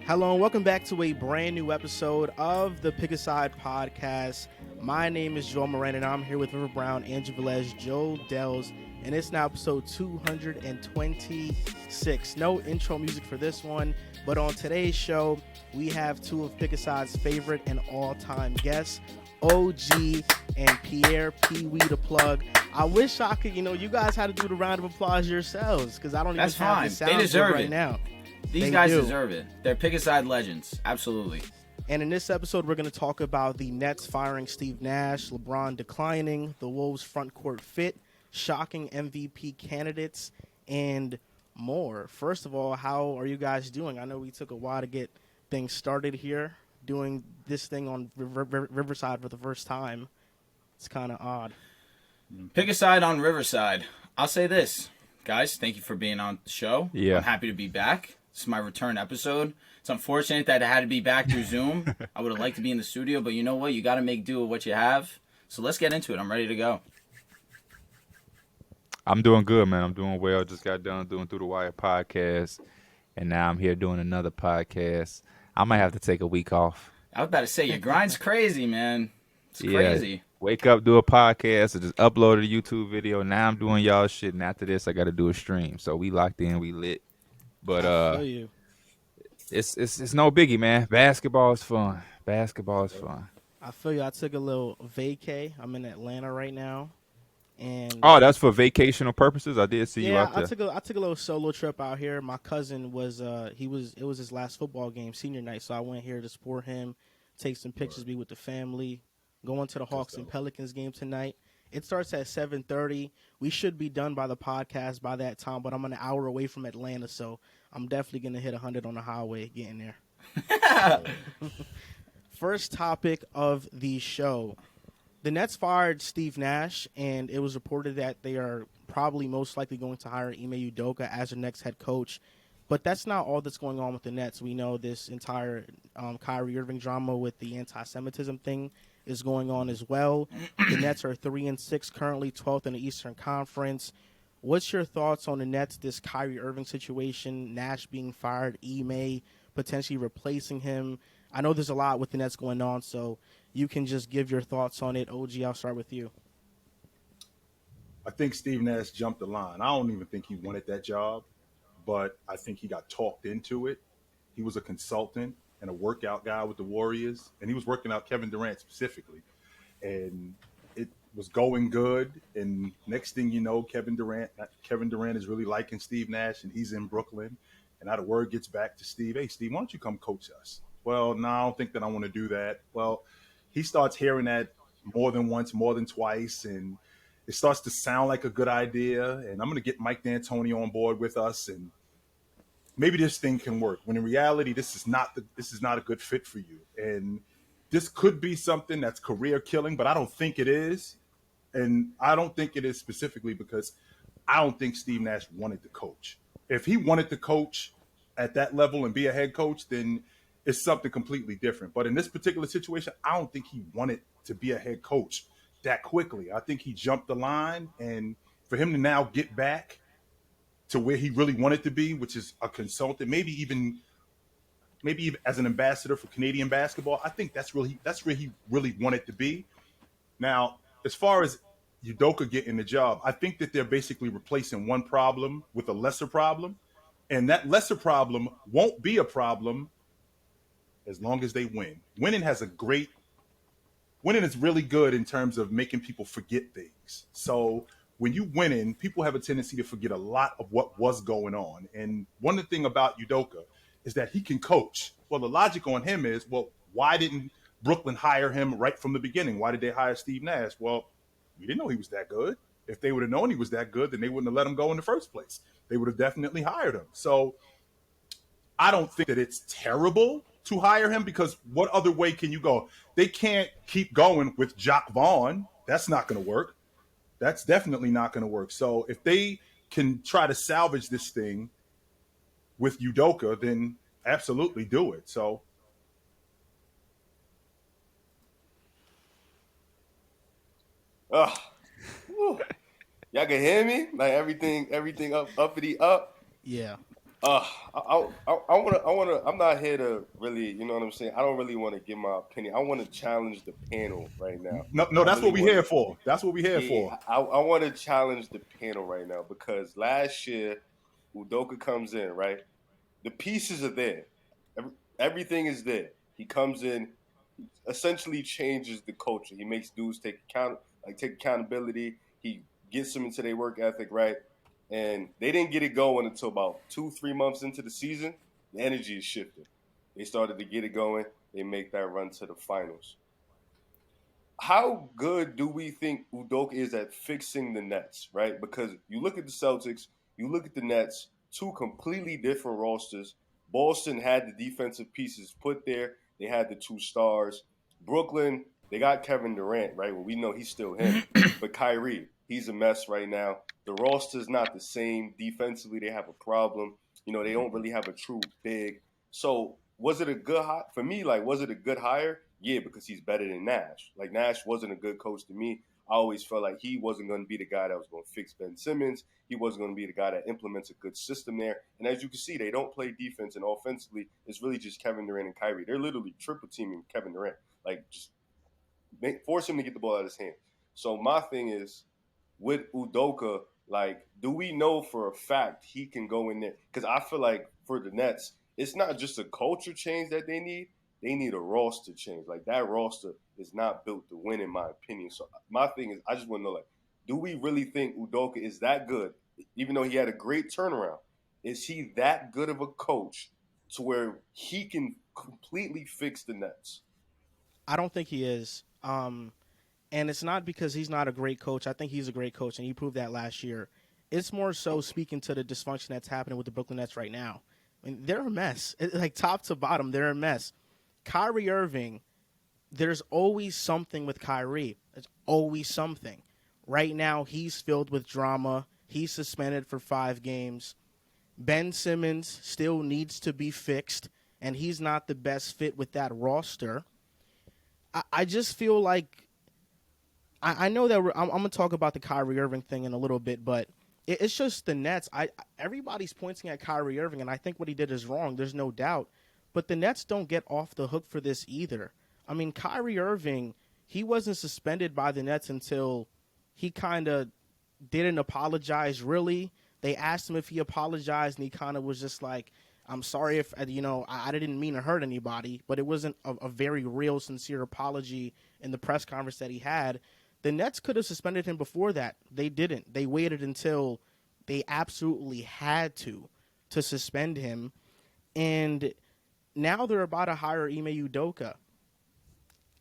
Hello and welcome back to a brand new episode of the Pick a Side podcast. My name is Joel Moran and I'm here with River Brown, Andrew Velez, Joe Dehls, and it's now episode 226. No intro music for this one, but on today's show, we have two of Pick a Side's favorite and all-time guests, OG and Pierre, PeeWee the plug. I wish I could, you guys had to do the round of applause yourselves because I don't even have the sound they deserve right it now. These guys deserve it. They're pick-a-side legends. Absolutely. And in this episode, we're going to talk about the Nets firing Steve Nash, LeBron declining, the Wolves front court fit, shocking MVP candidates, and more. First of all, how are you guys doing? I know we took a while to get things started here, doing this thing on Riverside for the first time. It's kind of odd. Pick-a-side on Riverside. I'll say this. Guys, thank you for being on the show. Yeah. I'm happy to be back. This is my return episode. It's unfortunate that I had to be back through Zoom. I would have liked to be in the studio, but you know what? You got to make do with what you have. So let's get into it. I'm ready to go. I'm doing good, man. I'm doing well. Just got done doing Through the Wire podcast, and now I'm here doing another podcast. I might have to take a week off. I was about to say, your grind's crazy, man. It's crazy. Wake up, do a podcast, or just upload a YouTube video. Now I'm doing y'all shit, and after this, I got to do a stream. So we locked in, we lit. But it's no biggie, man. Basketball is fun. I feel you. I took a little vacay. I'm in Atlanta right now, and that's for vacational purposes. I did see you out there. I took a little solo trip out here. My cousin was it was his last football game, senior night, so I went here to support him, take some pictures, be with the family. Going to the Hawks and Pelicans game tonight. It starts at 7:30. We should be done by the podcast by that time, but I'm an hour away from Atlanta, so I'm definitely going to hit 100 on the highway getting there. First topic of the show. The Nets fired Steve Nash, and it was reported that they are probably most likely going to hire Ime Udoka as their next head coach. But that's not all that's going on with the Nets. We know this entire Kyrie Irving drama with the anti-Semitism thing is going on as well. The Nets are 3-6, currently 12th in the Eastern Conference. What's your thoughts on the Nets, this Kyrie Irving situation, Nash being fired, Ime potentially replacing him? I know there's a lot with the Nets going on, so you can just give your thoughts on it. OG, I'll start with you. I think Steve Nash jumped the line. I don't even think he wanted that job, but I think he got talked into it. He was a consultant and a workout guy with the Warriors, and he was working out Kevin Durant specifically. And it was going good, and next thing you know, Kevin Durant is really liking Steve Nash, and he's in Brooklyn. And now the word gets back to Steve, hey, Steve, why don't you come coach us? Well, no, I don't think that I want to do that. Well, he starts hearing that more than once, more than twice, and it starts to sound like a good idea, and I'm going to get Mike D'Antoni on board with us, and maybe this thing can work. When in reality, this is not a good fit for you, and this could be something that's career killing, but I don't think it is, and I don't think it is specifically because I don't think Steve Nash wanted to coach. If he wanted to coach at that level and be a head coach, then it's something completely different. But in this particular situation, I don't think he wanted to be a head coach that quickly. I think he jumped the line, and for him to now get back to where he really wanted to be, which is a consultant, maybe even as an ambassador for Canadian basketball, I think that's where he really wanted to be. Now, as far as Udoka getting the job, I think that they're basically replacing one problem with a lesser problem, and that lesser problem won't be a problem as long as they win. Winning is really good in terms of making people forget things. So when you winning, people have a tendency to forget a lot of what was going on. And one of the things about Udoka is that he can coach. Well, the logic on him is, well, why didn't Brooklyn hire him right from the beginning? Why did they hire Steve Nash? Well, we didn't know he was that good. If they would have known he was that good, then they wouldn't have let him go in the first place. They would have definitely hired him. So I don't think that it's terrible to hire him, because what other way can you go? They can't keep going with Jacques Vaughn. That's not going to work. That's definitely not going to work. So if they can try to salvage this thing with Udoka, then absolutely do it. So y'all can hear me? Like everything uppity up. Yeah. I wanna. I'm not here to really, you know what I'm saying. I don't really want to give my opinion. I want to challenge the panel right now. No, no, I that's really what we want here to. for. That's what we here Yeah, for. I want to challenge the panel right now because last year, Udoka comes in, right? The pieces are there. Everything is there. He comes in, essentially changes the culture. He makes dudes take accountability. He gets them into their work ethic, right? And they didn't get it going until about 2-3 months into the season. The energy is shifting. They started to get it going. They make that run to the finals. How good do we think Udoka is at fixing the Nets, right? Because you look at the Celtics, you look at the Nets, two completely different rosters. Boston had the defensive pieces put there. They had the two stars. Brooklyn, they got Kevin Durant, right? Well, we know he's still him. But Kyrie, he's a mess right now. The roster's not the same. Defensively, they have a problem. They don't really have a true big. So was it a good hire? For me, like, was it a good hire? Yeah, because he's better than Nash. Like, Nash wasn't a good coach to me. I always felt like he wasn't going to be the guy that was going to fix Ben Simmons. He wasn't going to be the guy that implements a good system there. And as you can see, they don't play defense, and offensively, it's really just Kevin Durant and Kyrie. They're literally triple teaming Kevin Durant. Like, just force him to get the ball out of his hand. So my thing is, with Udoka, like, do we know for a fact he can go in there? Because I feel like for the Nets, it's not just a culture change that they need. They need a roster change. Like, that roster is not built to win, in my opinion. So my thing is, I just want to know, like, do we really think Udoka is that good? Even though he had a great turnaround, is he that good of a coach to where he can completely fix the Nets? I don't think he is. And it's not because he's not a great coach. I think he's a great coach, and he proved that last year. It's more so speaking to the dysfunction that's happening with the Brooklyn Nets right now. I mean, they're a mess. Like, top to bottom, they're a mess. Kyrie Irving, there's always something with Kyrie. There's always something. Right now, he's filled with drama. He's suspended for 5 games. Ben Simmons still needs to be fixed, and he's not the best fit with that roster. I just feel like I know that I'm going to talk about the Kyrie Irving thing in a little bit, but it's just the Nets. Everybody's pointing at Kyrie Irving, and I think what he did is wrong. There's no doubt. But the Nets don't get off the hook for this either. I mean, Kyrie Irving, he wasn't suspended by the Nets until he kind of didn't apologize, really. They asked him if he apologized, and he kind of was just like, I'm sorry if, I didn't mean to hurt anybody, but it wasn't a very real, sincere apology in the press conference that he had. The Nets could have suspended him before that. They didn't. They waited until they absolutely had to suspend him. And now they're about to hire Ime Udoka.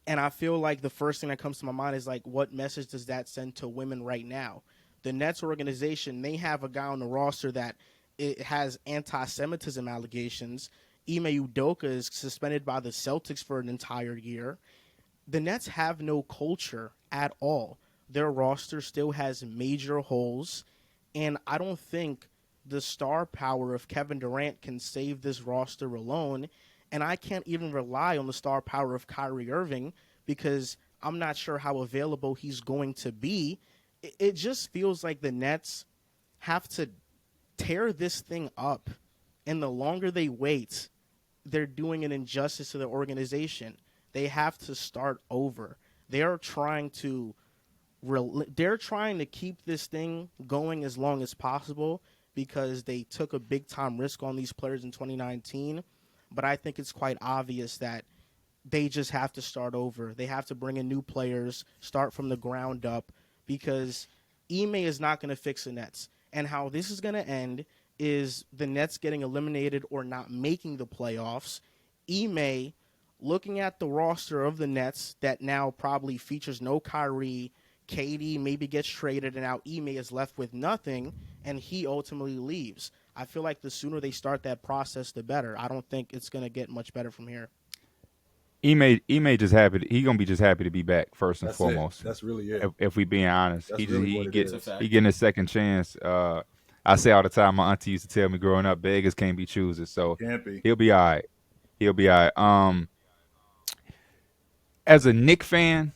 And I feel like the first thing that comes to my mind is, like, what message does that send to women right now? The Nets organization, they have a guy on the roster that it has anti-Semitism allegations. Ime Udoka is suspended by the Celtics for an entire year. The Nets have no culture at all. Their roster still has major holes, and I don't think the star power of Kevin Durant can save this roster alone, and I can't even rely on the star power of Kyrie Irving because I'm not sure how available he's going to be. It just feels like the Nets have to tear this thing up, and the longer they wait, they're doing an injustice to the organization. They have to start over. They're trying to keep this thing going as long as possible because they took a big time risk on these players in 2019. But I think it's quite obvious that they just have to start over. They have to bring in new players, start from the ground up, because Ime is not going to fix the Nets. And how this is going to end is the Nets getting eliminated or not making the playoffs. Ime looking at the roster of the Nets that now probably features no Kyrie, KD maybe gets traded, and now Ime is left with nothing, and he ultimately leaves. I feel like the sooner they start that process, the better. I don't think it's going to get much better from here. Ime just happy. He gonna be just happy to be back first and That's foremost. it. That's really it. If we being honest, That's really what it is. he getting a second chance. I say all the time. My auntie used to tell me growing up, beggars can't be choosers. So Can't be. he'll be all right. He'll be all right. As a Knick fan,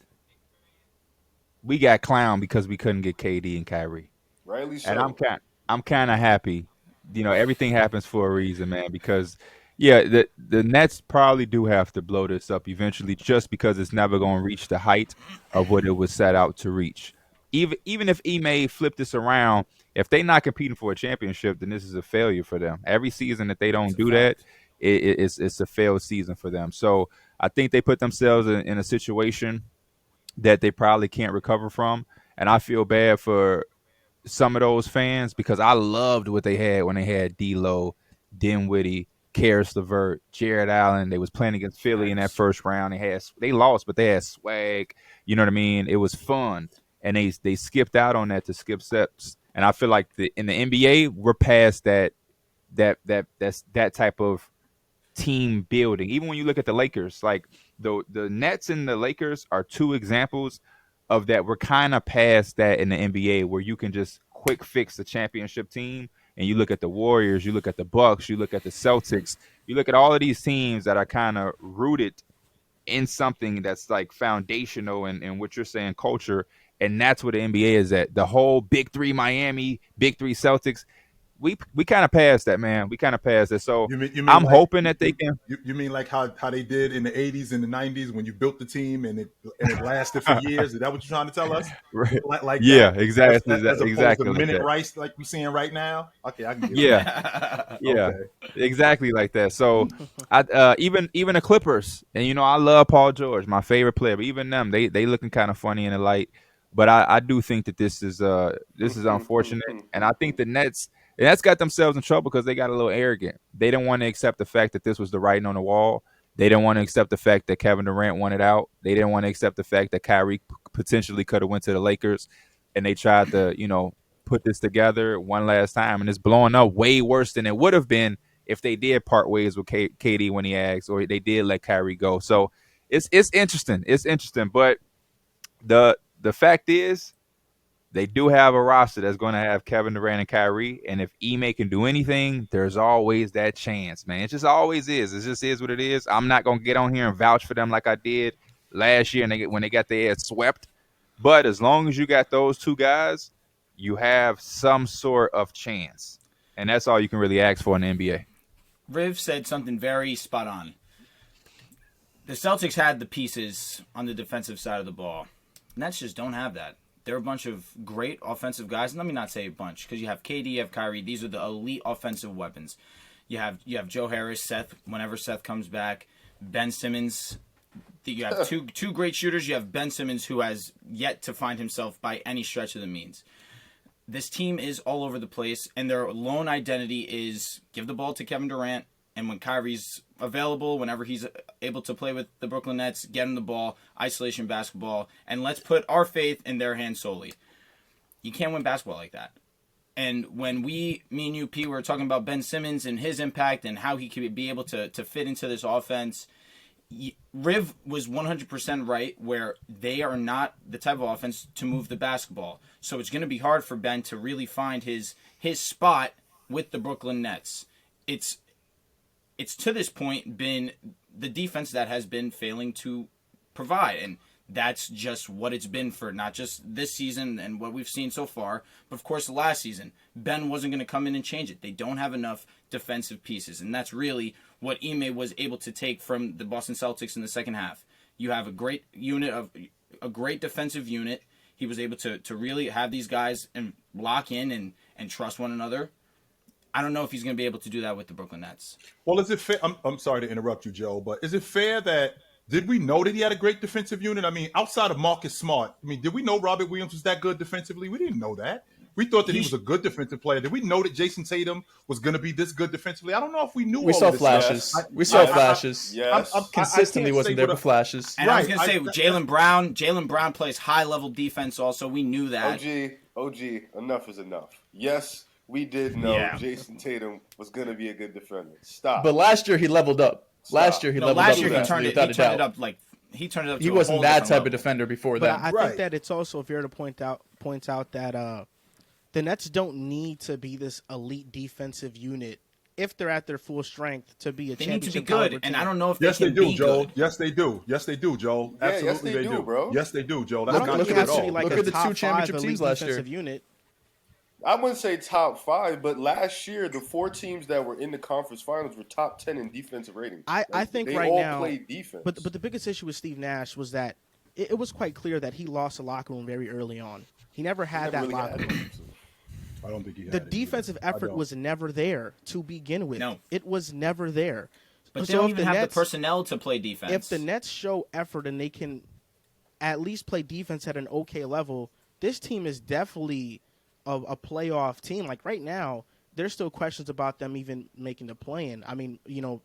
we got clowned because we couldn't get KD and Kyrie, Rightly so. and I'm kind of happy everything happens for a reason, man. Because the Nets probably do have to blow this up eventually, just because it's never going to reach the height of what it was set out to reach. Even if Ime flip this around, if they're not competing for a championship, then this is a failure for them. Every season that they don't do that, it's a failed season for them. So I think they put themselves in a situation that they probably can't recover from, and I feel bad for some of those fans because I loved what they had when they had D'Lo, Dinwiddie, Karis LeVert, Jared Allen. They was playing against Philly in that first round. They lost, but they had swag. You know what I mean? It was fun, and they skipped out on that to skip steps. And I feel like in the NBA, we're past that type of team building. Even when you look at the Lakers, like the Nets and the Lakers are two examples of that. We're kind of past that in the NBA where you can just quick fix the championship team. And you look at the Warriors, you look at the Bucks, you look at the Celtics, you look at all of these teams that are kind of rooted in something that's like foundational and what you're saying, culture. And that's what the NBA is at. The whole Big Three Miami, Big Three Celtics, we kind of passed that, man. We kind of passed it. So You mean I'm like, hoping that they can. You mean like how they did in the 80s and the 90s when you built the team and it lasted for years? Is that what you're trying to tell us? Right. Like Yeah, that? exactly. As opposed exactly to like minute that. rice like we're seeing right now? Okay, I can get Yeah. Yeah, Okay. exactly like that. So, even the Clippers, and I love Paul George, my favorite player, but even them, they looking kind of funny in the light. But I do think that this is unfortunate, and I think the Nets got themselves in trouble because they got a little arrogant. They didn't want to accept the fact that this was the writing on the wall. They didn't want to accept the fact that Kevin Durant wanted out. They didn't want to accept the fact that Kyrie potentially could have went to the Lakers, and they tried to put this together one last time, and it's blowing up way worse than it would have been if they did part ways with KD when he asked, or they did let Kyrie go. So it's interesting. It's interesting, but the fact is, they do have a roster that's going to have Kevin Durant and Kyrie, and if Ime can do anything, there's always that chance, man. It just always is. It just is what it is. I'm not going to get on here and vouch for them like I did last year when they got their ass swept. But as long as you got those two guys, you have some sort of chance, and that's all you can really ask for in the NBA. Riv said something very spot on. The Celtics had the pieces on the defensive side of the ball. Nets just don't have that. They're a bunch of great offensive guys. And let me not say a bunch, because you have KD, you have Kyrie. These are the elite offensive weapons. You have Joe Harris, Seth, whenever Seth comes back, Ben Simmons. You have two great shooters. You have Ben Simmons, who has yet to find himself by any stretch of the means. This team is all over the place, and their lone identity is give the ball to Kevin Durant, and when Kyrie's available, whenever he's able to play with the Brooklyn Nets, get him the ball, isolation basketball, and let's put our faith in their hands solely. You can't win basketball like that. And when me and you, P, were talking about Ben Simmons and his impact and how he could be able to fit into this offense, Riv was 100% right, where they are not the type of offense to move the basketball. So it's going to be hard for Ben to really find his spot with the Brooklyn Nets. It's to this point been the defense that has been failing to provide, and that's just what it's been for not just this season and what we've seen so far, but of course last season. Ben wasn't going to come in and change it. They don't have enough defensive pieces, and that's really what Ime was able to take from the Boston Celtics in the second half. You have a great defensive unit. He was able to really have these guys and lock in and trust one another. I don't know if he's going to be able to do that with the Brooklyn Nets. Well, is it fair? I'm sorry to interrupt you, Joe, but is it fair that did we know that he had a great defensive unit? I mean, outside of Marcus Smart, did we know Robert Williams was that good defensively? We didn't know that. We thought that he was a good defensive player. Did we know that Jason Tatum was going to be this good defensively? I don't know if we knew. We saw flashes. We saw flashes. Yes. Consistently wasn't there, but flashes. And I was going to say, Jaylen Brown plays high-level defense also. We knew that. OG, enough is enough. Yes, we did know Jason Tatum was going to be a good defender. Stop. But last year he leveled up. Last year he turned it up like he turned it up. He wasn't that type of defender before that. But I think that it's also fair to point out that the Nets don't need to be this elite defensive unit if they're at their full strength to be a championship. They need to be good, and I don't know if yes, they do, be Joel. good. Yes, they do. Yes, they do, Joel. Yeah, Absolutely, yes, they do, bro. Yes, they do, Joel. That's I don't not think true it at has to be all. like Look a at the top two championship five teams elite last year. defensive unit. I wouldn't say top 5, but last year the 4 teams that were in the conference finals were top 10 in defensive rating. I think they right all now, play defense. but the biggest issue with Steve Nash was that it was quite clear that he lost the locker room very early on. He never had that really locker had room. I don't think he had The it defensive either. effort was never there to begin with. No. It was never there. But So they don't if even the have Nets- the personnel to play defense. If the Nets show effort and they can at least play defense at an okay level, this team is definitely a playoff team. Like right now, there's still questions about them even making the play-in. I mean,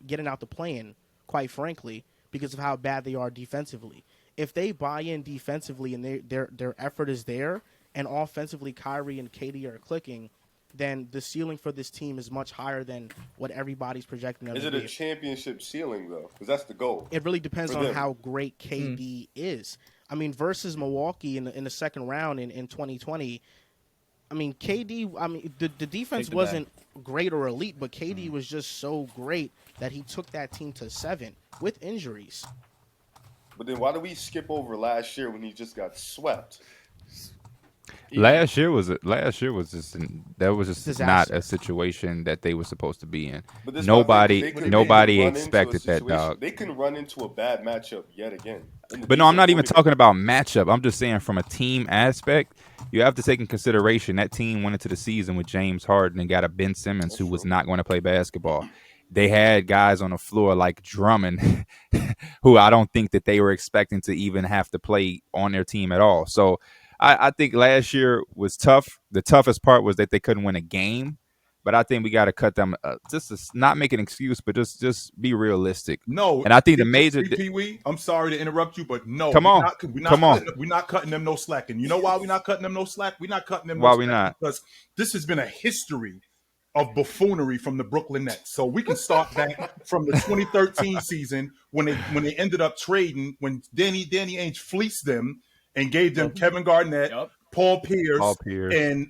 getting out the play-in, quite frankly, because of how bad they are defensively. If they buy in defensively and their effort is there, and offensively Kyrie and KD are clicking, then the ceiling for this team is much higher than what everybody's projecting them Is to it a be. championship ceiling, though? Because that's the goal. It really depends for on them. how great KD is. I mean, versus Milwaukee in the second round in 2020, I mean, KD, the defense the wasn't great or elite, but KD was just so great that he took that team to 7 with injuries. But then why do we skip over last year when he just got swept? Last year was just Disaster. not a situation that they were supposed to be in. But this Nobody they could nobody run into a expected that, situation- dog. They can run into a bad matchup yet again. But no, I'm not even talking about matchup. I'm just saying from a team aspect, you have to take in consideration that team went into the season with James Harden and got a Ben Simmons who was not going to play basketball. They had guys on the floor like Drummond, who I don't think that they were expecting to even have to play on their team at all. So I think last year was tough. The toughest part was that they couldn't win a game. But I think we got to cut them just to not make an excuse, but just be realistic. No, and I think the major PeeWee, I'm sorry to interrupt you, but no, Come on. we're not cutting them no slack. And you know why we're not cutting them no slack? We're not cutting them no Why slack we not? because this has been a history of buffoonery from the Brooklyn Nets. So we can start back from the 2013 season when they ended up trading when Danny Ainge fleeced them and gave them Kevin Garnett, Paul Pierce,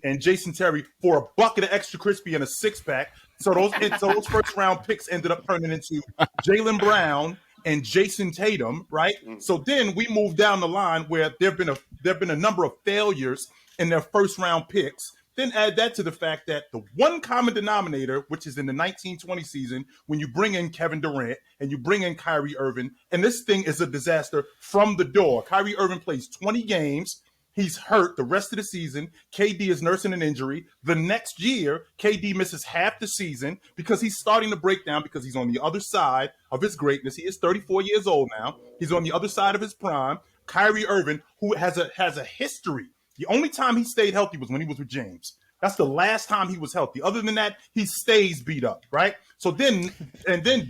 and Jason Terry for a bucket of extra crispy and a 6-pack. So those first round picks ended up turning into Jaylen Brown and Jason Tatum, right? So then we moved down the line where there've been a number of failures in their first round picks. Then add that to the fact that the one common denominator, which is in the 1920 season, when you bring in Kevin Durant and you bring in Kyrie Irving, and this thing is a disaster from the door. Kyrie Irving plays 20 games. He's hurt the rest of the season. KD is nursing an injury. The next year, KD misses half the season because he's starting to break down because he's on the other side of his greatness. He is 34 years old now. He's on the other side of his prime. Kyrie Irving, who has a history. The only time he stayed healthy was when he was with James. That's the last time he was healthy. Other than that, he stays beat up, right? So then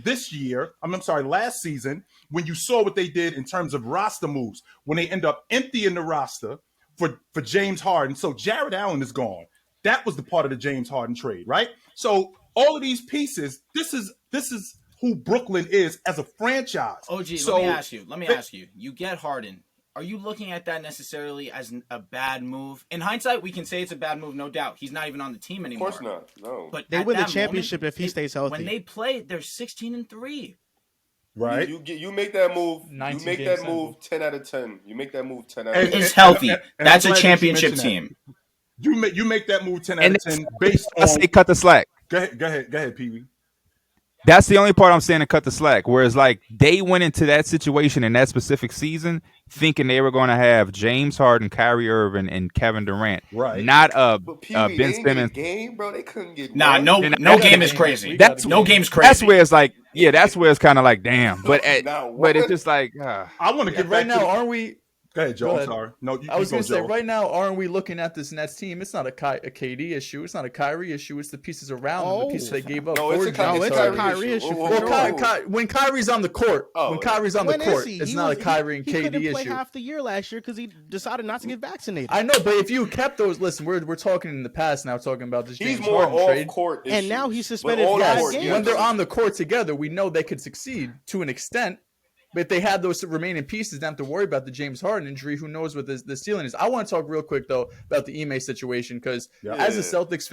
this year, last season, when you saw what they did in terms of roster moves, when they end up emptying the roster for James Harden. So Jared Allen is gone. That was the part of the James Harden trade, right? So all of these pieces, this is who Brooklyn is as a franchise. OG, so, let me ask you. You get Harden. Are you looking at that necessarily as a bad move? In hindsight, we can say it's a bad move, no doubt. He's not even on the team anymore. Of course not. No. But they win the championship if he stays healthy. When they play, they're 16-3. Right. You make that move. You make that move 10 out of 10. You make that move 10 out of 10. It's healthy. And That's I'm a glad championship that team. You make that move 10 out of 10 based on. I say cut the slack. Go ahead, PeeWee. That's the only part I'm saying to cut the slack. Whereas, like, they went into that situation in that specific season thinking they were going to have James Harden, Kyrie Irving, and Kevin Durant. Right. But Not PeeWee, Ben they ain't Simmons. get a game, bro. They couldn't get Nah, one. no game is crazy. No game's crazy. That's where it's like, that's where it's kind of like, damn. But what? it's just like, I want to get right back now, aren't we? Go ahead, Joe. Go I'm ahead. sorry. No, I was going to say, Joe. right now, aren't we looking at this Nets team? It's not a KD issue. It's not a Kyrie issue. It's the pieces around them, the pieces they gave up. No, for it's a James Kyrie Harden. issue. for Whoa. sure. When Kyrie's on the court, it's not a Kyrie and he KD couldn't play issue. half the year last year because he decided not to get vaccinated. I know, but if you kept those, listen, we're talking in the past now, talking about this He's James more Harden trade. off-court issues. And now he's suspended But on 5 court, games. yeah. When they're on the court together, we know they could succeed to an extent. But if they had those remaining pieces, they don't have to worry about the James Harden injury. Who knows what the ceiling is? I want to talk real quick though about the Ime situation because as a Celtics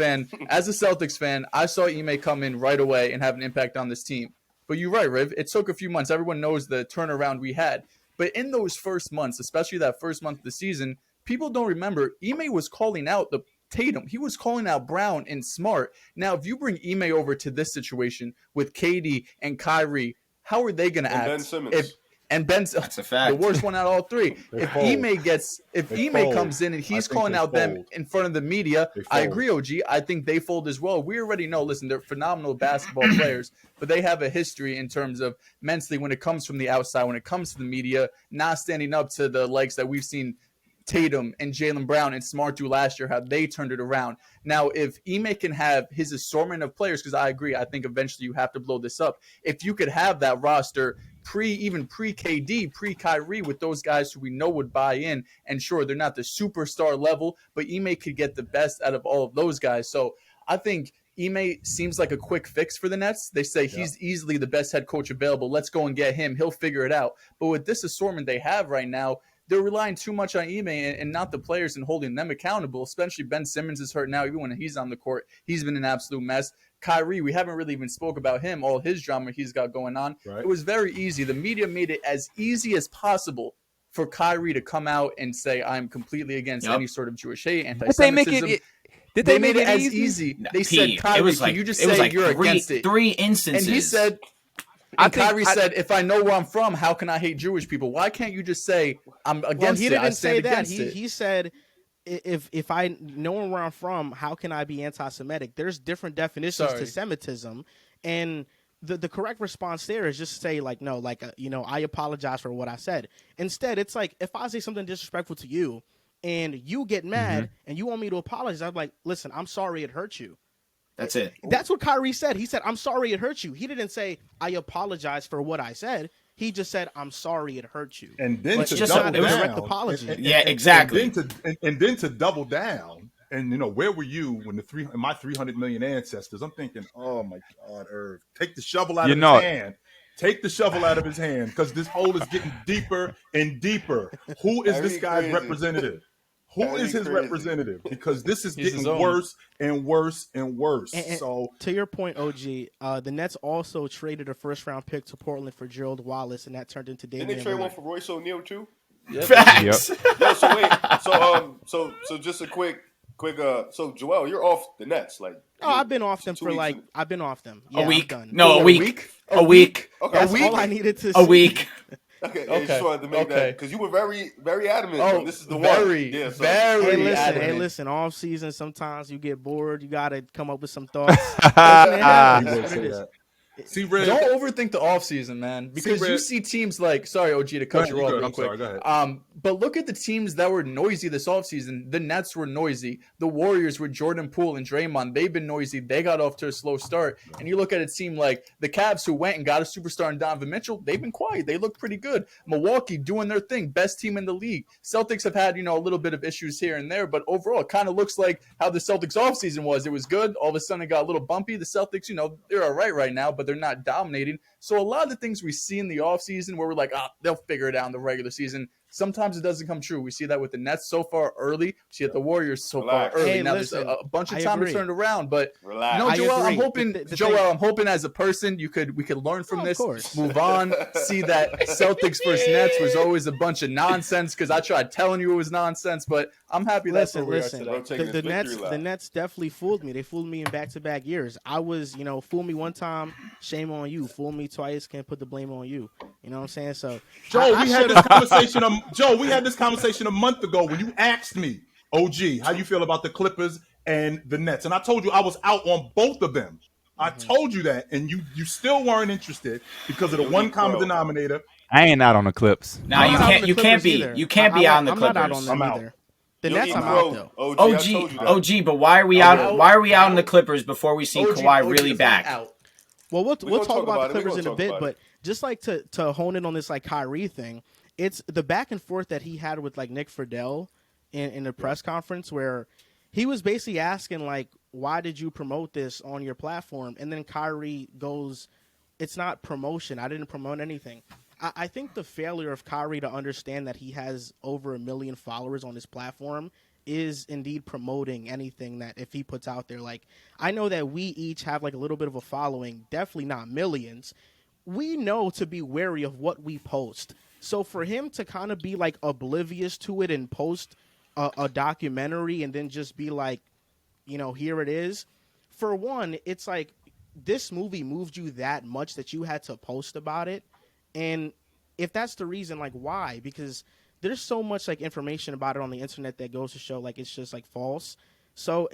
fan, I saw Ime come in right away and have an impact on this team. But you're right, Riv. It took a few months. Everyone knows the turnaround we had. But in those first months, especially that first month of the season, people don't remember Ime was calling out Tatum. He was calling out Brown and Smart. Now, if you bring Ime over to this situation with KD and Kyrie, how are they going to act? Ben Simmons. That's a fact. The worst one out of all three. If Ime comes in and he's calling out them in front of the media, I agree, OG. I think they fold as well. We already know, listen, they're phenomenal basketball players, but they have a history in terms of mentally when it comes from the outside, when it comes to the media, not standing up to the likes that we've seen Tatum and Jaylen Brown and Smart do last year, how they turned it around. Now, if Ime can have his assortment of players, because I agree, I think eventually you have to blow this up. If you could have that roster pre-KD, pre-Kyrie with those guys who we know would buy in, and sure, they're not the superstar level, but Ime could get the best out of all of those guys. So I think Ime seems like a quick fix for the Nets. They say he's easily the best head coach available. Let's go and get him. He'll figure it out. But with this assortment they have right now, they're relying too much on Ime and not the players and holding them accountable, especially Ben Simmons is hurt now. Even when he's on the court, he's been an absolute mess. Kyrie, we haven't really even spoke about him, all his drama he's got going on. Right. It was very easy. The media made it as easy as possible for Kyrie to come out and say, I'm completely against any sort of Jewish hate, anti-Semitism. Did they make it as easy? No, they said, Kyrie, can you just say you're against it? 3 instances. And he said... Kyrie said, if I know where I'm from, how can I hate Jewish people? Why can't you just say, I'm against it? He didn't say that. He said, if I know where I'm from, how can I be anti-Semitic? There's different definitions to Semitism. And the correct response there is just say, like, no, like, I apologize for what I said. Instead, it's like, if I say something disrespectful to you and you get mad and you want me to apologize, I'm like, listen, I'm sorry it hurt you. That's it. That's what Kyrie said. He said, I'm sorry it hurt you. He didn't say, I apologize for what I said. He just said, I'm sorry it hurt you. And then to double down. Direct apology. Exactly. And then to double down. And, where were you when my 300 million ancestors? I'm thinking, oh, my God, Irv, take the shovel out of his hand. Take the shovel out of his hand because this hole is getting deeper and deeper. Who is this guy's representative? Who is his representative? Because this is getting worse and worse and worse. So to your point, OG, the Nets also traded a first-round pick to Portland for Gerald Wallace, and that turned into Damian. Didn't they trade one for Royce O'Neal too? Yep. Facts. Yep. Yo, so wait, so just a quick. So Joel, you're off the Nets, like. Oh, I've been off them for like. I've been off them. Yeah, a week. I'm done. No, a week. A week. Okay, that's all I needed to. A week. Okay. I just wanted to make that because you were very, very adamant. Oh, this is the one. Very Hey, adamant. listen. Off season, sometimes you get bored. You got to come up with some thoughts. See, Red, don't overthink the offseason, man. Because you see teams like, sorry, OG, to cut you off real quick. Go ahead. But look at the teams that were noisy this offseason. The Nets were noisy. The Warriors with Jordan Poole and Draymond, they've been noisy. They got off to a slow start. And you look at a team like the Cavs who went and got a superstar in Donovan Mitchell, they've been quiet. They look pretty good. Milwaukee doing their thing, best team in the league. Celtics have had, a little bit of issues here and there, but overall it kind of looks like how the Celtics offseason was. It was good. All of a sudden it got a little bumpy. The Celtics, they're all right now, but they're not dominating. So a lot of the things we see in the offseason where we're like, they'll figure it out in the regular season, sometimes it doesn't come true. We see that with the Nets so far early. We see it the Warriors so far early. Hey, now listen, there's a bunch of time to turn it around, but Joel, I'm hoping I'm hoping as a person we could learn from this, move on, see that Celtics versus Nets was always a bunch of nonsense because I tried telling you it was nonsense, but I'm happy that's where we are today. The Nets definitely fooled me. They fooled me in back-to-back years. I was, fool me one time, shame on you. Fool me twice, can't put the blame on you. You know what I'm saying? So, Joe, we had this conversation a month ago when you asked me, OG, how you feel about the Clippers and the Nets, and I told you I was out on both of them. I told you that, and you still weren't interested because of the one common denominator. I ain't out on the Clips. No, you can't be. You can't be out on the Clippers. I'm not out on them either. The Nets, I'm out though. OG, but why are we out? Why are we out on the Clippers before we see Kawhi really back? Well, we'll talk about the Clippers in a bit, but just like to hone in on this like Kyrie thing, it's the back and forth that he had with like Nick Friedel in the press conference where he was basically asking like, why did you promote this on your platform? And then Kyrie goes, it's not promotion. I didn't promote anything. I think the failure of Kyrie to understand that he has over 1 million followers on his platform is indeed promoting anything that if he puts out there. Like, I know that we each have like a little bit of a following, definitely not millions. We know to be wary of what we post. So for him to kind of be like oblivious to it and post a documentary and then just be like, here it is. For one, it's like this movie moved you that much that you had to post about it. And if that's the reason, like, why? Because there's so much like information about it on the internet that goes to show like it's just like false. So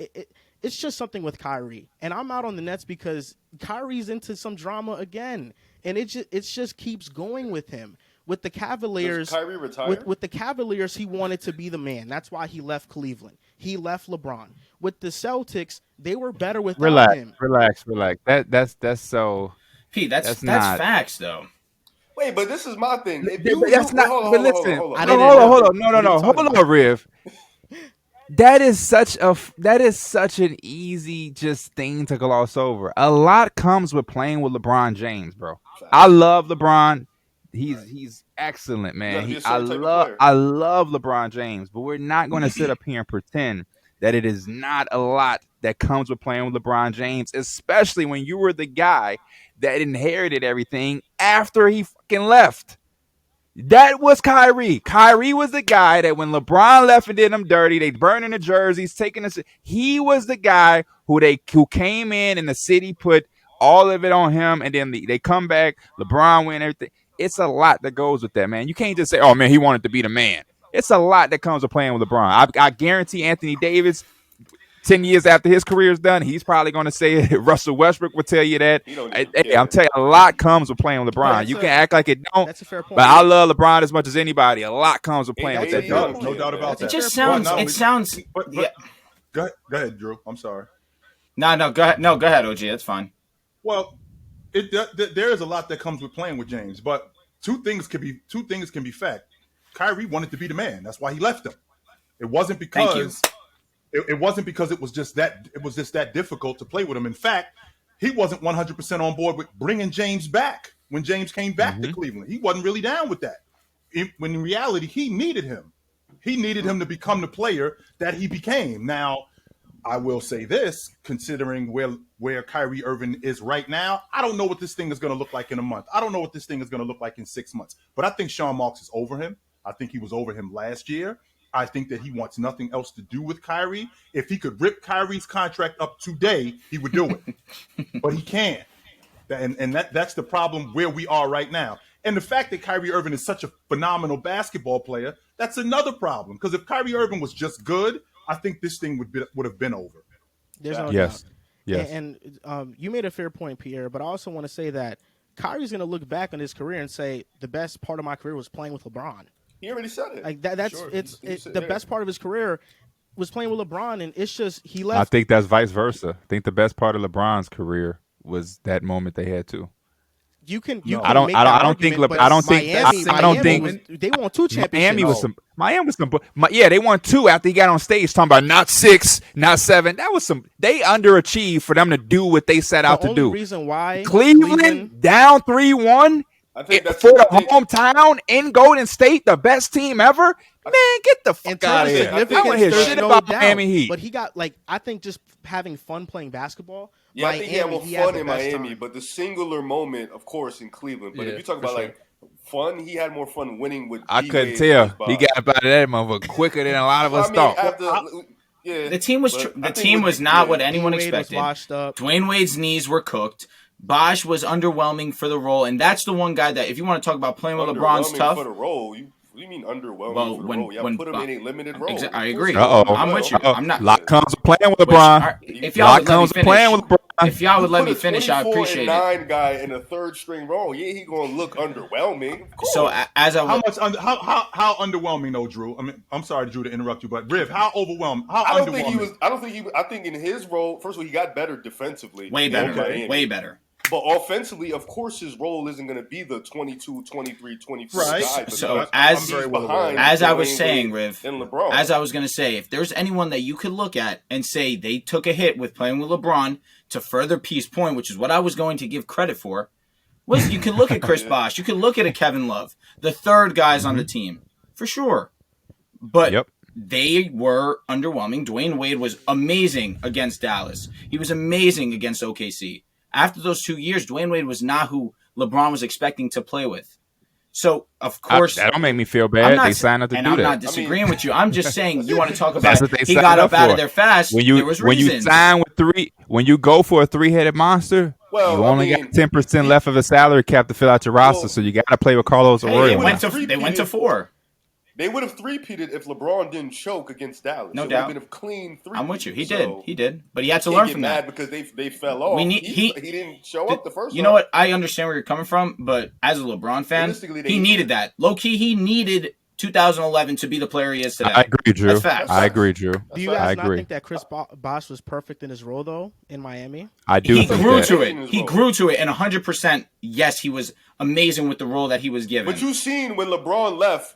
it's just something with Kyrie. And I'm out on the Nets because Kyrie's into some drama again. And it just keeps going with him. With the Cavaliers, Does Kyrie retire? With the Cavaliers, he wanted to be the man. That's why he left Cleveland. He left LeBron. With the Celtics, they were better without him. Relax. That's so. Pete, that's not facts though. Wait, but this is my thing. If That's not. hold on, But hold on, listen, hold on, I hold didn't on. know. hold on. No. What are you Hold talking on, Riv. That is such an easy just thing to gloss over. A lot comes with playing with LeBron James, bro. I love LeBron. He's excellent, man. I love LeBron James, but we're not going to sit up here and pretend that it is not a lot that comes with playing with LeBron James, especially when you were the guy that inherited everything after he fucking left. That was Kyrie. Kyrie was the guy that when LeBron left and did them dirty, they burning the jerseys, taking us. He was the guy who came in and the city put all of it on him, and then they come back. LeBron win everything. It's a lot that goes with that, man. You can't just say, "Oh man, he wanted to be the man." It's a lot that comes with playing with LeBron. I guarantee Anthony Davis, 10 years after his career is done, he's probably going to say it. Russell Westbrook will tell you that. Hey, I'm telling you, a lot comes with playing with LeBron. You can act like it don't. That's a fair point. But I love LeBron as much as anybody. A lot comes with playing with that No dude. doubt about that. It just sounds. Well, no, it sounds. But Yeah. go ahead, Drew. I'm sorry. No, go ahead. No, go ahead, OG. That's fine. Well, there is a lot that comes with playing with James, but two things can be fact. Kyrie wanted to be the man. That's why he left him. It wasn't because it wasn't because it was just that difficult to play with him. In fact, he wasn't 100% on board with bringing James back when James came back to Cleveland. He wasn't really down with that. When in reality, he needed him. He needed him to become the player that he became. Now, I will say this, considering where Kyrie Irving is right now, I don't know what this thing is going to look like in a month. I don't know what this thing is going to look like in 6 months. But I think Sean Marks is over him. I think he was over him last year. I think that he wants nothing else to do with Kyrie. If he could rip Kyrie's contract up today, he would do it. But he can't. And that's the problem where we are right now. And the fact that Kyrie Irving is such a phenomenal basketball player, that's another problem. Because if Kyrie Irving was just good, I think this thing would have been over. There's no Yes. doubt. Yes. And you made a fair point, Pierre, but I also want to say that Kyrie's going to look back on his career and say the best part of my career was playing with LeBron. He already said it. Like that's Sure. the best part of his career was playing with LeBron, and it's just he left. I think that's vice versa. I think the best part of LeBron's career was that moment they had too. You can I don't think they won 2 championships. Miami was some. Yeah, they won 2 after he got on stage talking about not 6, not 7. That was some. They underachieved for them to do what they set out to do. The reason why Cleveland down 3-1 I think that's for the hometown in Golden State, the best team ever. Man, get the fuck out of here! I don't want to hear shit about Miami Heat. But he got I think just having fun playing basketball. Yeah, I think he had more fun in Miami, time. but the singular moment, of course, in Cleveland. But if you talk about like fun, he had more fun winning with. I couldn't tell. He got up out of that motherfucker quicker than a lot of us thought. The team was not what anyone expected. Dwayne Wade's knees were cooked. Bosh was underwhelming for the role, and that's the one guy that if you want to talk about playing with LeBron's tough. For the role, what do you mean underwhelming for the role? Yeah, put him in a limited role. I agree. I'm with you. I'm not. Lot comes with playing with LeBron. If y'all would let me finish, I appreciate it. 9 guy in a third string role, yeah, he gonna look underwhelming. So how underwhelming though, Drew? I mean, I'm sorry, Drew, to interrupt you, but Riv, how overwhelmed? I think in his role, first of all, he got better defensively. Way better. But offensively, of course, his role isn't going to be the 22, 23, 24 guy. So as I was saying, Riv, as I was going to say, if there's anyone that you could look at and say they took a hit with playing with LeBron to further Peace point, which is what I was going to give credit for, was you can look at Chris Bosh, you can look at a Kevin Love, the third guys on the team, for sure. But they were underwhelming. Dwayne Wade was amazing against Dallas. He was amazing against OKC. After those 2 years, Dwayne Wade was not who LeBron was expecting to play with. So of course that don't make me feel bad. They signed up to do that. I'm not disagreeing with you. I'm just saying you want to talk about That's what they he got up out of for. there fast. There was reasons. You sign with when you go for a 3-headed monster, you only got 10% left of a salary cap to fill out your roster, so you got to play with Carlos Arroyo. They went to 4. They would have three-peated if LeBron didn't choke against Dallas. No doubt. It would have been a clean 3. I'm with you. He did. But he had to learn from that. Because they fell off. He didn't show up the first time. You know what? I understand where you're coming from, but as a LeBron fan, he needed that. Low-key, he needed 2011 to be the player he is today. I agree, Drew. That's facts. I agree, Drew. Do you guys not think that Chris Bosh was perfect in his role, though, in Miami? I do. He grew to it. He grew to it, and 100%, yes, he was amazing with the role that he was given. But you seen when LeBron left,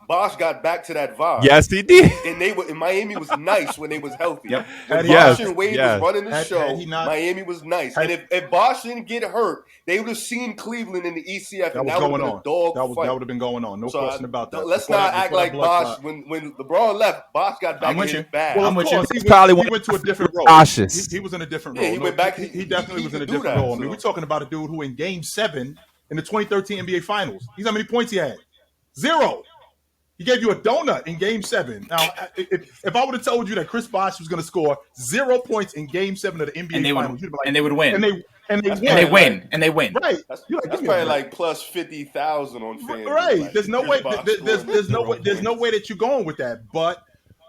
Bosh got back to that vibe. Yes, he did. And Miami was nice when they was healthy. Yep. When Bosh and Wade was running the show, Miami was nice. And if Bosh didn't get hurt, they would have seen Cleveland in the ECF, and that would have been a dog fight. That would have been going on. No question about that. Let's not act like Bosh. When LeBron left, Bosh got back in his bag. Well, I'm with you. He went to a different role. Cautious. He was in a different role. Yeah, he went back. He definitely was in a different role. I mean, we're talking about a dude who in Game 7 in the 2013 NBA Finals, he's how many points he had? 0. He gave you a donut in Game 7. Now, if I would have told you that Chris Bosh was going to score 0 points in Game 7 of the NBA Finals, you'd be like, and they would win. And they win. Right. That's probably like plus 50,000 on FanDuel. Right. Like, there's no way. There's no way that you're going with that. But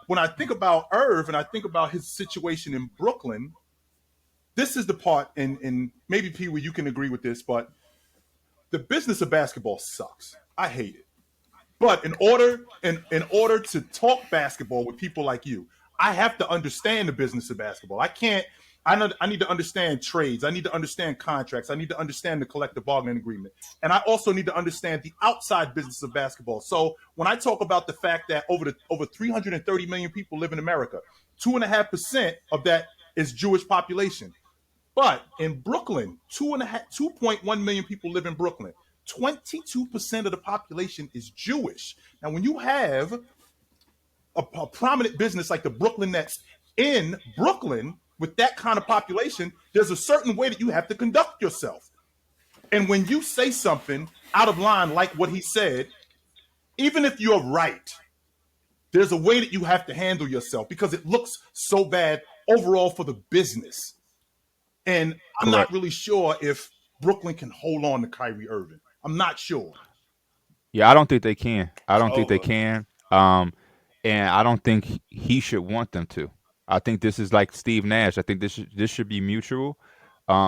when I think about Irv and I think about his situation in Brooklyn, this is the part, and maybe PeeWee, you can agree with this, but the business of basketball sucks. I hate it. But in order to talk basketball with people like you, I have to understand the business of basketball. I need to understand trades. I need to understand contracts. I need to understand the collective bargaining agreement. And I also need to understand the outside business of basketball. So when I talk about the fact that over 330 million people live in America, 2.5% of that is Jewish population. But in Brooklyn, 2.1 million people live in Brooklyn. 22% of the population is Jewish. Now, when you have a prominent business like the Brooklyn Nets in Brooklyn with that kind of population, there's a certain way that you have to conduct yourself. And when you say something out of line like what he said, even if you're right, there's a way that you have to handle yourself because it looks so bad overall for the business. And I'm not really sure if Brooklyn can hold on to Kyrie Irving. I'm not sure. Yeah, I don't think they can. I don't think they can. And I don't think he should want them to. I think this is like Steve Nash. I think this should be mutual.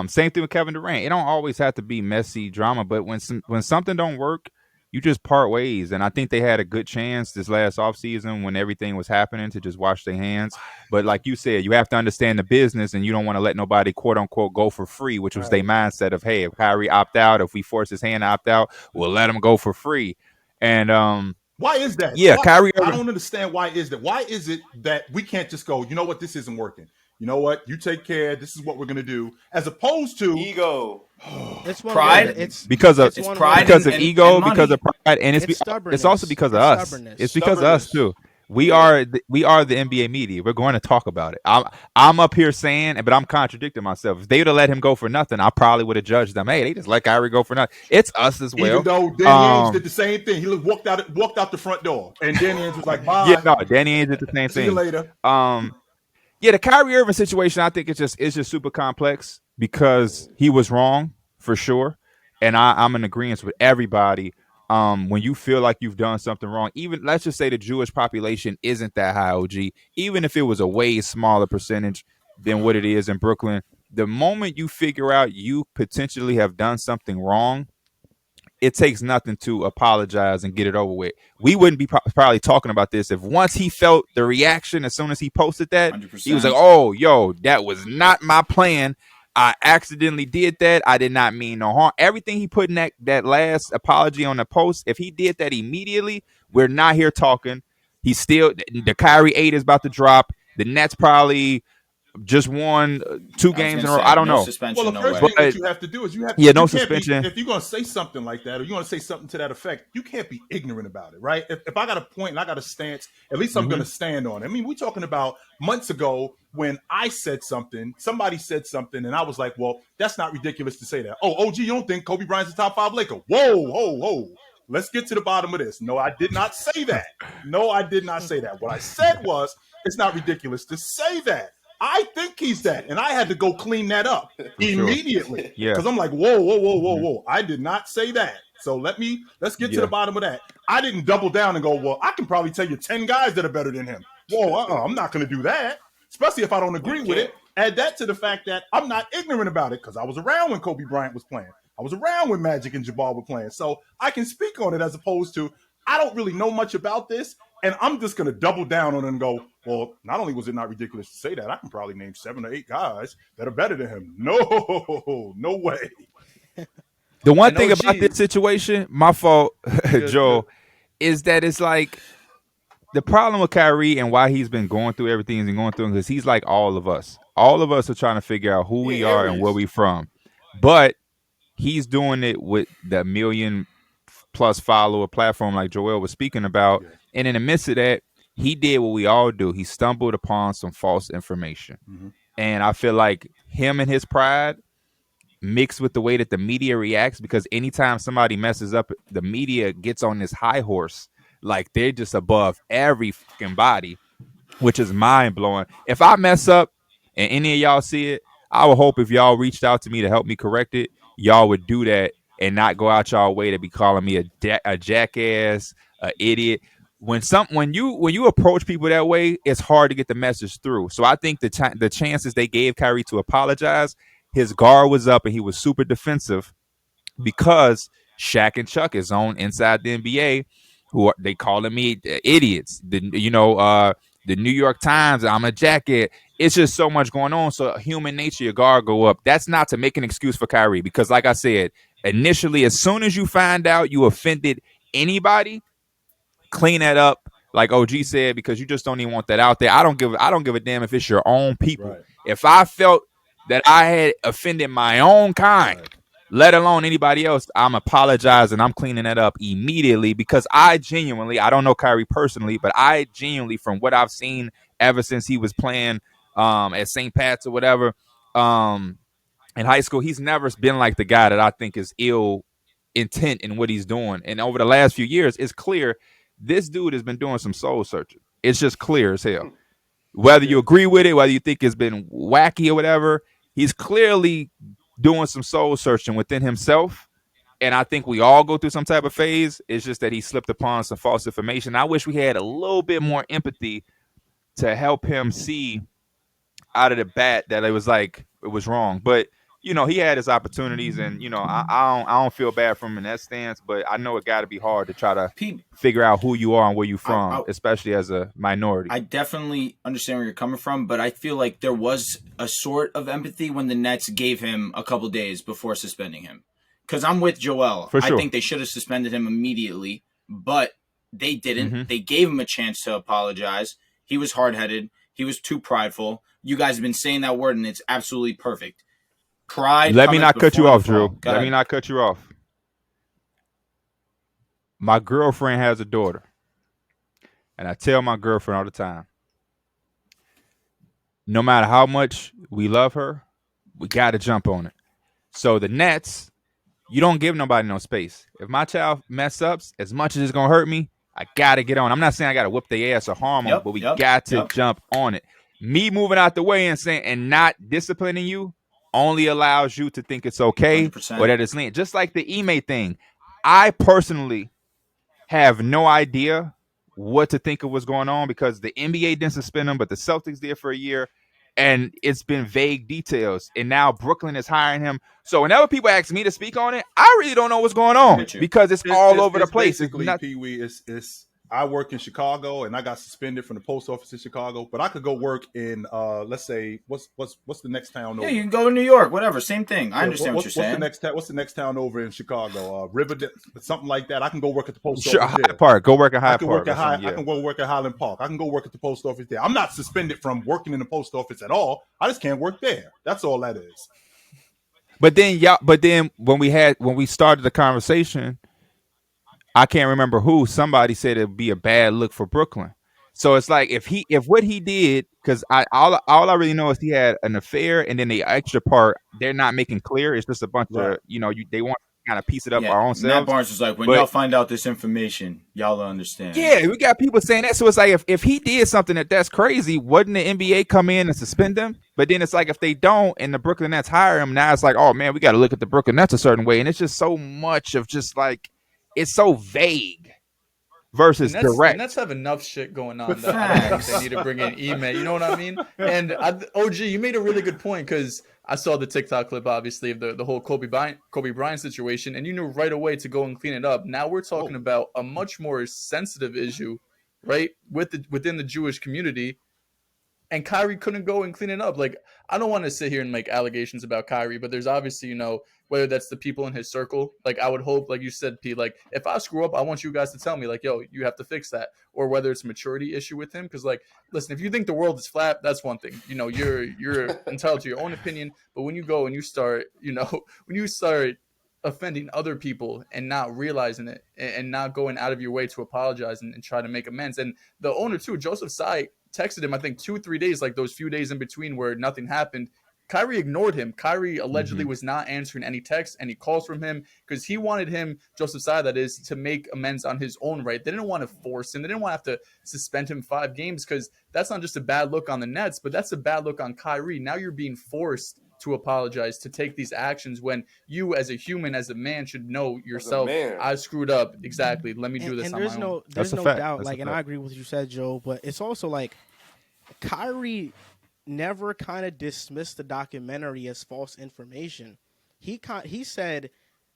Same thing with Kevin Durant. It don't always have to be messy drama, but when something don't work, you just part ways. And I think they had a good chance this last offseason when everything was happening to just wash their hands. But like you said, you have to understand the business, and you don't want to let nobody, quote unquote, go for free, which was their mindset of, hey, if Kyrie opt out, if we force his hand to opt out, we'll let him go for free. And why is that? Yeah, Kyrie Irving. I don't understand why is that. Why is it that we can't just go, you know what, this isn't working. You know what, you take care, this is what we're going to do, as opposed to ego. It's pride. It's because of pride, because of ego, because of pride, and it's also because of us. Stubbornness. It's because of us too. We are the NBA media. We're going to talk about it. I'm up here saying, but I'm contradicting myself. If they would have let him go for nothing, I probably would have judged them. Hey, they just let Kyrie go for nothing. It's us as well. Even though Danny Ainge did the same thing. He walked out the front door, and Danny Ainge was like, "Bye." Yeah, no, Danny Ainge did the same thing. See you later. Yeah, the Kyrie Irving situation, I think it's just super complex because he was wrong for sure, and I'm in agreement with everybody. When you feel like you've done something wrong, even let's just say the Jewish population isn't that high, OG, even if it was a way smaller percentage than what it is in Brooklyn, the moment you figure out you potentially have done something wrong, it takes nothing to apologize and get it over with. We wouldn't be probably talking about this if once he felt the reaction as soon as he posted that, 100%. He was like, oh, yo, that was not my plan. I accidentally did that. I did not mean no harm. Everything he put in that last apology on the post, if he did that immediately, we're not here talking. He's still – the Kyrie 8 is about to drop. The Nets probably just won 2 games in a row. I don't know. Well, the first thing that you have to do is no suspension. If you're going to say something like that or you're going to say something to that effect, you can't be ignorant about it, right? If I got a point and I got a stance, at least I'm going to stand on it. I mean, we're talking about months ago when I said something, somebody said something, and I was like, well, that's not ridiculous to say that. Oh, OG, you don't think Kobe Bryant's a top 5 Laker? Whoa. let's get to the bottom of this. No, I did not say that. No, I did not say that. What I said was, it's not ridiculous to say that. I think he's that, and I had to go clean that up immediately. Yeah. Because I'm like, whoa. I did not say that. So let's get to the bottom of that. I didn't double down and go, well, I can probably tell you 10 guys that are better than him. Whoa, I'm not going to do that, especially if I don't agree with it. Add that to the fact that I'm not ignorant about it because I was around when Kobe Bryant was playing. I was around when Magic and Jabbar were playing. So I can speak on it as opposed to I don't really know much about this, and I'm just going to double down on it and go, well, not only was it not ridiculous to say that, I can probably name 7 or 8 guys that are better than him. No way. The one thing about this situation, my fault, Joe, is that it's like the problem with Kyrie and why he's been going through everything he's been going through because he's like all of us. All of us are trying to figure out who we are and where we from. But he's doing it with the million plus follower platform like Joel was speaking about. Yeah. And in the midst of that, he did what we all do. He stumbled upon some false information. Mm-hmm. And I feel like him and his pride mixed with the way that the media reacts, because anytime somebody messes up, the media gets on this high horse. Like they're just above every fucking body, which is mind blowing. If I mess up and any of y'all see it, I would hope if y'all reached out to me to help me correct it, y'all would do that and not go out y'all way to be calling me a jackass, an idiot. When you approach people that way, it's hard to get the message through. So I think the chances they gave Kyrie to apologize, his guard was up and he was super defensive because Shaq and Chuck is on Inside the NBA, who they calling me idiots. The New York Times, I'm a jackass. It's just so much going on. So human nature, your guard go up. That's not to make an excuse for Kyrie, because like I said, initially, as soon as you find out you offended anybody, clean that up, like OG said, because you just don't even want that out there. I don't give a damn if it's your own people. Right. If I felt that I had offended my own kind, let alone anybody else, I'm apologizing. I'm cleaning that up immediately, because I don't know Kyrie personally, but I genuinely, from what I've seen ever since he was playing at St. Pat's or whatever in high school, he's never been like the guy that I think is ill intent in what he's doing. And over the last few years, it's clear this dude has been doing some soul searching. It's just clear as hell. Whether you agree with it, whether you think it's been wacky or whatever, he's clearly doing some soul searching within himself. And I think we all go through some type of phase. It's just that he slipped upon some false information. I wish we had a little bit more empathy to help him see out of the bat that it was wrong. But he had his opportunities, and I don't feel bad for him in that stance. But I know it got to be hard to try to figure out who you are and where you're from, especially as a minority. I definitely understand where you're coming from, but I feel like there was a sort of empathy when the Nets gave him a couple days before suspending him. Because I'm with Joel. For sure. I think they should have suspended him immediately, but they didn't. Mm-hmm. They gave him a chance to apologize. He was hard-headed. He was too prideful. You guys have been saying that word, and it's absolutely perfect. Pride. Let me not cut you off, Drew. Let me not cut you off. My girlfriend has a daughter, and I tell my girlfriend all the time, no matter how much we love her, we got to jump on it. So the Nets, you don't give nobody no space. If my child mess up, as much as it's going to hurt me, I got to get on. I'm not saying I got to whip their ass or harm them, but we got to jump on it. Me moving out the way and not disciplining you only allows you to think it's okay 100%. Or that it's lean. Just like the Ime thing. I personally have no idea what to think of what's going on, because the NBA didn't suspend him, but the Celtics did for a year, and it's been vague details. And now Brooklyn is hiring him. So whenever people ask me to speak on it, I really don't know what's going on, because it's all over the place. Basically, PeeWee, I work in Chicago, and I got suspended from the post office in Chicago. But I could go work in, let's say, what's the next town over? Yeah, you can go to New York, whatever, same thing. I understand what you're saying. What's the next town over in Chicago? Riverdale, something like that. I can go work at the post office. Hyde Park. Go work at Hyde Park. I can go work at Highland Park. I can go work at the post office there. I'm not suspended from working in the post office at all. I just can't work there. That's all that is. But then when we started the conversation, I can't remember who. Somebody said it'd be a bad look for Brooklyn. So it's like if what he did, because all I really know is he had an affair, and then the extra part they're not making clear. It's just a bunch of they want kind of piece it up Yeah, our own Matt selves. Barnes was like, when But- y'all find out this information, y'all will understand. Yeah, we got people saying that. So it's like if he did something that's crazy, wouldn't the NBA come in and suspend him? But then it's like if they don't and the Brooklyn Nets hire him, now it's like, oh man, we got to look at the Brooklyn Nets a certain way, and it's just so much of just like it's so vague versus direct. The Nets have enough shit going on that I don't think they need to bring in Ime. You know what I mean? And OG, you made a really good point because I saw the TikTok clip, obviously, of the whole Kobe Bryant situation, and you knew right away to go and clean it up. Now we're talking about a much more sensitive issue, right, within the Jewish community. And Kyrie couldn't go and clean it up. Like, I don't want to sit here and make allegations about Kyrie, but there's obviously, you know, whether that's the people in his circle. Like, I would hope, like you said, Pete, like, if I screw up, I want you guys to tell me, like, yo, you have to fix that. Or whether it's a maturity issue with him. Because, like, listen, if you think the world is flat, that's one thing. You know, you're entitled to your own opinion. But when you go and you start, you know, when you start offending other people and not realizing it and not going out of your way to apologize and try to make amends. And the owner, too, Joseph Tsai, texted him, I think 2-3 days, like those few days in between where nothing happened. Kyrie ignored him. Kyrie allegedly was not answering any texts, any calls from him because he wanted him, Joseph Tsai, that is, to make amends on his own right. They didn't want to force him. They didn't want to have to suspend him 5 games because that's not just a bad look on the Nets, but that's a bad look on Kyrie. Now you're being forced to apologize, to take these actions when you as a human, as a man, should know yourself, I screwed up. Exactly. Let me do this on my own. There's no doubt. Like, and I agree with what you said, Joe, but it's also like Kyrie never kind of dismissed the documentary as false information. He said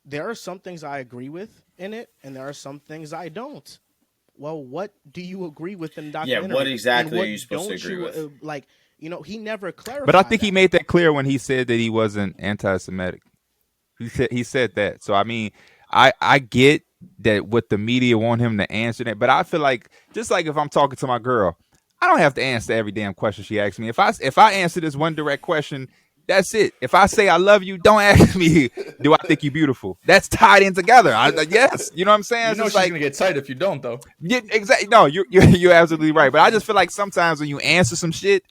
there are some things I agree with in it, and there are some things I don't. Well, what do you agree with in the documentary? Yeah, what exactly are you supposed to agree with? Like, you know, he never clarified. But I think he made that clear when he said that he wasn't anti-Semitic. He said that. So I mean, I get that what the media want him to answer that, but I feel like just like if I'm talking to my girl, I don't have to answer every damn question she asks me. If I answer this one direct question, that's it. If I say I love you, don't ask me, do I think you're beautiful? That's tied in together. Yes, you know what I'm saying? You know she's gonna get tight if you don't, though. Yeah, exactly. No, you're absolutely right. But I just feel like sometimes when you answer some shit,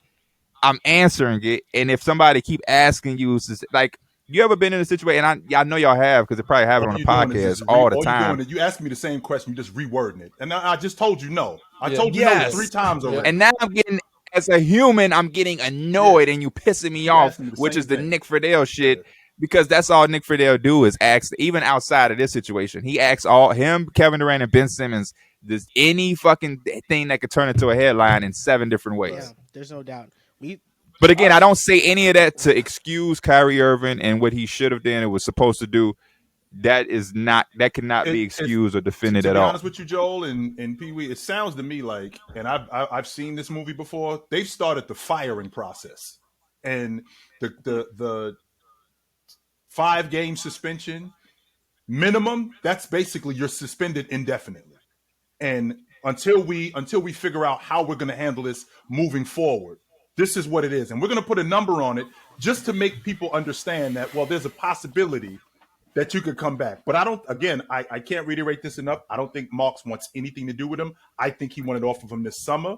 I'm answering it, and if somebody keep asking you, like, you ever been in a situation? And I know y'all have because they probably have it on the podcast all the time. You asked me the same question, you just rewording it, and I just told you no. I told you no 3 times already. And now I'm getting, as a human, I'm getting annoyed, and you pissing me off, which is the Nick Friedel shit. Because that's all Nick Friedel do is ask, even outside of this situation, he asks all him, Kevin Durant, and Ben Simmons. There's any fucking thing that could turn into a headline in 7 different ways. Yeah, there's no doubt. But again, I don't say any of that to excuse Kyrie Irving and what he should have done and was supposed to do. That cannot be excused or defended at all. To be honest with you, Joel and PeeWee, it sounds to me like, and I've seen this movie before. They've started the firing process, and the 5-game suspension minimum. That's basically you're suspended indefinitely, and until we figure out how we're going to handle this moving forward. This is what it is. And we're going to put a number on it just to make people understand that, well, there's a possibility that you could come back. But I can't reiterate this enough. I don't think Marks wants anything to do with him. I think he wanted off of him this summer.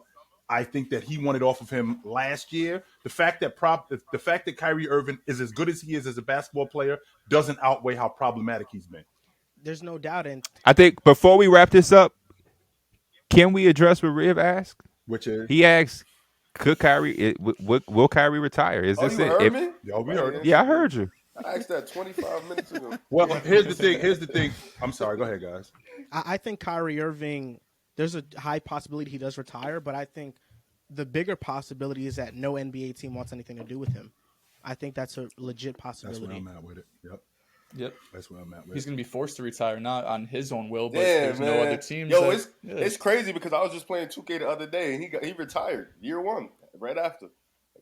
I think that he wanted off of him last year. The fact that Kyrie Irving is as good as he is as a basketball player doesn't outweigh how problematic he's been. There's no doubt. And I think before we wrap this up, can we address what Riv asked? Which is? He asked, will Kyrie retire? Is this it? Heard me? Yo, we heard it. Yeah, I heard you. I asked that 25 minutes ago. Well, here's the thing. I'm sorry. Go ahead, guys. I think Kyrie Irving, there's a high possibility he does retire, but I think the bigger possibility is that no NBA team wants anything to do with him. I think that's a legit possibility. That's where I'm at with it. Yep. That's where I'm at with it. He's going to be forced to retire, not on his own will, but Yeah, there's no other teams. Yo, it's crazy because I was just playing 2K the other day, and he retired year 1, right after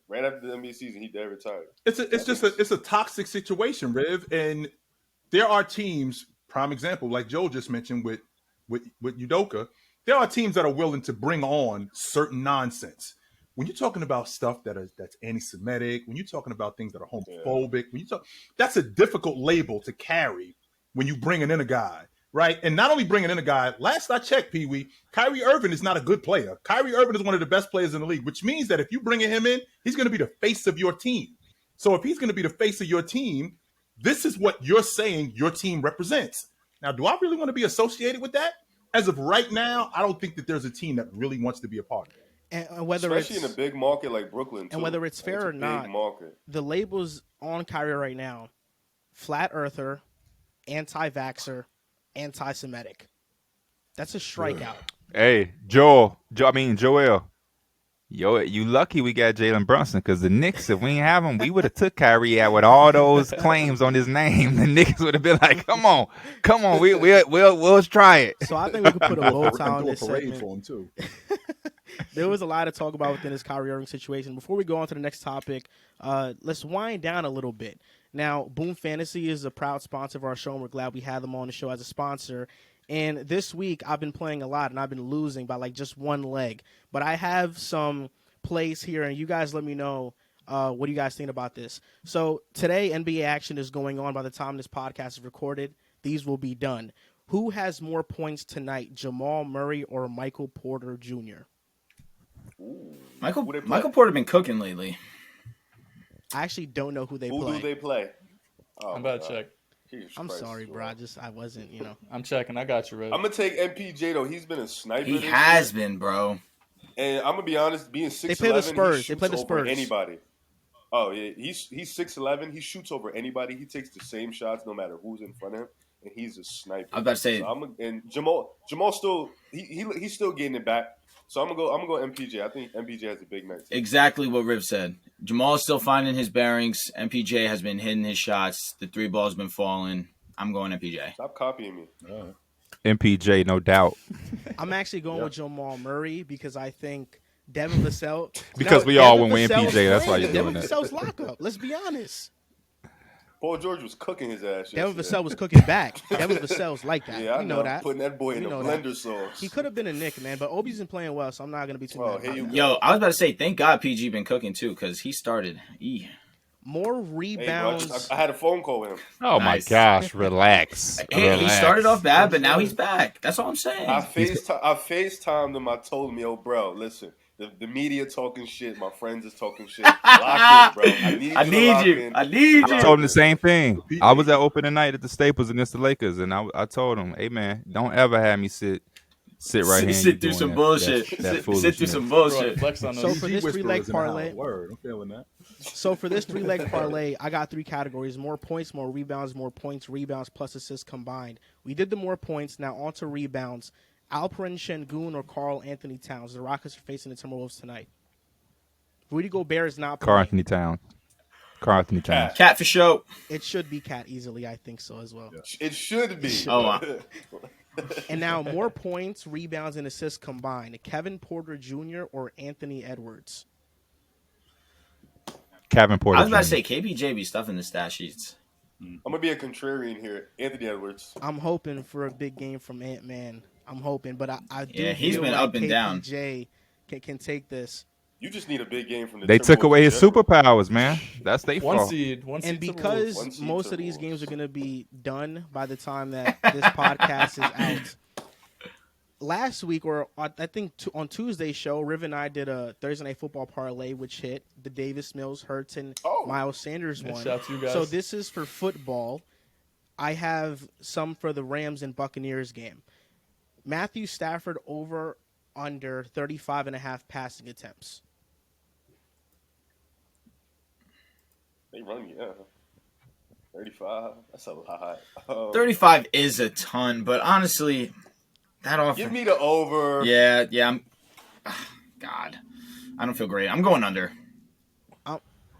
the NBA season. He dead retired. It's a toxic situation, Riv, and there are teams. Prime example, like Joe just mentioned with Udoka, there are teams that are willing to bring on certain nonsense. When you're talking about stuff that's anti-Semitic, when you're talking about things that are homophobic, that's a difficult label to carry when you bringing in a guy, right? And not only bringing in a guy, last I checked, PeeWee, Kyrie Irving is not a good player. Kyrie Irving is one of the best players in the league, which means that if you bringing him in, he's going to be the face of your team. So if he's going to be the face of your team, This is what you're saying your team represents. Now, do I really want to be associated with that? As of right now, I don't think that there's a team that really wants to be a part of it. And whether Especially it's in a big market like Brooklyn, too. and whether it's fair or a not, big market. the labels on Kyrie right now: flat earther, anti-vaxxer, anti-Semitic. That's a strikeout. Hey, Joel. Yo, you lucky we got Jalen Brunson, because the Knicks, if we ain't have him, we would have took Kyrie out with all those claims on his name. The Knicks would have been like, come on, we'll try it. So I think we could put a bow tie on Do a this parade segment. for him too. There was a lot to talk about within this Kyrie Irving situation. Before we go on to the next topic, let's wind down a little bit. Now, Boom Fantasy is a proud sponsor of our show, and we're glad we had them on the show as a sponsor. And this week, I've been playing a lot, and I've been losing by like just one leg. But I have some plays here, and you guys let me know what do you guys think about this. So today, NBA action is going on. By the time this podcast is recorded, these will be done. Who has more points tonight, Jamal Murray or Michael Porter Jr.? Ooh. Michael Who they play? Porter been cooking lately. I actually don't know who they Who play. do they play? Oh, I'm about to check. Jesus I'm Christ, sorry, bro. I wasn't, I'm checking. I got you, Red. I'm gonna take MPJ though. He's been a sniper. He this has year. been, bro. And I'm gonna be honest, being 6'11", They play the Spurs. They play the over Spurs. anybody. Oh yeah, he's 6'11". He shoots over anybody. He takes the same shots no matter who's in front of him, and he's a sniper. I was about to say, and Jamal still he's still getting it back. So I'm gonna go MPJ. I think MPJ has a big night. exactly what Riv said. Jamal is still finding his bearings. MPJ has been hitting his shots. The three ball's been falling. I'm going MPJ. Stop copying me. MPJ, no doubt. I'm actually going with Jamal Murray because I think Devin Vassell. Because we all went with MPJ. That's why you're doing Devin that. Vassell's lockup. Let's be honest. Paul George was cooking his ass. Devin yesterday. Vassell was cooking back. Devin Vassell's like that. Yeah, I you know that. Putting that boy in You a know that. blender sauce. He could have been a Nick, man, but Obi's been playing well, so I'm not going to be too mad. here you about go. that. Yo, I was about to say, thank God PG been cooking too, because he started. More Hey, bro, rebounds. I had a phone call with him. Oh, Nice. my gosh. Relax. He started off bad, but now he's back. That's all I'm saying. I FaceTimed him. I told him, yo, bro, listen. The media talking shit. My friends is talking shit. Lock in, bro. I need you. I need I you. told him the same thing. I was at opening night at the Staples against the Lakers, and I told him, hey, man, don't ever have me sit right here. Sit through some bullshit. Sit through some bullshit. Flex on So those. for this three-leg parlay, Word, I'm feeling that. So for this three-leg parlay, I got three categories: more points, more rebounds, more points, rebounds plus assists combined. We did the more points. Now on to rebounds. Alperen Şengün or Karl Anthony Towns. The Rockets are facing the Timberwolves tonight. Rudy Gobert is not Karl playing. Anthony Towns. Cat for show. It should be Cat easily. I think so as well. It should be. Oh, And now more points, rebounds, and assists combined. Kevin Porter Jr. or Anthony Edwards. Kevin Porter. I was about to Jr. say KPJ be stuffing the stat sheets. I'm gonna be a contrarian here. Anthony Edwards. I'm hoping for a big game from Ant-Man. I'm hoping, but I do. Yeah, he's feel been like up and down. KPJ can take this. You just need a big game from the. They took Timberwolves away in his general. superpowers, man. That's their One fault. seed. And Timberwolves. because One seed most of these Timberwolves. games are going to be done by the time that this podcast is out. Last week, or I think on Tuesday's show, Riv and I did a Thursday Night Football parlay, which hit the Davis Mills, Hurts, and Miles Sanders Yeah, one. shout out to you guys. So this is for football. I have some for the Rams and Buccaneers game. Matthew Stafford over under 35.5 passing attempts. They run, yeah. 35. That's a lot. 35 is a ton, but honestly, that offense. Give me the over. Yeah. God, I don't feel great. I'm going under.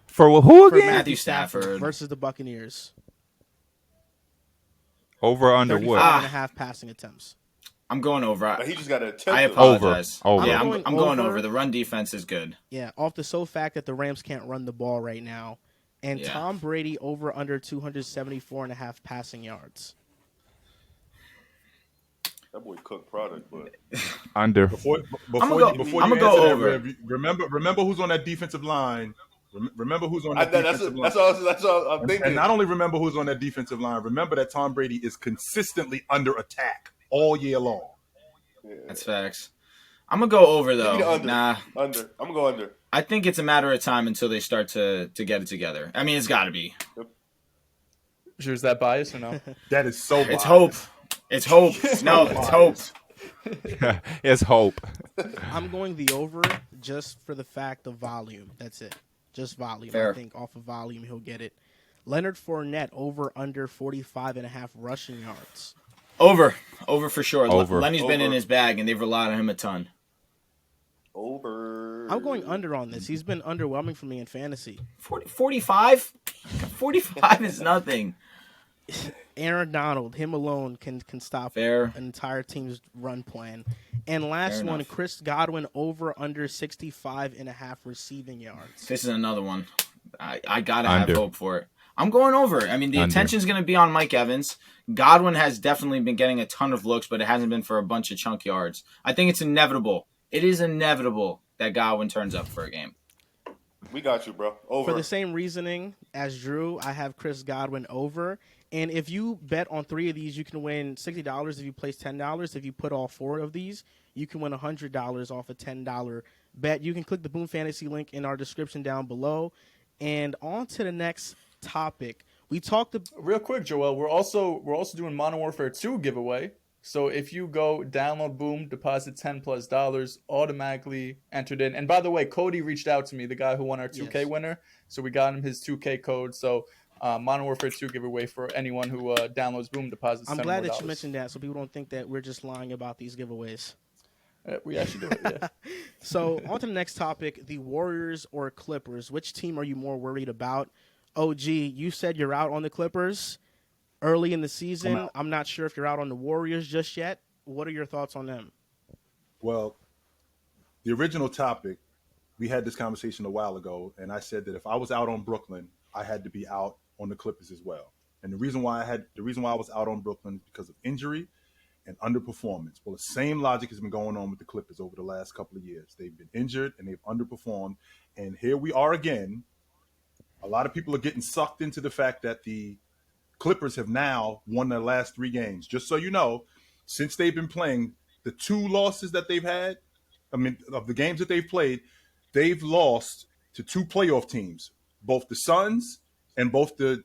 For who For again? Matthew Stafford. versus the Buccaneers. Over or under what? 35.5 passing attempts. I'm going over. But he just got to attempt. I it. apologize. Over. Yeah, I'm I'm going over. over. The run defense is good. Yeah, off the sole fact that the Rams can't run the ball right now. And Yeah. Tom Brady over under 274.5 passing yards. That boy cooked product, but Under. Before I'ma you go answer that, over. Rev, remember who's on that defensive line. Remember who's on that defensive line. that's all I'm thinking. And not only remember who's on that defensive line, remember that Tom Brady is consistently under attack all year long. Yeah. That's facts. I'm gonna go over Give me the though. under. Nah, Under. I'm gonna go under. I think it's a matter of time until they start to get it together. I mean, it's got to be. Sure, is that bias or no? That is so It's biased. hope. It's hope. No, it's hope. It's hope. I'm going the over just for the fact of volume. That's it. Just volume. Fair. I think off of volume he'll get it. Leonard Fournette over under 45.5 rushing yards. Over for sure. Over. Lenny's been in Over. his bag, and they've relied on him a ton. Over. I'm going under on this. He's been underwhelming for me in fantasy. 45? 45 is nothing. Aaron Donald, him alone can stop Fair. an entire team's run plan. And last Fair one, enough. Chris Godwin over under 65.5 receiving yards. This is another one. I gotta have Under. hope for it. I'm going over. I mean, the Under. attention's going to be on Mike Evans. Godwin has definitely been getting a ton of looks, but it hasn't been for a bunch of chunk yards. I think it's inevitable. It is inevitable that Godwin turns up for a game. We got you, bro. Over. For the same reasoning as Drew, I have Chris Godwin over. And if you bet on 3 of these, you can win $60 if you place $10. If you put all 4 of these, you can win $100 off a $10 bet. You can click the Boom Fantasy link in our description down below. And on to the next topic. We talked Real quick, Joel, we're also doing Modern Warfare 2 giveaway. So if you go download Boom, deposit $10+, automatically entered in. And by the way, Cody reached out to me, the guy who won our 2K Yes. winner. So we got him his 2K code. So Modern Warfare 2 giveaway for anyone who downloads Boom, deposits $10 I'm glad that you mentioned that so people don't think that we're just lying about these giveaways. We actually do it, yeah. So on to the next topic, the Warriors or Clippers. Which team are you more worried about? OG, you said you're out on the Clippers early in the season. I'm not sure if you're out on the Warriors just yet. What are your thoughts on them? Well, the original topic, we had this conversation a while ago, and I said that if I was out on Brooklyn, I had to be out on the Clippers as well. And the reason why I was out on Brooklyn is because of injury and underperformance. Well, the same logic has been going on with the Clippers over the last couple of years. They've been injured and they've underperformed. And here we are again. A lot of people are getting sucked into the fact that the Clippers have now won their last 3 games. Just so you know, since they've been playing, the 2 losses that they've had, of the games that they've played, they've lost to 2 playoff teams, both the Suns and both the,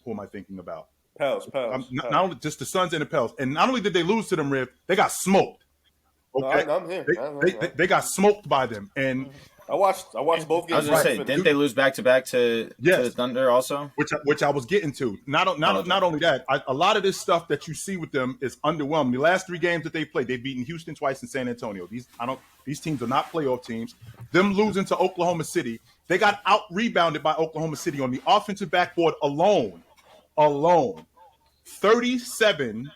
who am I thinking about? Pels. Not only just the Suns and the Pels. And not only did they lose to them, Riv, they got smoked. Okay? No, I'm here. They got smoked by them. And I watched both I games. was going to say, didn't they lose back-to-back to the Thunder also? which I was getting to. Not only that, a lot of this stuff that you see with them is underwhelming. The last 3 games that they played, they've beaten Houston twice and San Antonio. These teams are not playoff teams. Them losing to Oklahoma City, they got out-rebounded by Oklahoma City on the offensive backboard alone. 37-19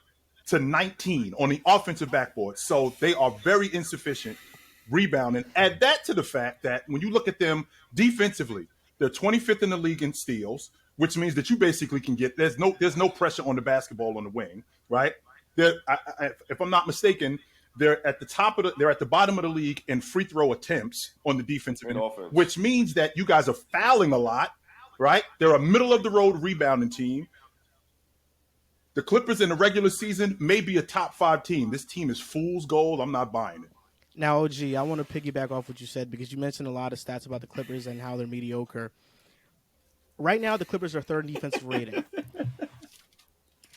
on the offensive backboard. So they are very insufficient rebounding. Add that to the fact that when you look at them defensively, they're 25th in the league in steals, which means that you basically can get there's no pressure on the basketball on the wing, right? If I'm not mistaken, they're at the bottom of the league in free throw attempts on the defensive end, which means that you guys are fouling a lot, right? They're a middle of the road rebounding team. The Clippers in the regular season may be a top 5 team. This team is fool's gold. I'm not buying it. Now, OG, I want to piggyback off what you said because you mentioned a lot of stats about the Clippers and how they're mediocre. Right now, the Clippers are 3rd in defensive rating.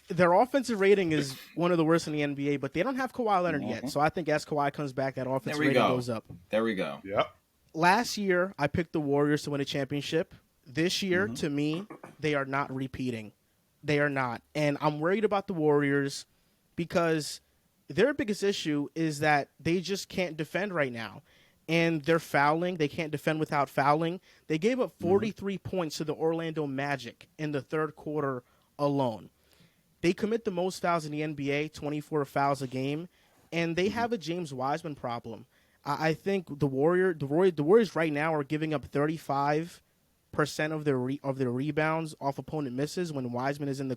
Their offensive rating is one of the worst in the NBA, but they don't have Kawhi Leonard yet. So I think as Kawhi comes back, that offensive rating goes up. There we go. Yep. Last year, I picked the Warriors to win a championship. This year, to me, they are not repeating. They are not. And I'm worried about the Warriors because their biggest issue is that they just can't defend right now. And they're fouling. They can't defend without fouling. They gave up 43 points to the Orlando Magic in the 3rd quarter alone. They commit the most fouls in the NBA, 24 fouls a game, and they have a James Wiseman problem. I think the Warriors right now are giving up 35% of their rebounds off opponent misses when Wiseman is on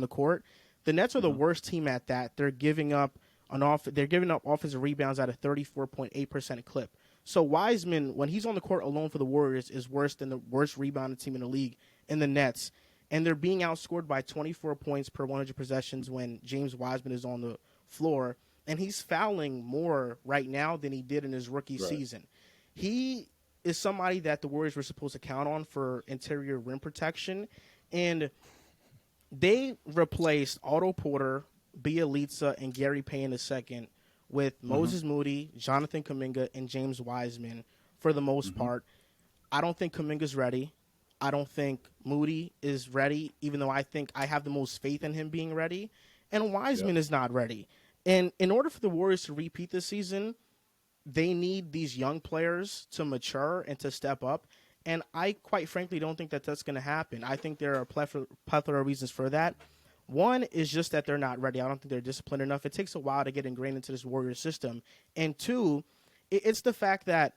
the court. The Nets are the worst team at that. They're giving up offensive rebounds at a 34.8% clip. So Wiseman, when he's on the court alone for the Warriors, is worse than the worst rebounding team in the league in the Nets. And they're being outscored by 24 points per 100 possessions when James Wiseman is on the floor. And he's fouling more right now than he did in his rookie season. He is somebody that the Warriors were supposed to count on for interior rim protection. And They replaced Otto Porter, Bielitsa, and Gary Payne II with Moses Moody, Jonathan Kuminga, and James Wiseman for the most part. I don't think Kuminga's ready. I don't think Moody is ready, even though I think I have the most faith in him being ready. And Wiseman is not ready. And in order for the Warriors to repeat this season, they need these young players to mature and to step up. And I quite frankly don't think that that's going to happen. I think there are a plethora of reasons for that. One is just that they're not ready. I don't think they're disciplined enough. It takes a while to get ingrained into this Warriors system. And two, it's the fact that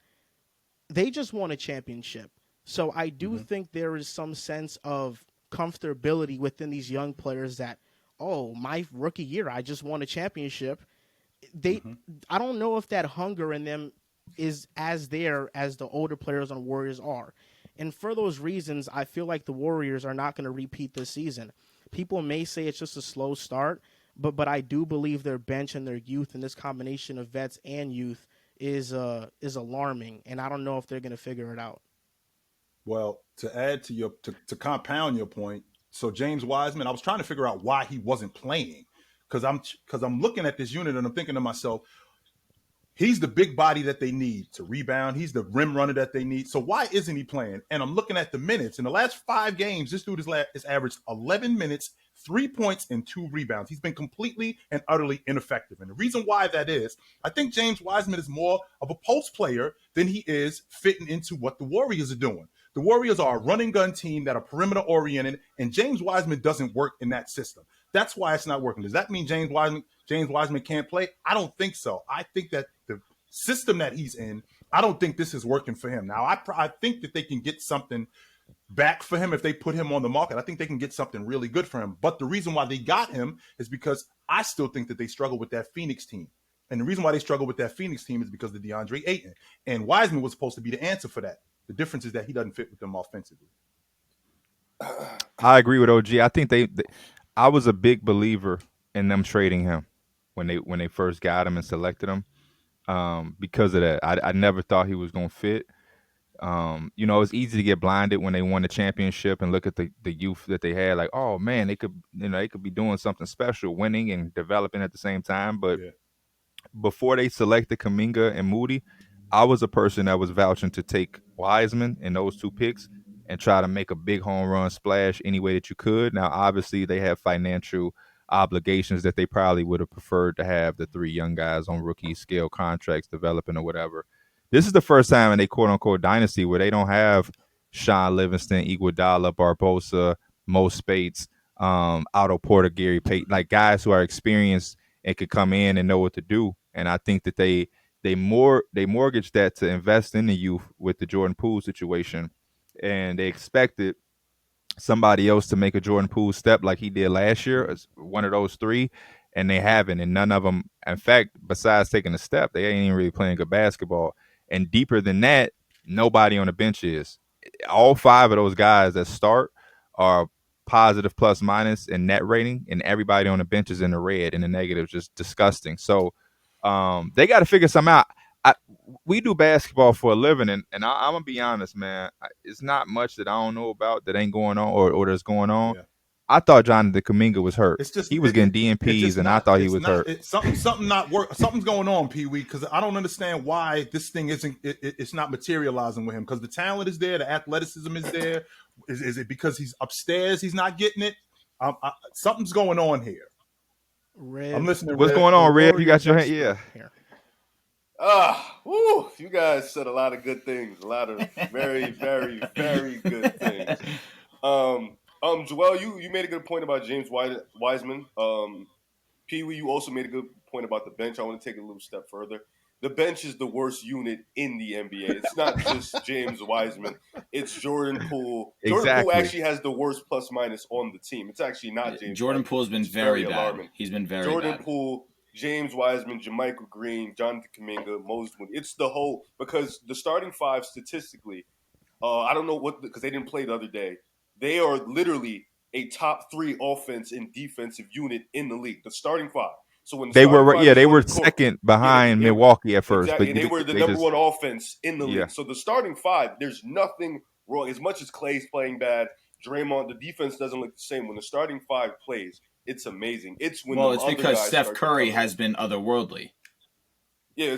they just won a championship. So I do think there is some sense of comfortability within these young players that, oh, my rookie year, I just won a championship. I don't know if that hunger in them is as there as the older players on Warriors are. And for those reasons, I feel like the Warriors are not going to repeat this season. People may say it's just a slow start, but I do believe their bench and their youth and this combination of vets and youth is alarming, and I don't know if they're going to figure it out. Well, to add to your to compound your point, so James Wiseman, I was trying to figure out why he wasn't playing, because I'm looking at this unit and I'm thinking to myself, he's the big body that they need to rebound. He's the rim runner that they need. So why isn't he playing? And I'm looking at the minutes. In the last 5 games, this dude has averaged 11 minutes, 3 points, and 2 rebounds. He's been completely and utterly ineffective. And the reason why that is, I think James Wiseman is more of a post player than he is fitting into what the Warriors are doing. The Warriors are a running gun team that are perimeter oriented, and James Wiseman doesn't work in that system. That's why it's not working. Does that mean James Wiseman can't play? I don't think so. I think that the system that he's in, I don't think this is working for him. Now, I think that they can get something back for him if they put him on the market. I think they can get something really good for him. But the reason why they got him is because I still think that they struggle with that Phoenix team. And the reason why they struggle with that Phoenix team is because of DeAndre Ayton. And Wiseman was supposed to be the answer for that. The difference is that he doesn't fit with them offensively. I agree with OG. I think I was a big believer in them trading him when they first got him and selected him. Because of that, I never thought he was going to fit. It's easy to get blinded when they won the championship and look at the youth that they had. Like, oh man, they could be doing something special, winning and developing at the same time. But before they selected Kuminga and Moody, I was a person that was vouching to take Wiseman and those 2 picks and try to make a big home run splash any way that you could. Now, obviously, they have financial obligations that they probably would have preferred to have the 3 young guys on rookie scale contracts developing or whatever. This is the first time in a quote-unquote dynasty where they don't have Sean Livingston, Iguodala, Barbosa, Mo Spates, Otto Porter, Gary Payton, like guys who are experienced and could come in and know what to do. And I think that they mortgaged that to invest in the youth with the Jordan Poole situation, and they expected somebody else to make a Jordan Poole step like he did last year as one of those 3, and they haven't. And none of them, in fact, besides taking a step, they ain't even really playing good basketball. And deeper than that, nobody on the bench is. All 5 of those guys that start are positive plus minus in net rating, and everybody on the bench is in the red, and the negative, just disgusting. So they got to figure something out. We do basketball for a living, and I'm gonna be honest, man. It's not much that I don't know about that ain't going on or that's going on. Yeah. I thought Jonathan Kuminga was hurt. He was getting DNPs, and I thought he was hurt. Something's going on, PeeWee, because I don't understand why this thing isn't. It's not materializing with him, because the talent is there, the athleticism is there. Is it because he's upstairs? He's not getting it. Something's going on here. Red. I'm listening. What's going on, Red? You got your hand? Yeah. Here. You guys said a lot of good things. A lot of very, very, very good things. Joel, you made a good point about James Wiseman. PeeWee, you also made a good point about the bench. I want to take it a little step further. The bench is the worst unit in the NBA. It's not just James Wiseman. It's Jordan Poole. Exactly. Jordan Poole actually has the worst plus minus on the team. It's actually not James Jordan Poole's been very bad. Alarming. He's been very Jordan bad. Poole, James Wiseman, Jermichael Green, Jonathan Kuminga, Moses Moody. It's the whole, because the starting 5 statistically, I don't know because they didn't play the other day. They are literally a top 3 offense and defensive unit in the league. The starting 5. So when they were second behind Milwaukee at first, exactly, but they were the number 1 offense in the league. So the starting 5, there's nothing wrong. As much as Clay's playing bad, Draymond, the defense doesn't look the same. When the starting five plays, it's amazing. It's when Well, the it's other because guys Steph start to Curry come in. has been otherworldly. Yeah,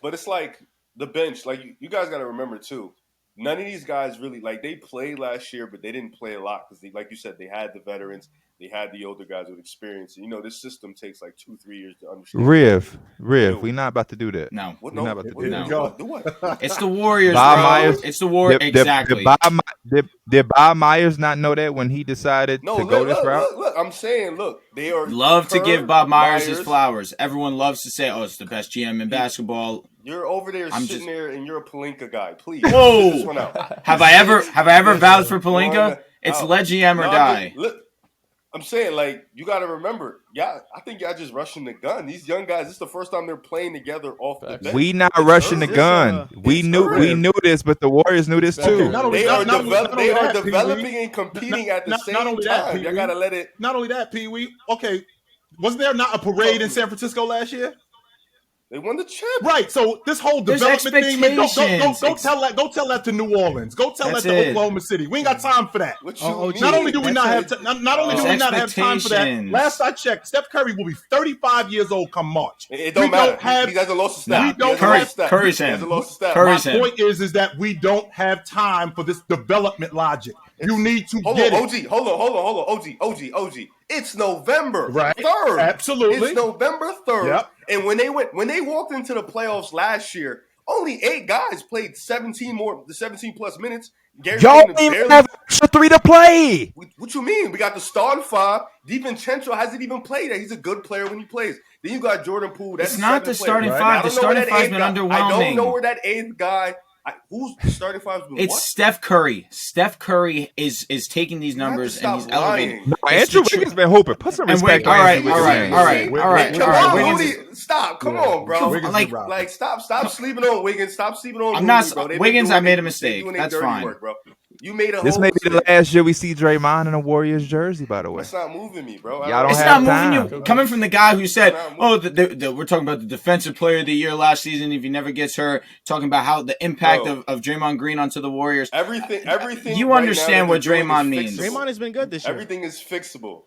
but it's like the bench. Like you guys got to remember too. None of these guys really they played last year, but they didn't play a lot because like you said, they had the veterans, they had the older guys with experience. And, this system takes like 2-3 years to understand. Riv, we're not about to do that. No, what? We're not about to do Here that. we go. Do what? it's the Warriors, Bob bro. Myers- It's the Warriors. Exactly. Did Bob Myers not know that when he decided to go this route? Look. I'm saying, they are Love to give Bob Myers his Myers. flowers. Everyone loves to say, "Oh, it's the best GM in basketball." You're over there I'm sitting just- there, and you're a Palinka guy. Please, Whoa! sit this one out. Have I ever vouched for Palinka? It's Out. let GM or No, die. Look, I'm saying, you got to remember, I think y'all just rushing the gun. These young guys, this is the first time they're playing together off the bench. We not It's rushing the early. gun. We it's knew early. this, but the Warriors knew this too. Not only They are that, developing Pee-wee. and competing at the Not same only that, time. Y'all Pee-wee. got to let it. Not only that, Pee-wee. Okay, wasn't there not a parade in San Francisco last year? They won the chip. Right. So this whole There's development thing, man, go expectations. tell that to New Orleans. Go tell That's that to it. Oklahoma City. We ain't got time for that. What you OG. mean? Not only do we not have That's not only do we not have time for that. Expectations. Last I checked, Steph Curry will be 35 years old come March. It don't We matter. don't have- He hasn't lost a we step. don't have- Curry's He him. hasn't lost a step. Curry's My him. point is that we don't have time for this development logic. You need to Hold get on, it. OG. Hold on. OG. It's November Right. 3rd. Absolutely. It's November 3rd. Yep. And when they walked into the playoffs last year, only 8 guys played 17 plus minutes. Gary Y'all Payton don't even barely- have extra 3 to play. What you mean? We got the starting 5. DiVincenzo hasn't even played that. He's a good player when he plays. Then you got Jordan Poole. That's It's not the 7th player. starting Right. five. I The don't know where starting that five's 8th been guy- I don't underwhelming. know where that 8th guy. Who's the starting five's been? It's what? Steph Curry. Steph Curry is taking these numbers You have and to he's stop elevating. lying. No, It's Andrew the Wiggins been hooping. Put some And respect Wig- on all right, Andrew all Wiggins' right, name. all right, Wig- all right, Wig- all Come right. on, Wiggins Rudy. is- Stop. Come on, bro. Wiggins like- is robbed. Stop sleeping on Wiggins. Stop sleeping on. I'm not- Rudy, bro. They've been Wiggins, doing I made a they mistake. doing their That's dirty fine. work, bro. You made a This whole may be the mistake. last year we see Draymond in a Warriors jersey, by the way. That's not moving me, bro. Y'all don't It's have not moving time. you. Coming from the guy who said, It's not "Oh, we're talking about the defensive player of the year last season. If he never gets hurt, talking about how the impact Bro. of Draymond Green onto the Warriors." Everything. You right understand now what that they're doing Draymond is means. fixable. Draymond has been good this year. Everything is fixable.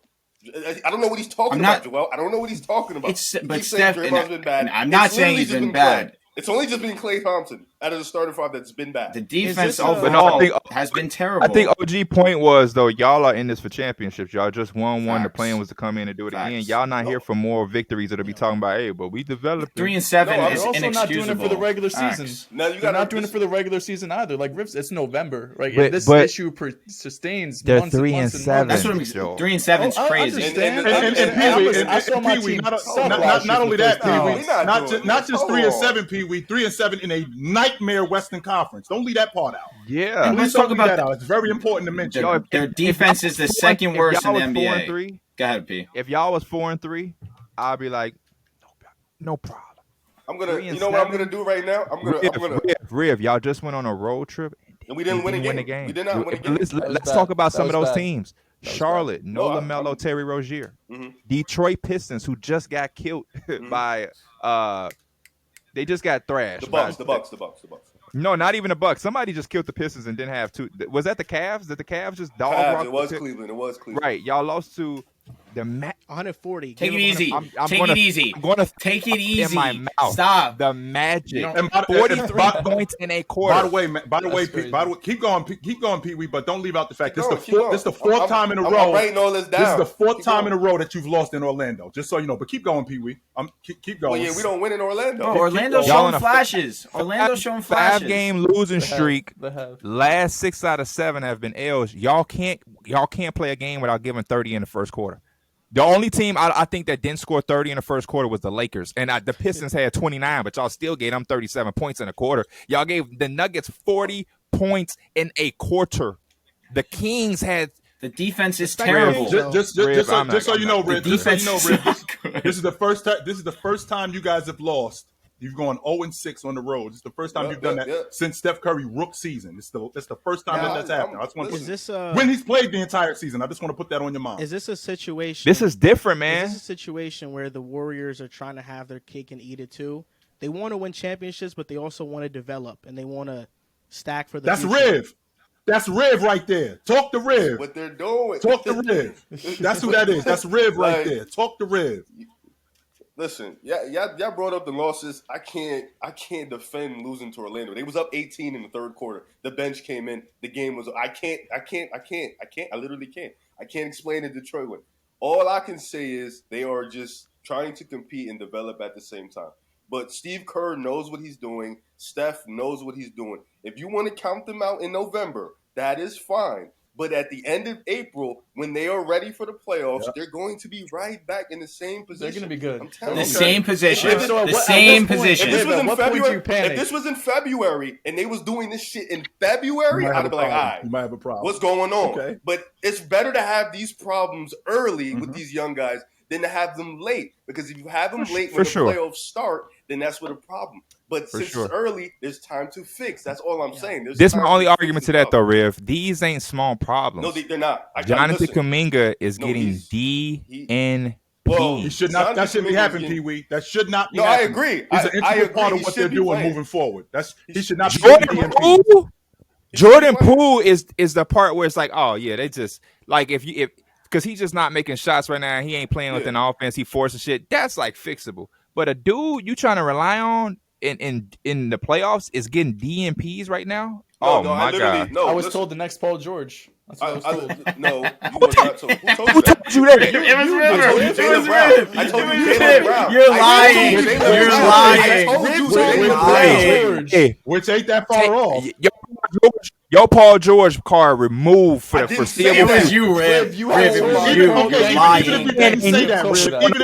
I don't know what he's talking I'm not- about, Joel. I don't know what he's talking about. But He's saying Steph, Draymond's been bad. I'm not It's saying literally he's just been Klay. bad. It's only just been Klay Thompson out of the starting 5 that's been bad. The defense this a- overall But no, I think- has been terrible. I think OG point was though, y'all are in this for championships. Y'all just won one. The Facts. plan was to come in and do it again. Facts. Y'all not here for more victories or to be talking about, hey, but we developed. 3-7 No, I'm is They're also not doing inexcusable. it for the regular Facts. season. Now you They're got not doing it for the regular season either. Like Rips, it's November, right? But- If this but issue sustains they're months and 3 months and and months. That's what 7. I'm. Joe. 3-7 is Oh, I crazy. understand. And Pee-wee, I saw my Pee-wee, team not suck last year only for the that, first time. Pee-wee, We're not not doing just this. 3 and Hold 7, Pee-wee, 3 and 7 in a nightmare Western Conference. Don't leave that part out. Yeah. And Please let's don't talk leave about that the- out. It's very important to mention. Yo, if- Their if defense y'all is the was second if worst in y'all the was 4 and NBA. 3, Go ahead, P. if y'all was 4 and 3, I'd be like, no problem. I'm gonna. 3 and You know what I'm 7? gonna do right now? I'm gonna. Riv, y'all just went on a road trip. And we didn't win a didn't game. We did not win a game. Let's That was let's bad. talk about That some of was those bad. teams. That was Charlotte, no No, LaMelo, Terry Rozier. Mhm. Detroit Pistons, who just got killed by they just got thrashed. The Bucks. No, not even the Bucks. Somebody just killed the Pistons and didn't have two. Was that the Cavs? Did the Cavs just dog Cavs, rock it was the- Cleveland. It was Cleveland. Right, y'all lost to the 140. Take Give it him easy. 140. I'm Take gonna- it easy. I'm gonna Take it easy. in my mouth. Stop. The Magic. And by the- 43 by- points in a quarter. By the way, That's crazy. keep going, Pee-wee, but don't leave out the fact Keep this going. is the fourth time in a row. I'm writing all this down. This is the fourth Keep time going. in a row that you've lost in Orlando. Just so you know. But keep going, Pee-wee. Keep going. Well, yeah, we don't win in Orlando. Bro, Orlando's Y'all showing on a flashes. Orlando's showing flashes. 5-game losing streak. They have. Last 6 out of 7 have been L's. Y'all can't play a game without giving 30 in the first quarter. The only team I think that didn't score 30 in the first quarter was the Lakers. And the Pistons had 29, but y'all still gave them 37 points in a quarter. Y'all gave the Nuggets 40 points in a quarter. The Kings had The defense is Riv, terrible. just- Just so you know, Rick. The Just so you defense know, is Rick. not good. This is the first time. This is the first time you guys have lost. You've gone 0-6 on the road. It's the first time Yeah, you've done yeah, that yeah. since Steph Curry rook season. It's the first time Nah, that's happened. I just want to Is this when he's played the entire season. I just want to put that on your mind. is this a situation? This is different, man. Is this a situation where the Warriors are trying to have their cake and eat it too? They want to win championships, but they also want to develop and they want to stack for the That's future. Riv. That's Riv right there. Talk to Riv. What they're doing. Talk to Riv. That's who that is. That's Riv right Like, there. Talk to Riv. Listen, y'all brought up the losses. I can't defend losing to Orlando. They was up 18 in the third quarter. The bench came in. The game was. I literally can't. I can't explain the Detroit win. All I can say is they are just trying to compete and develop at the same time. But Steve Kerr knows what he's doing. Steph knows what he's doing. If you want to count them out in November, that is fine. But at the end of April, when they are ready for the playoffs, they're going to be right back in the same position. They're going to be good. I'm telling The you. same position. If- The same position. If this was in What point do you February, panic? if this was in February and they was doing this shit in February, I'd be like, all right, You might have a problem. what's going on? Okay. But it's better to have these problems early with these young guys than to have them late. Because if you have them late when the playoffs start, then that's where the problem. But since it's early, there's time to fix. That's all I'm saying. This is my only argument to that, though, Riv. These ain't small problems. No, they're not. Jonathan Kuminga is getting DNP. Well, He should not. That shouldn't be happening, PeeWee. That should not be. No, I happening. agree. He's an I integral agree. part of He what should they're be doing playing. moving forward. He should not be Jordan DNP. Poole. Jordan Poole is the part where it's like, oh yeah, they just like if because he's just not making shots right now. He ain't playing within offense. He forcing shit. That's like fixable. But a dude you trying to rely on in the playoffs is getting DNPs right now. No, my god! I was told the next Paul George. That's what I was told. No, you were not told. Who told you that? It was I told you Jaylen Brown. You're lying. You're lying. I told you You're Jaylen lying. Brown. Which ain't that far off. Your Paul George card removed for the didn't say foreseeable It was future. you, Riv. You Riv, are it was lying. you. Okay, You're lying. even if you didn't say that, told Riv, that. even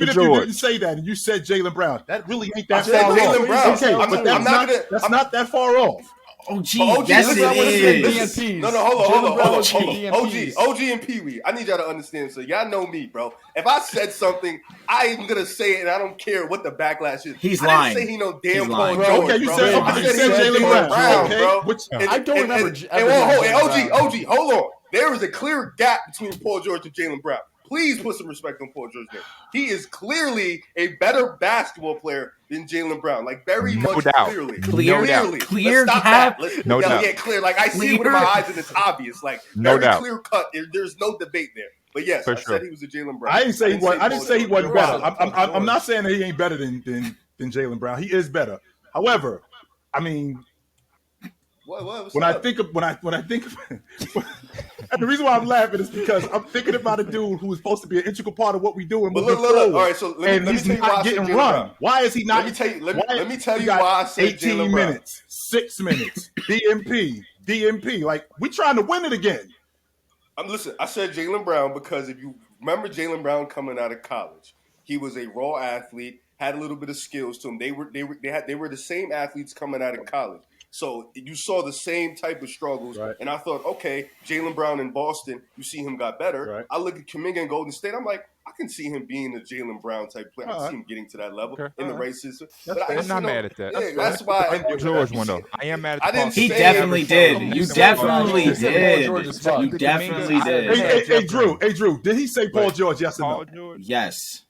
if you didn't say that, and you said Jaylen Brown, that really ain't that I said far Jaylen off. Brown. Okay, I'm but not that's not that far off. Oh, gee, OG, yes, listen, I it wanna say is. DNPs. No, hold on. DNPs. OG and PeeWee. I need y'all to understand. So y'all know me, bro. If I said something, I am gonna say it, and I don't care what the backlash is. He's I lying. didn't say he no damn He's Paul lying. George, Okay, you bro. said I said Jaylen Brown, okay? bro. Which I don't remember And ever hearing OG, hold on. There is a clear gap between Paul George and Jaylen Brown. Please put some respect on Paul George's name. He is clearly a better basketball player than Jaylen Brown. Like, very much doubt. clearly. Clear Clearly. Clear Let's stop gap. that. No doubt. Yeah, clear. Like, I see it with my eyes, and it's obvious. Like, No very doubt. clear cut. There's no debate there. But yes, For I sure. said he was a Jaylen Brown. I didn't say he was. I didn't say he wasn't better. You're I'm not saying that he ain't better than Jaylen Brown. He is better. However, I mean, when I think of, and the reason why I'm laughing is because I'm thinking about a dude who is supposed to be an integral part of what we do and But moving look. forward. All right, so let me he's tell you why I not said getting Jaylen run. Brown. Why is he not? Let me tell he you got why I said 18 Jaylen Brown. minutes, 6 minutes, DMP. Like, we trying to win it again. Listen, I said Jaylen Brown because if you remember Jaylen Brown coming out of college, he was a raw athlete, had a little bit of skills to him. They were the same athletes coming out of college. So you saw the same type of struggles, Right. and I thought, okay, Jaylen Brown in Boston, you see him got better. Right. I look at Kuminga in Golden State, I'm like, I can see him being a Jaylen Brown type player. I All can right. see him getting to that level Okay. in the All right. races. I'm not mad at that. Yeah, that's why. Paul George one though. I am mad at I the didn't Paul He say definitely every did. You time. definitely He said Paul George did. is fine. You definitely did. Hey, Drew. Did he say Paul George? Yes or Paul no? George. Yes.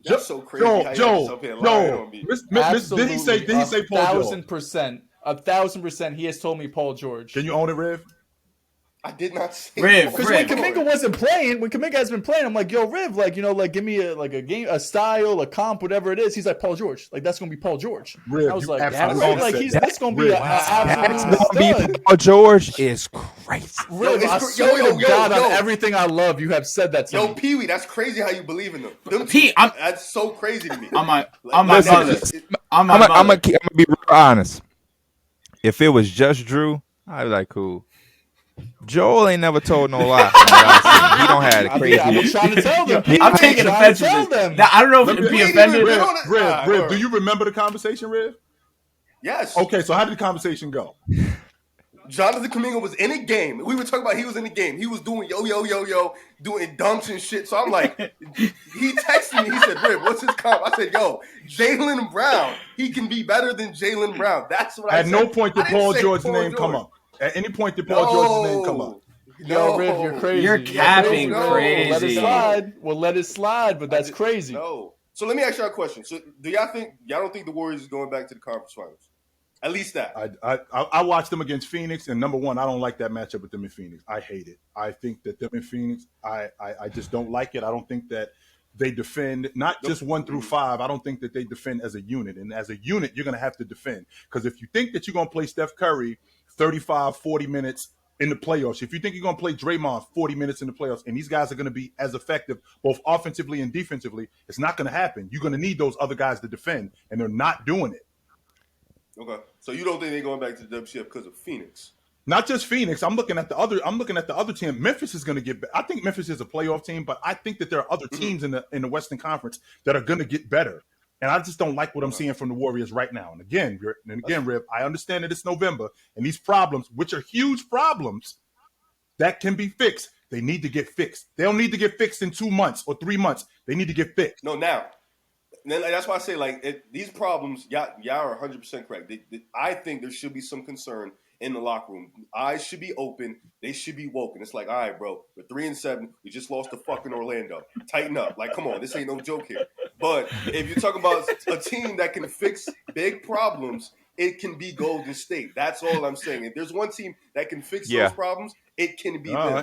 That's so crazy. how y'all just up here lying on me. Did he say Paul George? 1,000%. 1,000%. He has told me Paul George. Can you own it, Riv? I did not say Riv, Because Paul when Riv. George. Kuminga wasn't playing, when Kuminga has been playing, I'm like, yo, Riv, like, you know, like, give me a game, a style, a comp, whatever it is. He's like, Paul George. Like, that's gonna be Paul George. Riv, I was you like, absolutely yeah, Riv, like, said that's gonna be Riv, an absolute That's stud. Paul George is crazy. Riv, it's I cr- swear yo, to God yo. on everything I love, you have said that to Yo, me. PeeWee, that's crazy how you believe in them. P, I'm- That's so crazy to me. On my Listen, mother. On my I'm mother. gonna be real honest. If it was just Drew, I'd be like, cool. Joel ain't never told no lie. He don't have it I've crazy. been trying to tell them. I'm taking offense to tell this. them. Now, I don't know if Let it'd me- be offended. Riv, do you remember the conversation, Riv? Yes. Okay, so how did the conversation go? Jonathan Kuminga was in a game. We were talking about he was in a game. He was doing yo, doing dunks and shit. So I'm like, he texted me. He said, Riv, what's his comp? I said, yo, Jaylen Brown. He can be better than Jaylen Brown. That's what I At said. no point did I didn't Paul say George's Paul name come George. up. At any point did Paul George's name come up. Yo, Riv, you're crazy. You're capping No. crazy. Let it slide. We'll let it slide, but that's crazy. No. So let me ask y'all a question. So do y'all don't think the Warriors is going back to the conference finals? At least that. I watched them against Phoenix, and number one, I don't like that matchup with them in Phoenix. I hate it. I think that them in Phoenix, I just don't like it. I don't think that they defend, not just 1 through 5. I don't think that they defend as a unit. And as a unit, you're going to have to defend. Because if you think that you're going to play Steph Curry 35, 40 minutes in the playoffs, if you think you're going to play Draymond 40 minutes in the playoffs, and these guys are going to be as effective both offensively and defensively, it's not going to happen. You're going to need those other guys to defend, and they're not doing it. Okay, so you don't think they're going back to the WCF because of Phoenix? Not just Phoenix. I'm looking at the other team. Memphis is going to get. I think Memphis is a playoff team, but I think that there are other teams in the Western Conference that are going to get better. And I just don't like what I'm seeing from the Warriors right now. And again, Rip, I understand that it's November, and these problems, which are huge problems, that can be fixed. They need to get fixed. They don't need to get fixed in 2 months or 3 months. They need to get fixed. No, now. And that's why I say, these problems, y'all are 100% correct. I think there should be some concern in the locker room. Eyes should be open. They should be woken. It's like, all right, bro, we're 3-7. We just lost to fucking Orlando. Tighten up. Like, come on, this ain't no joke here. But if you're talking about a team that can fix big problems, it can be Golden State. That's all I'm saying. If there's one team that can fix those problems, it can be them.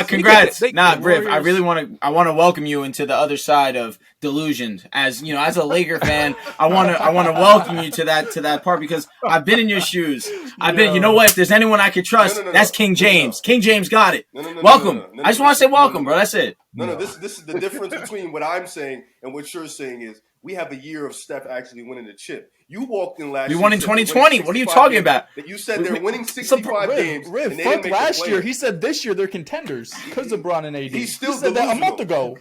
Congrats. Riff, I really want to welcome you into the other side of delusion. As you know, as a Laker fan, I want to welcome you to that part because I've been in your shoes. You know what? If there's anyone I can trust, that's King James. King James got it. Welcome. I just want to say welcome, bro. That's it. This is the difference between what I'm saying and what you're saying is we have a year of Steph actually winning the chip. You walked in last year. We won in 2020. What are you talking about? That you said they're winning 65 games. Fuck last year. He said this year they're contenders because of LeBron and AD. He said that a month ago.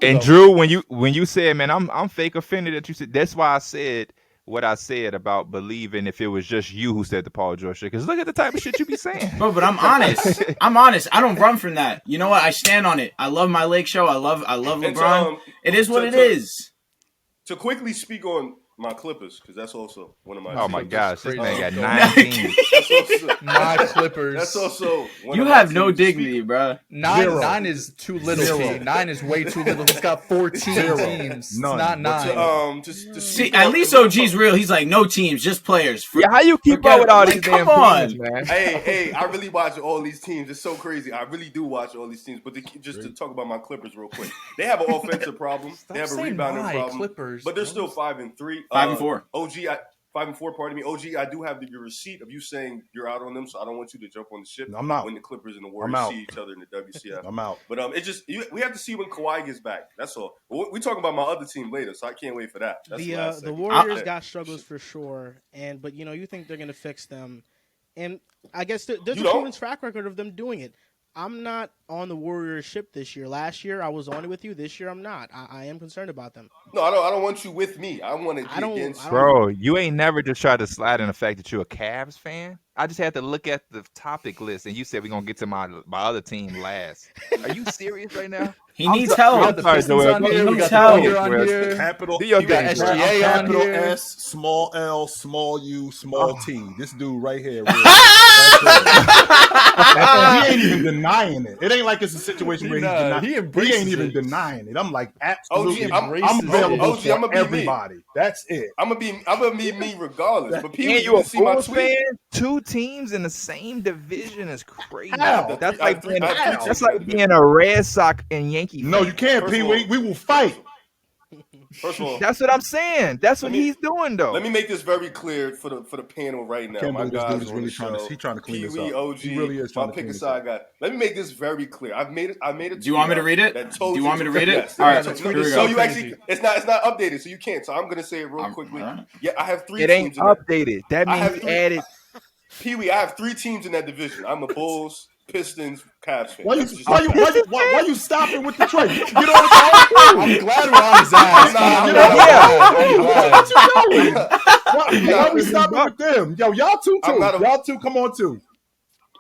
And Drew, when you said, man, I'm fake offended that you said. That's why I said what I said about believing if it was just you who said the Paul George shit. Because look at the type of shit you be saying. Bro, but I'm honest. I don't run from that. You know what? I stand on it. I love my Lake Show. I love LeBron. It is what it is. To quickly speak on my Clippers, because that's also one of my. Oh my gosh, this man got 9 teams. My Clippers. That's also. You have no dignity, bro. Nine is too little. 9 is way too little. He's got 14 teams. None. It's not 9. See, at least OG's real. He's like no teams, just players. Yeah, how you keep up with all these damn teams, man? Hey, I really watch all these teams. It's so crazy. I really do watch all these teams. But to talk about my Clippers real quick, they have an offensive problem. They have a rebounding problem. Clippers, but they're still 5-3. 5-4. OG, 5-4. Pardon me, OG. I do have your receipt of you saying you're out on them, so I don't want you to jump on the ship. I'm out. When the Clippers and the Warriors see each other in the WCF. I'm out. But we have to see when Kawhi gets back. That's all. We talking about my other team later, so I can't wait for that. That's the Warriors got struggles for sure, but you think they're gonna fix them, and I guess there's a proven track record of them doing it. I'm not on the Warriors ship this year. Last year I was on it with you. This year I'm not. I am concerned about them. No, I don't want you with me. I want to be against you. Bro, you ain't never just tried to slide in the fact that you're a Cavs fan. I just had to look at the topic list, and you said we're gonna get to my other team last. Are you serious right now? He needs help. We got Capital SGA on here. S, small L, small U, small T. This dude right here. He ain't even denying it. It ain't like it's a situation where he ain't even denying it. I'm like, absolutely. I'm available for everybody. That's it. I'm gonna be me regardless. But PeeWee, you see my tweet? 2 teams in the same division is crazy. That's like being a Red Sox and Yankee fan. No, you can't, PeeWee. We will fight. First of all, that's what I'm saying. That's what he's doing, though. Let me make this very clear for the panel right now. My guys is really trying to clean this up. OG, he really is trying to pick a side guy. Let me make this very clear. I made it. Do you want me to read it? Do you want me to read it? Yes. All right. So you actually, it's not updated, so you can't. So I'm gonna say it real quickly. Right. Yeah, I have 3 teams. It ain't updated. That means you added. PeeWee, I have 3 teams in that division. I'm the Bulls, Pistons, Cavs fan. Why you stopping with the trade? You know what I'm glad we're on his ass. Why we stopping with them? Yo, y'all two. Y'all two, come on too.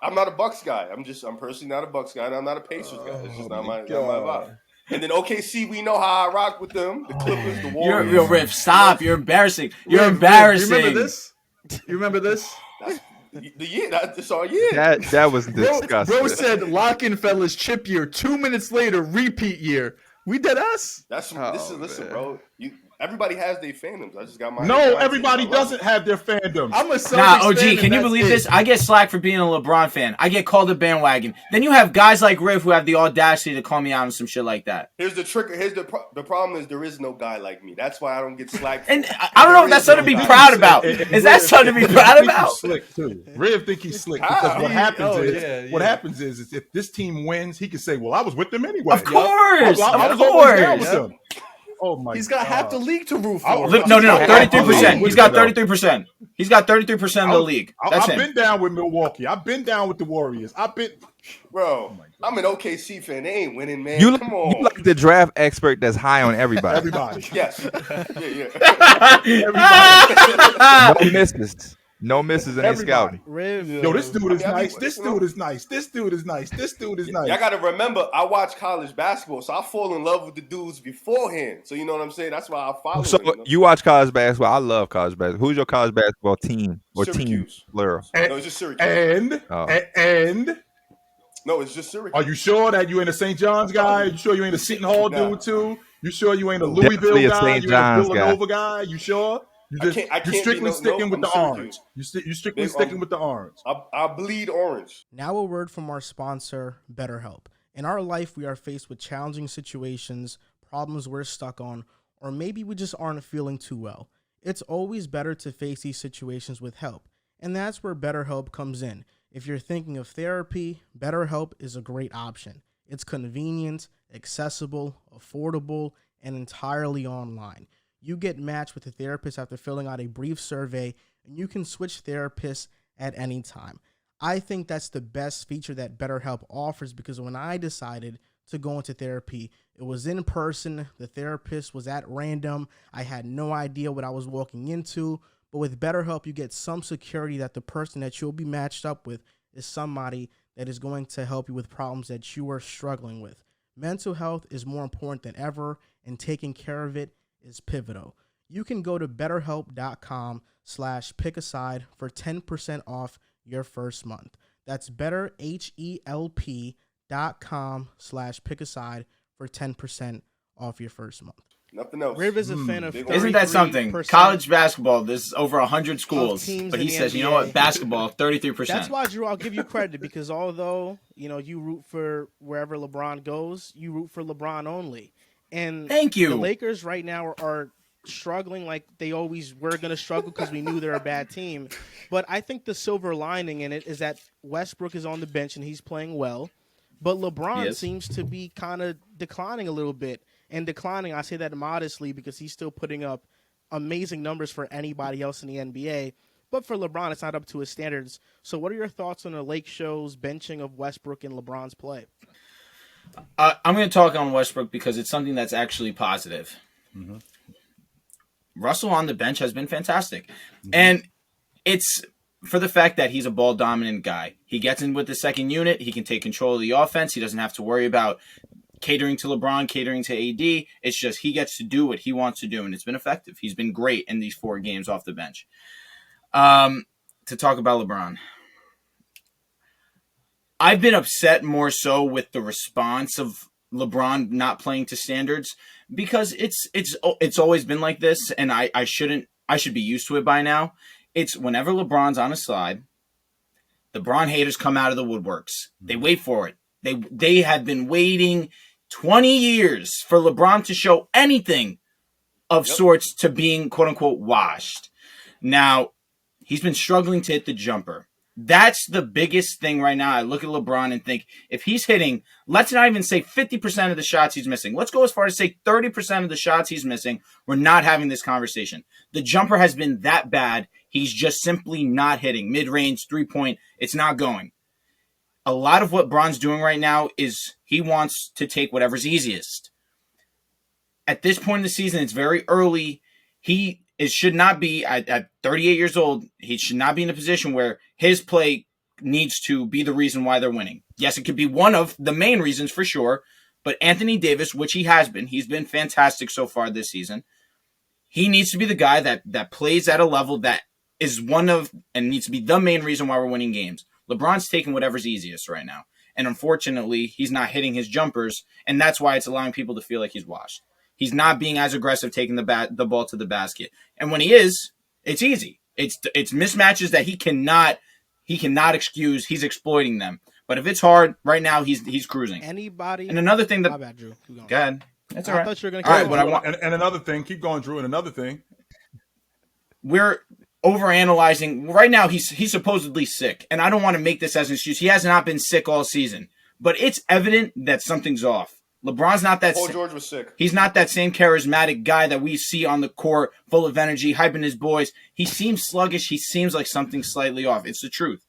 I'm not a Bucks guy. I'm personally not a Bucks guy, and I'm not a Pacers guy. It's just not my vibe. And then OKC, we know how I rock with them. The Clippers, the Warriors. You're Riff. Stop. You're embarrassing. You're embarrassing. You remember this? The year, that's our year. That was disgusting. Bro said, "Lock in, fellas. Chip year. 2 minutes later, repeat year." We did us. Listen, bro. Everybody has their fandoms. I just got my. No, everybody doesn't have their fandoms. I'm a Celtics Nah, OG, fan, can and you that's believe it. this? I get slack for being a LeBron fan. I get called a bandwagon. Then you have guys like Riv who have the audacity to call me out on some shit like that. Here's the trick. Here's the problem is there is no guy like me. That's why I don't get slack. And I don't know if that's something to be proud about. Is that something to be proud about? Slick too. Riv think he's slick How? because what happens Yeah. happens is if this team wins, he can say, "Well, I was with them anyway." Of course, I of was always down with course. them. Oh my! He's got half the league to root Oh, for. look, No, 33%. He's got Though. 33%. He's got 33% of the league. That's I've him. been down with Milwaukee. I've been down with the Warriors. I've been. Bro, I'm an OKC fan. They ain't winning, man. You Come on. like the draft expert that's high on everybody. Everybody. Yes. Yeah. No misses. No misses in their Everybody. scouting. Riv, Yo, this dude is I mean, nice. This dude is nice. This dude is nice. This dude is nice. Y'all got to remember, I watch college basketball, so I fall in love with the dudes beforehand. So you know what I'm saying? That's why I follow So them, you know? you watch college basketball. I love college basketball. Who's your college basketball team or team Syracuse. plural? No, it's just Syracuse. And No, it's just Syracuse. are you sure that you ain't a St. John's guy? You sure you ain't a Seton Hall Nah. dude too? You sure you ain't a Definitely Louisville a guy? St. You John's ain't a Villanova guy? You sure? I can't You be strictly sticking with I'm the Syracuse. orange. You strictly Big, sticking with the orange. I bleed orange. Now a word from our sponsor, BetterHelp. In our life, we are faced with challenging situations, problems we're stuck on, or maybe we just aren't feeling too well. It's always better to face these situations with help, and that's where BetterHelp comes in. If you're thinking of therapy, BetterHelp is a great option. It's convenient, accessible, affordable, and entirely online. You get matched with a therapist after filling out a brief survey, and you can switch therapists at any time. I think that's the best feature that BetterHelp offers because when I decided to go into therapy, it was in person. The therapist was at random. I had no idea what I was walking into. But with BetterHelp, you get some security that the person that you'll be matched up with is somebody that is going to help you with problems that you are struggling with. Mental health is more important than ever, and taking care of it is pivotal. You can go to betterhelp.com/pickaside for 10% off your first month. That's betterhelp.com/pickaside for 10% off your first month. Nothing else. Riv is a fan of Isn't that something? 33% College basketball, there's over 100 schools. teams But in he the says, you know NBA. what? Basketball, 33%. That's why, Drew, I'll give you credit because although, you root for wherever LeBron goes, you root for LeBron only. And Thank you. The Lakers right now are struggling like they always were going to struggle because we knew they're a bad team. But I think the silver lining in it is that Westbrook is on the bench and he's playing well. But LeBron Yes. seems to be kind of declining a little bit. And declining, I say that modestly because he's still putting up amazing numbers for anybody else in the NBA. But for LeBron, it's not up to his standards. So what are your thoughts on the Lake Show's benching of Westbrook and LeBron's play? I'm going to talk on Westbrook because it's something that's actually positive. Mm-hmm. Russell on the bench has been fantastic. Mm-hmm. And it's for the fact that he's a ball-dominant guy. He gets in with the second unit. He can take control of the offense. He doesn't have to worry about catering to LeBron, catering to AD. It's just he gets to do what he wants to do, and it's been effective. He's been great in these 4 games off the bench. To talk about LeBron, I've been upset more so with the response of LeBron not playing to standards because it's always been like this, and I should be used to it by now. It's whenever LeBron's on a slide, the LeBron haters come out of the woodworks. They wait for it. They have been waiting 20 years for LeBron to show anything of sorts to being quote unquote washed. Now, he's been struggling to hit the jumper. That's the biggest thing right now. I look at LeBron and think if he's hitting, let's not even say 50% of the shots he's missing. Let's go as far as say 30% of the shots he's missing. We're not having this conversation. The jumper has been that bad. He's just simply not hitting. Mid-range, 3-point, it's not going. A lot of what Bron's doing right now is he wants to take whatever's easiest. At this point in the season, it's very early. It should not be, at 38 years old, he should not be in a position where his play needs to be the reason why they're winning. Yes, it could be one of the main reasons for sure, but Anthony Davis, which he's been fantastic so far this season. He needs to be the guy that plays at a level that is and needs to be the main reason why we're winning games. LeBron's taking whatever's easiest right now. And unfortunately, he's not hitting his jumpers, and that's why it's allowing people to feel like he's washed. He's not being as aggressive taking the ball to the basket. And when he is, it's easy. It's mismatches that he cannot excuse. He's exploiting them. But if it's hard, right now he's cruising. Anybody? And another thing that my bad, Drew. Keep going. Go ahead. That's all I right. thought you were going All to right, keep but going. I want and another thing, keep going, Drew. And another thing, we're overanalyzing. Right now, he's supposedly sick, and I don't want to make this as an excuse. He has not been sick all season, but it's evident that something's off. LeBron's not that. Paul George was sick. He's not that same charismatic guy that we see on the court, full of energy, hyping his boys. He seems sluggish. He seems like something's slightly off. It's the truth.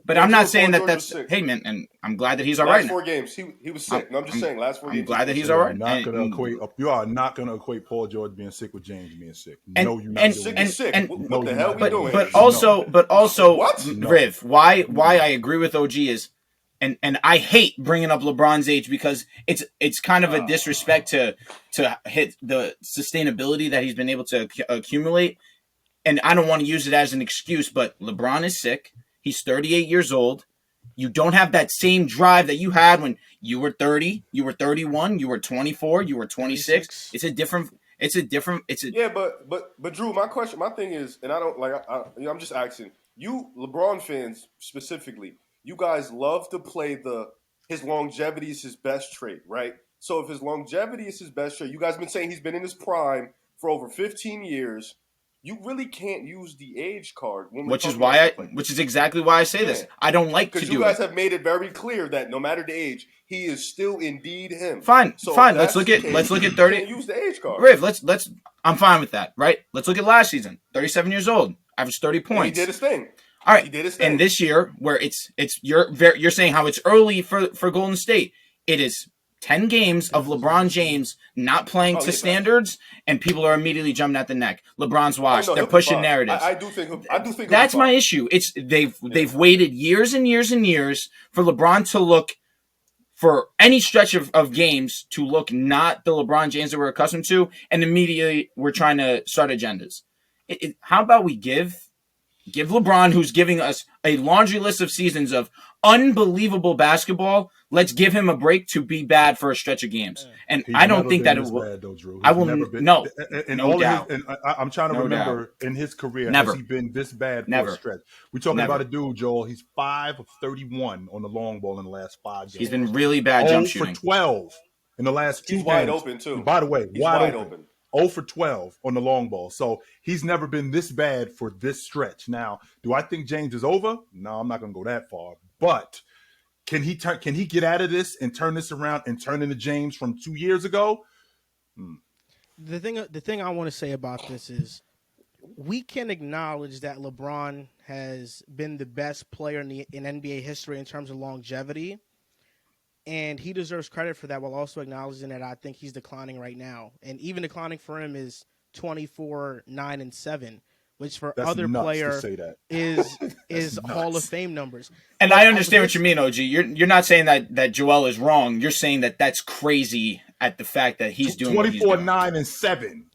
But I'm not saying that that's. Hey, man, and I'm glad that he's all right Last now. 4 games, he was sick. No, I'm just saying. Last 4 games, I'm glad that he's you all are right. not going to equate. You are not going to equate Paul George being sick with James being sick. No, you're not doing that. Sick. And- What the hell are we doing? But also, What? Riv, why I agree with OG is, and I hate bringing up LeBron's age because it's kind of a disrespect to hit the sustainability that he's been able to accumulate, and I don't want to use it as an excuse. But LeBron is sick. He's 38 years old. You don't have that same drive that you had when you were 30, you were 31, you were 24, you were 26. It's a different. Yeah, but Drew, my thing is, and I don't like. I'm just asking you, LeBron fans specifically. You guys love to play his longevity is his best trait, right? So if his longevity is his best trait, you guys have been saying he's been in his prime for over 15 years. You really can't use the age card, which is exactly why I say this. I don't like to do it. Because you guys have made it very clear that no matter the age, he is still indeed him. Fine. So Let's look at 30. You can't use the age card. Riv, let's. I'm fine with that, right? Let's look at last season. 37 years old, averaged 30 points. And he did his thing. All right. He did his thing. And this year, where you're saying how it's early for Golden State, it is 10 games of LeBron James not playing to standards, and people are immediately jumping at the neck. LeBron's washed. They're pushing narratives. I do think that's my issue. It's they've waited years and years and years for LeBron to look, for any stretch of games, to look not the LeBron James that we're accustomed to, and immediately we're trying to start agendas. How about we give LeBron, who's giving us a laundry list of seasons of unbelievable basketball, let's give him a break to be bad for a stretch of games. And I don't think that it will. Bad, though, Drew. I will no. No doubt. I'm trying to remember in his career, has he been this bad for a stretch? We're talking about a dude, Joel. He's 5 of 31 on the long ball in the last 5 games. He's been really bad jump shooting. For 12 in the last 2 games. He's wide open too. By the way, he's wide open. 0 for 12 on the long ball. So he's never been this bad for this stretch. Now, do I think James is over? No, I'm not going to go that far. But can he get out of this and turn this around and turn into James from 2 years ago? The thing I want to say about this is we can acknowledge that LeBron has been the best player in NBA history in terms of longevity, and he deserves credit for that, while also acknowledging that I think he's declining right now. And even declining for him is 24, 9, and 7, which for other players is Hall of Fame numbers. And I understand what you mean, OG. You're not saying that Joel is wrong. You're saying that that's crazy at the fact that he's doing 24, 9, and 7.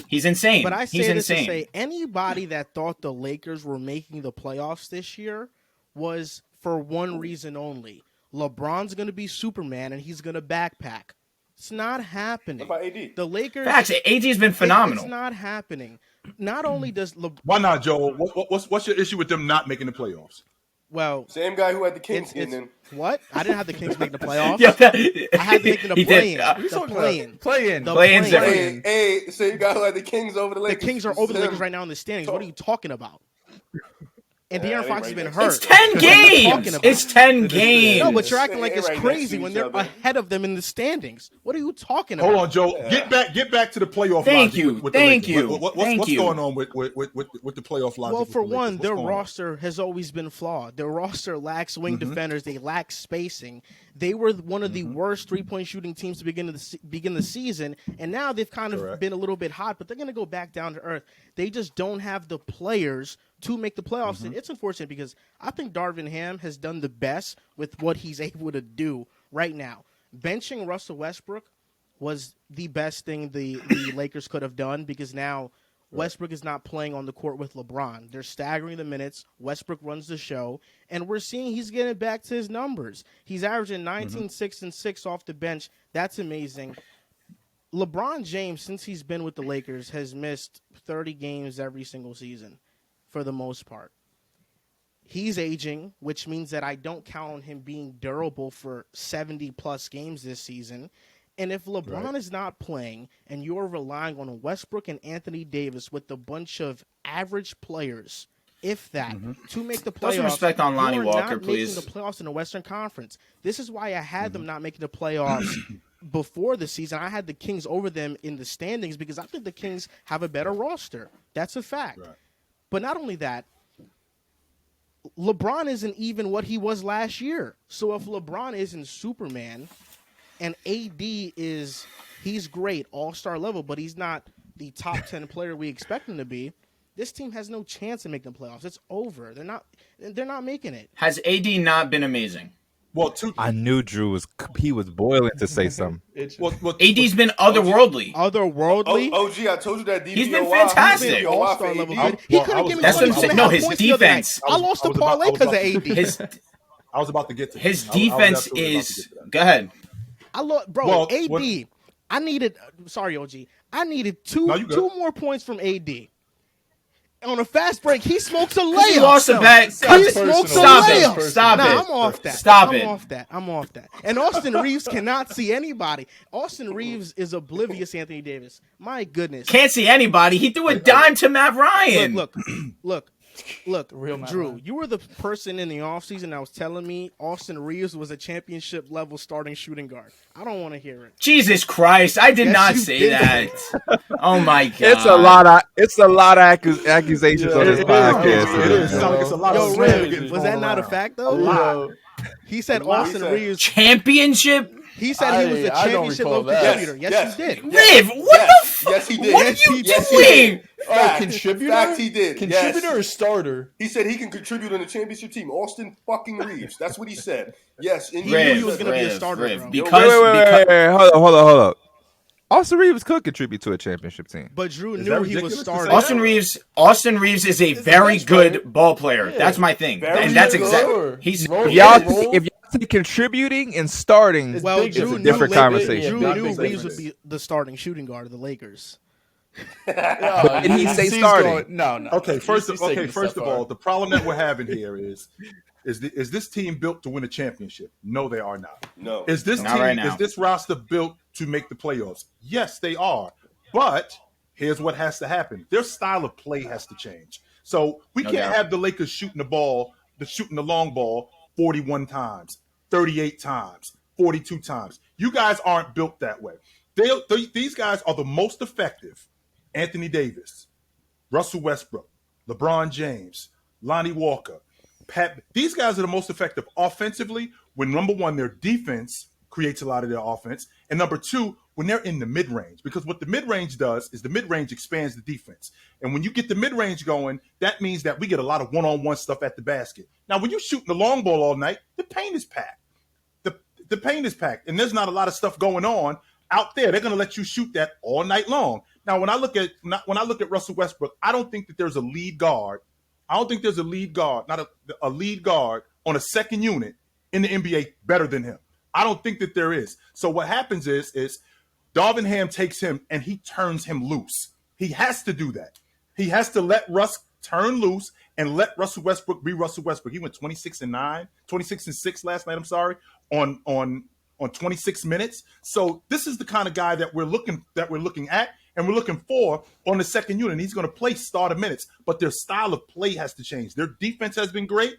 He's insane. But I say he's this insane. to say anybody that thought the Lakers were making the playoffs this year was for one reason only. LeBron's going to be Superman and he's going to backpack. It's not happening. What about AD? The Lakers. Facts. AD's been phenomenal. It's not happening. Not only does Why not, Joel? What's your issue with them not making the playoffs? Well, same guy who had the Kings getting in. What? I didn't have the Kings make the playoffs. Yeah, I had to make them the play-in. Play-in. Hey, same guy who had the Kings over the Lakers. The Kings are over the Lakers right now in the standings. What are you talking about? And De'Aaron Fox has been hurt. It's 10 games. It's 10 games. No, but you're acting like it's crazy when they're ahead of them in the standings. What are you talking about? Hold on, Joe. Get back to the playoff. Thank you. What's going on with the playoff logic? Well, for one, their roster has always been flawed. Their roster lacks wing defenders. They lack spacing. They were one of the worst three-point shooting teams to begin the season, and now they've kind of been a little bit hot, but they're going to go back down to earth. They just don't have the players to make the playoffs. And it's unfortunate because I think Darvin Ham has done the best with what he's able to do right now. Benching Russell Westbrook was the best thing the Lakers could have done because now Westbrook is not playing on the court with LeBron. They're staggering the minutes. Westbrook runs the show, and we're seeing he's getting back to his numbers. He's averaging 19, 6, and 6 off the bench. That's amazing. LeBron James, since he's been with the Lakers, has missed 30 games every single season for the most part. He's aging, which means that I don't count on him being durable for 70-plus games this season. And if LeBron is not playing and you're relying on Westbrook and Anthony Davis with a bunch of average players, if that, to make the playoffs, Throw some respect on Lonnie you are Walker, not please. making the playoffs in the Western Conference. This is why I had them not making the playoffs before the season. I had the Kings over them in the standings because I think the Kings have a better roster. That's a fact. Right. But not only that, LeBron isn't even what he was last year. So if LeBron isn't Superman and AD he's great, all-star level, but he's not the top 10 player we expect him to be, this team has no chance of making the playoffs. It's over. They're not making it. Has AD not been amazing? Well, I knew Drew was boiling to say something. AD's been otherworldly. Otherworldly? OG, I told you that DPOY. He's been fantastic. He's been all-star level good. He He couldn't give me That's what I'm 20 saying. No, his points the other night. defense. I lost the parlay because of AD. I was about to get to His that. I was defense absolutely about to is. get to that. Go ahead. Well, AD. what- I needed. Sorry, OG. I needed two No, you good. more points from AD. On a fast break, he smokes a He layup. lost a bet. He smokes a Stop layup. it. Stop Nah, it. I'm off that. Stop I'm it. off that. I'm off that. And Austin Reeves cannot see anybody. Austin Reeves is oblivious to Anthony Davis. My goodness. Can't see anybody. He threw a dime to Matt Ryan. Look, Real Matt Drew, Ryan. you were the person in the offseason that was telling me Austin Reeves was a championship level starting shooting guard. I don't want to hear it. Jesus Christ! I did Yes, not you say did. that. Oh my God! It's a lot of accusations on this It podcast. is. It's like it's a lot Yo, of slang Riv, getting was thrown that not a around. fact though? lot. He said lot. Austin He said- Reeves. Championship? He said he was a I don't championship recall level that. contributor. Yes, Yes. he did. Riv, what the fuck? Yes, he did. What are Yes, you yes, he doing? did. Oh, Fact. contributor? Fact, he did. Contributor Yes. or starter? He said he can contribute on the championship team. Austin fucking Reeves. That's what he said. Yes. He knew he was gonna be a starter, bro. Because Hold up. Austin Reeves could contribute to a championship team. But Drew Is knew that he was ridiculous to starting. say? Austin Reeves is a very good ball player. Yeah. That's my thing. Very And that's good. exactly he's Roll. If y'all Roll. if y'all see contributing and starting, It's Well, big Drew it's a knew different Lakers- conversation. Drew Yeah, knew big Reeves difference. would be the starting shooting guard of the Lakers. But did he say starting? No. Okay, first He's taking of it so far. all, the problem that we're having here is this team built to win a championship? No, they are not. No. Is this Not team right now. is this roster built to make the playoffs? Yes, they are. But here's what has to happen. Their style of play has to change. So we No can't doubt. have the Lakers shooting the long ball 41 times, 38 times, 42 times. You guys aren't built that way. These guys are the most effective. Anthony Davis, Russell Westbrook, LeBron James, Lonnie Walker, Pat. These guys are the most effective offensively when, number one, their defense creates a lot of their offense, and number two, when they're in the mid-range. Because what the mid-range does is the mid-range expands the defense. And when you get the mid-range going, that means that we get a lot of one-on-one stuff at the basket. Now, when you're shooting the long ball all night, the paint is packed. The paint is packed, and there's not a lot of stuff going on out there. They're going to let you shoot that all night long. Now, when I look at Russell Westbrook, I don't think that there's a lead guard. I don't think there's a lead guard, not a lead guard on a second unit in the NBA better than him. I don't think that there is. So what happens is Darvin Ham takes him and he turns him loose. He has to do that. He has to let Russ turn loose and let Russell Westbrook be Russell Westbrook. He went 26-6 last night. I'm sorry, on 26 minutes. So this is the kind of guy that we're looking at and we're looking for on the second unit. He's going to play starter minutes, but their style of play has to change. Their defense has been great.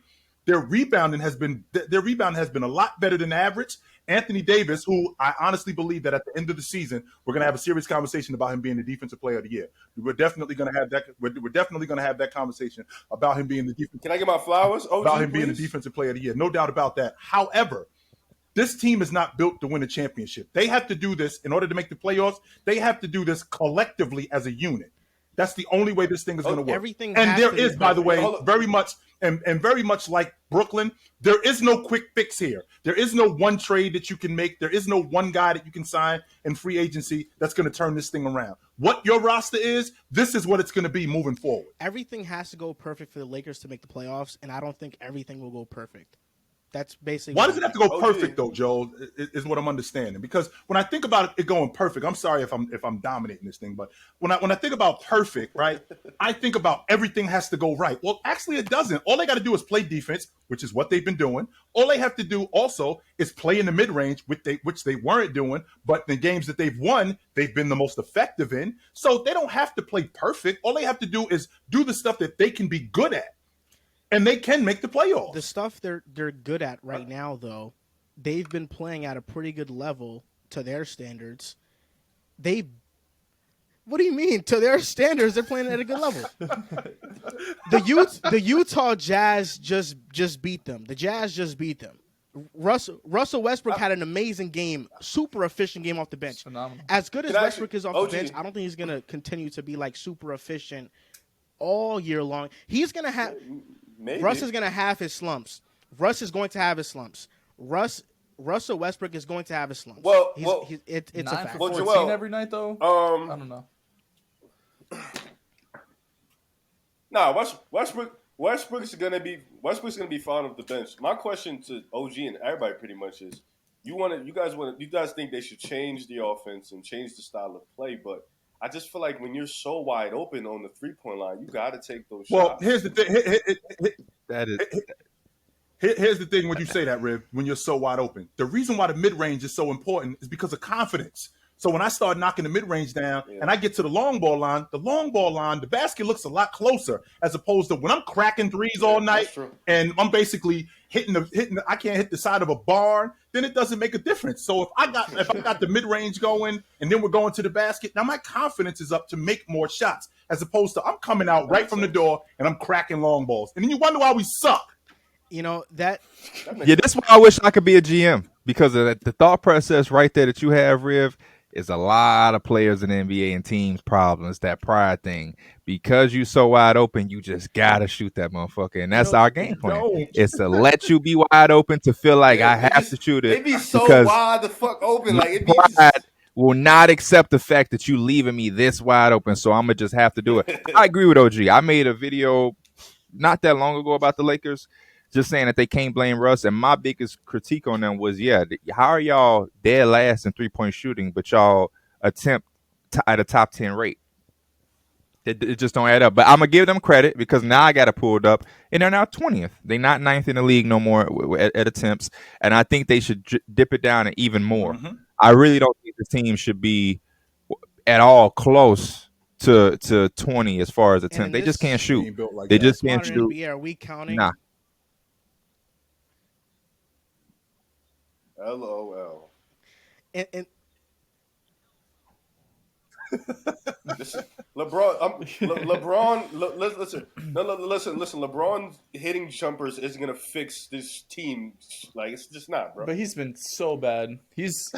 Their rebounding has been a lot better than average. Anthony Davis, who I honestly believe that at the end of the season, we're going to have a serious conversation about him being the defensive player of the year. We're definitely going to have that. We're definitely going to have that conversation about him being the defensive. Can I get my flowers? OG, About him being the please? defensive player of the year, no doubt about that. However, this team is not built to win a championship. They have to do this in order to make the playoffs. They have to do this collectively as a unit. That's the only way this thing is going to work. Everything and has there to be is, by the way, Hold on. very much and very much like Brooklyn, there is no quick fix here. There is no one trade that you can make. There is no one guy that you can sign in free agency that's going to turn this thing around. What your roster is, this is what it's going to be moving forward. Everything has to go perfect for the Lakers to make the playoffs, and I don't think everything will go perfect. That's basically Why does it have to go OG. perfect though, Joel? Is what I'm understanding. Because when I think about it going perfect, I'm sorry if I'm dominating this thing, but when I think about perfect, right, I think about everything has to go right. Well, actually, it doesn't. All they got to do is play defense, which is what they've been doing. All they have to do also is play in the mid range, which they weren't doing. But the games that they've won, they've been the most effective in. So they don't have to play perfect. All they have to do is do the stuff that they can be good at. And they can make the playoffs. The stuff they're good at right now, though, they've been playing at a pretty good level to their standards. What do you mean to their standards? They're playing at a good level. The Utah Jazz just beat them. The Jazz just beat them. Russell Westbrook had an amazing game, super efficient game off the bench. Phenomenal. As good as Westbrook is off the bench, I don't think he's gonna continue to be like super efficient all year long. He's gonna have. Maybe. Russ is going to have his slumps. Russ is going to have his slumps. Russell Westbrook is going to have his slumps. It's a 9 fact. for Well, 14 Joel, every night though. I don't know. Nah, Westbrook's gonna be fond of the bench. My question to OG and everybody pretty much is, you guys think they should change the offense and change the style of play, but I just feel like when you're so wide open on the 3-point line, you got to take those shots. Well, here's the thing. That is. Here's the thing when you say that, Riv, when you're so wide open. The reason why the mid-range is so important is because of confidence. So when I start knocking the mid-range down and I get to the long ball line, the basket looks a lot closer as opposed to when I'm cracking threes all night and I'm basically hitting I can't hit the side of a barn, then it doesn't make a difference. So if I got the mid-range going and then we're going to the basket, now my confidence is up to make more shots as opposed to I'm coming out right from the door and I'm cracking long balls. And then you wonder why we suck. You know, that Yeah, that's why I wish I could be a GM, because of the thought process right there that you have, Riv, is a lot of players in the NBA and teams' problems, that pride thing. Because you so wide open, you just gotta shoot that motherfucker, and that's our game plan. It's to let you be wide open to feel like I have to shoot it. They be so because wide the fuck open, like it be pride will not accept the fact that you leaving me this wide open, so I'm gonna just have to do it. I agree with OG. I made a video not that long ago about the Lakers, just saying that they can't blame Russ. And my biggest critique on them was, how are y'all dead last in 3-point shooting, but y'all attempt at a top 10 rate? It just don't add up. But I'm going to give them credit because now I got it pulled up, and they're now 20th. They're not 9th in the league no more at attempts, and I think they should dip it down even more. Mm-hmm. I really don't think the team should be at all close to 20 as far as attempts. They just can't shoot. They just can't shoot. NBA, are we counting? Nah. LOL. And listen, LeBron. Listen. LeBron hitting jumpers isn't gonna fix this team. Like, it's just not, bro. But he's been so bad. He's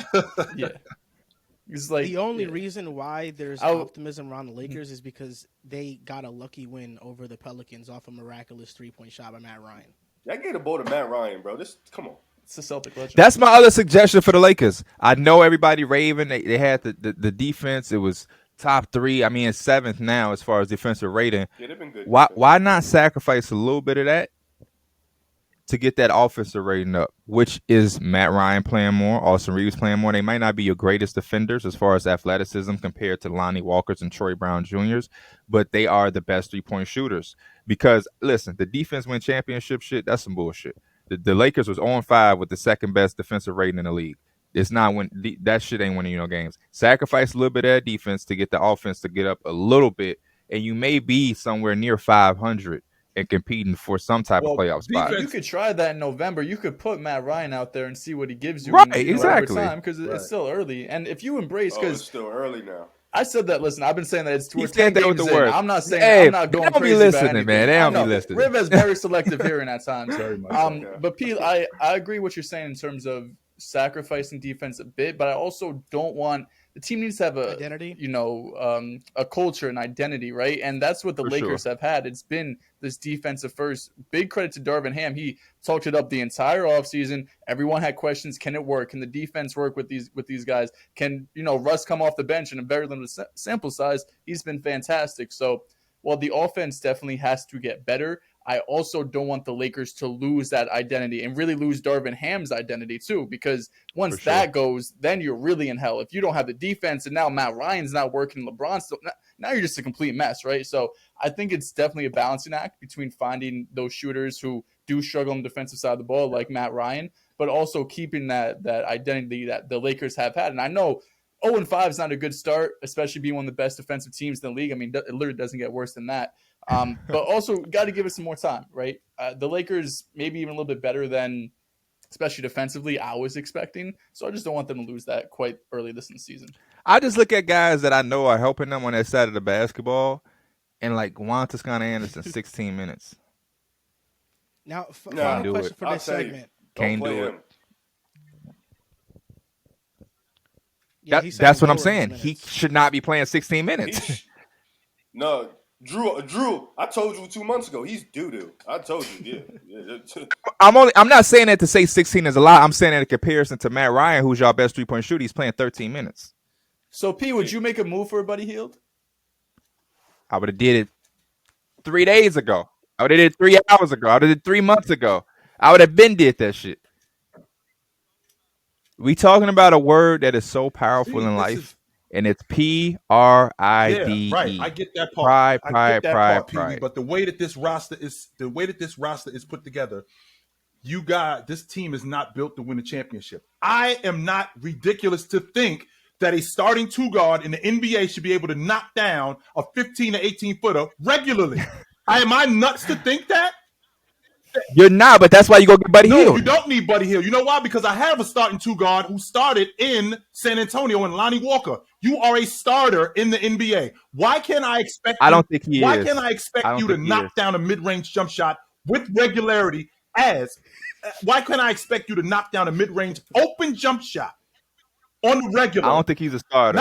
He's like the only reason why there's optimism around the Lakers is because they got a lucky win over the Pelicans off a miraculous 3-point shot by Matt Ryan. I gave a ball to Matt Ryan, bro. Come on. It's a Celtic legend. That's my other suggestion for the Lakers. I know everybody raving. They had the defense. It was top 3. I mean, it's 7th now as far as defensive rating. Yeah, they've been good. Why not sacrifice a little bit of that to get that offensive rating up, which is Matt Ryan playing more, Austin Reeves playing more. They might not be your greatest defenders as far as athleticism compared to Lonnie Walkers and Troy Brown Jr.'s, but they are the best 3-point shooters. Because, listen, the defense win championship shit, that's some bullshit. The Lakers was 0-5 with the second best defensive rating in the league. It's not that shit ain't winning no games. Sacrifice a little bit of that defense to get the offense to get up a little bit, and you may be somewhere near 500 and competing for some type of playoff spot. You could try that in November. You could put Matt Ryan out there and see what he gives you. Right, exactly. Because it's still early, and if you embrace, because it's still early now. I said that. Listen, I've been saying that it's we're 10 games in. I'm not saying I'm not going crazy. They don't be listening, man. They don't be listening. Riv is very selective hearing at times. Very much. But Pete, I agree what you're saying in terms of sacrificing defense a bit, but I also don't want the team needs to have a identity, a culture and identity, right? And that's what the Lakers have had. It's been this defensive first. Big credit to Darvin Ham. He talked it up the entire offseason. Everyone had questions. Can it work? Can the defense work with these guys? Can Russ come off the bench in a very limited sample size? He's been fantastic. So while the offense definitely has to get better, I also don't want the Lakers to lose that identity and really lose Darvin Ham's identity too, because once that goes, then you're really in hell. If you don't have the defense and now Matt Ryan's not working, LeBron's still, now you're just a complete mess, right? So I think it's definitely a balancing act between finding those shooters who do struggle on the defensive side of the ball, like Matt Ryan, but also keeping that identity that the Lakers have had. And I know 0-5 is not a good start, especially being one of the best defensive teams in the league. I mean, it literally doesn't get worse than that. But also got to give it some more time, right? The Lakers maybe even a little bit better than, especially defensively, I was expecting. So I just don't want them to lose that quite early this in the season. I just look at guys that I know are helping them on that side of the basketball, and like Juan Toscano-Anderson, 16 minutes. Now, final question for this segment. Can't do it. Yeah, that's what I'm saying. He should not be playing 16 minutes. No, Drew. I told you 2 months ago. He's doo-doo. I told you. Yeah. I'm not saying that to say 16 is a lot. I'm saying that in comparison to Matt Ryan, who's y'all best 3-point shooter, he's playing 13 minutes. So, P, would you make a move for Buddy Hield? I would have did it 3 days ago. I would have did it 3 hours ago. I would have did it 3 months ago. I would have been did that shit. We talking about a word that is so powerful in life, and it's PRIDE. Yeah, right. I get that part. Pride. But the way that this roster is put together, this team is not built to win a championship. I am not ridiculous to think that a starting two guard in the NBA should be able to knock down a 15 to 18 footer regularly. Am I nuts to think that? You're not, but that's why you go get Buddy Hield. No, you don't need Buddy Hield. You know why? Because I have a starting two guard who started in San Antonio and Lonnie Walker. You are a starter in the NBA. Why can't I expect? I don't think he is. Why can't I expect you to knock down a mid-range jump shot with regularity? Why can't I expect you to knock down a mid-range open jump shot on the regular? I don't think he's a starter.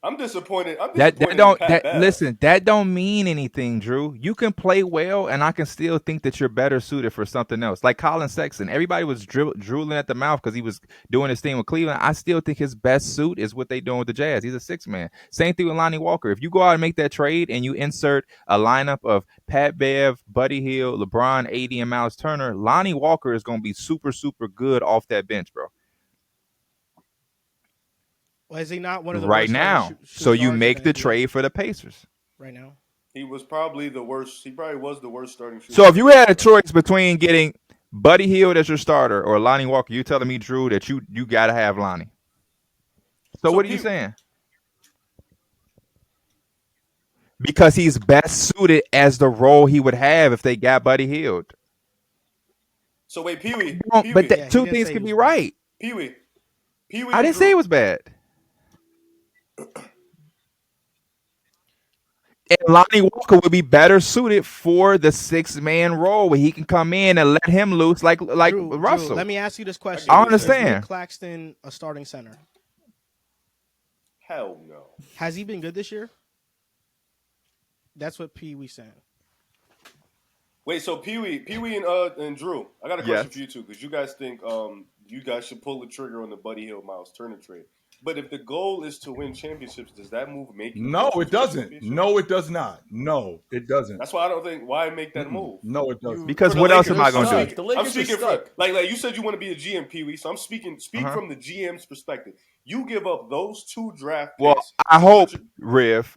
I'm disappointed. That don't mean anything, Drew. You can play well, and I can still think that you're better suited for something else. Like Colin Sexton, everybody was drooling at the mouth because he was doing his thing with Cleveland. I still think his best suit is what they doing with the Jazz. He's a 6-man. Same thing with Lonnie Walker. If you go out and make that trade and you insert a lineup of Pat Bev, Buddy Hield, LeBron, AD, and Miles Turner, Lonnie Walker is going to be super, super good off that bench, bro. Well, is he not one of the right worst now? So you make the trade for the Pacers. Right now, he was probably the worst. He probably was the worst starting shooter. So if you had a choice between getting Buddy Hield as your starter or Lonnie Walker, you telling me, Drew, that you got to have Lonnie. So what are you saying? Because he's best suited as the role he would have if they got Buddy Hield. So wait, PeeWee. But two things can be right. PeeWee. I didn't say it was bad. And Lonnie Walker would be better suited for the 6-man role where he can come in and let him loose like Russell. Drew, let me ask you this question. I understand. Is Nick Claxton a starting center? Hell no. Has he been good this year? That's what PeeWee saying. Wait, so PeeWee and Drew, I got a question for you two, because you guys think you guys should pull the trigger on the Buddy Hield Miles Turner trade. But if the goal is to win championships, does that move make you? No, it doesn't. No, it does not. No, it doesn't. That's why I don't think why make that move. No, it doesn't. Because what else am I going to do? I'm speaking from like you said you want to be a GM, PeeWee. So I'm speaking from the GM's perspective. You give up those 2 draft picks. Well, I hope Riv.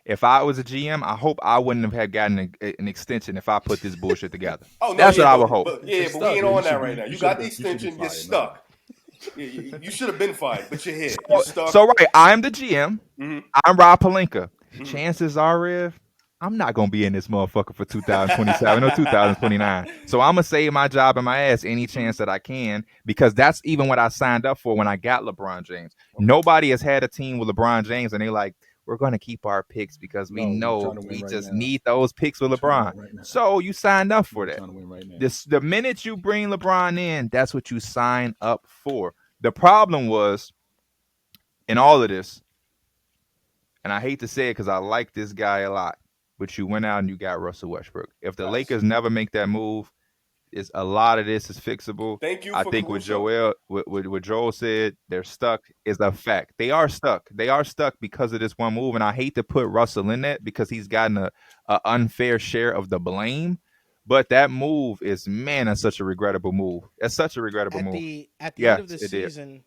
If I was a GM, I hope I wouldn't have gotten an extension if I put this bullshit together. That's what I would hope. But we ain't on that right now. You got the extension. You're stuck. You should have been fired, but you're here. You're stuck. So right, I'm the GM. Mm-hmm. I'm Rob Pelinka. Mm-hmm. Chances are, Riv, I'm not gonna be in this motherfucker for 2027 or 2029. So I'm gonna save my job and my ass any chance that I can, because that's even what I signed up for when I got LeBron James. Okay. Nobody has had a team with LeBron James and they're like, we're going to keep our picks because we know we just need those picks with LeBron. So you signed up for that. The minute you bring LeBron in, that's what you sign up for. The problem was in all of this, and I hate to say it because I like this guy a lot, but you went out and you got Russell Westbrook. If the Lakers never make that move, is a lot of this is fixable. Thank you I for think what Caruso. Joel said, they're stuck is a fact. They are stuck. They are stuck because of this one move, and I hate to put Russell in that because he's gotten a unfair share of the blame. But that move is, man, that's such a regrettable move. That's such a regrettable move. At the end Yes, of the it did.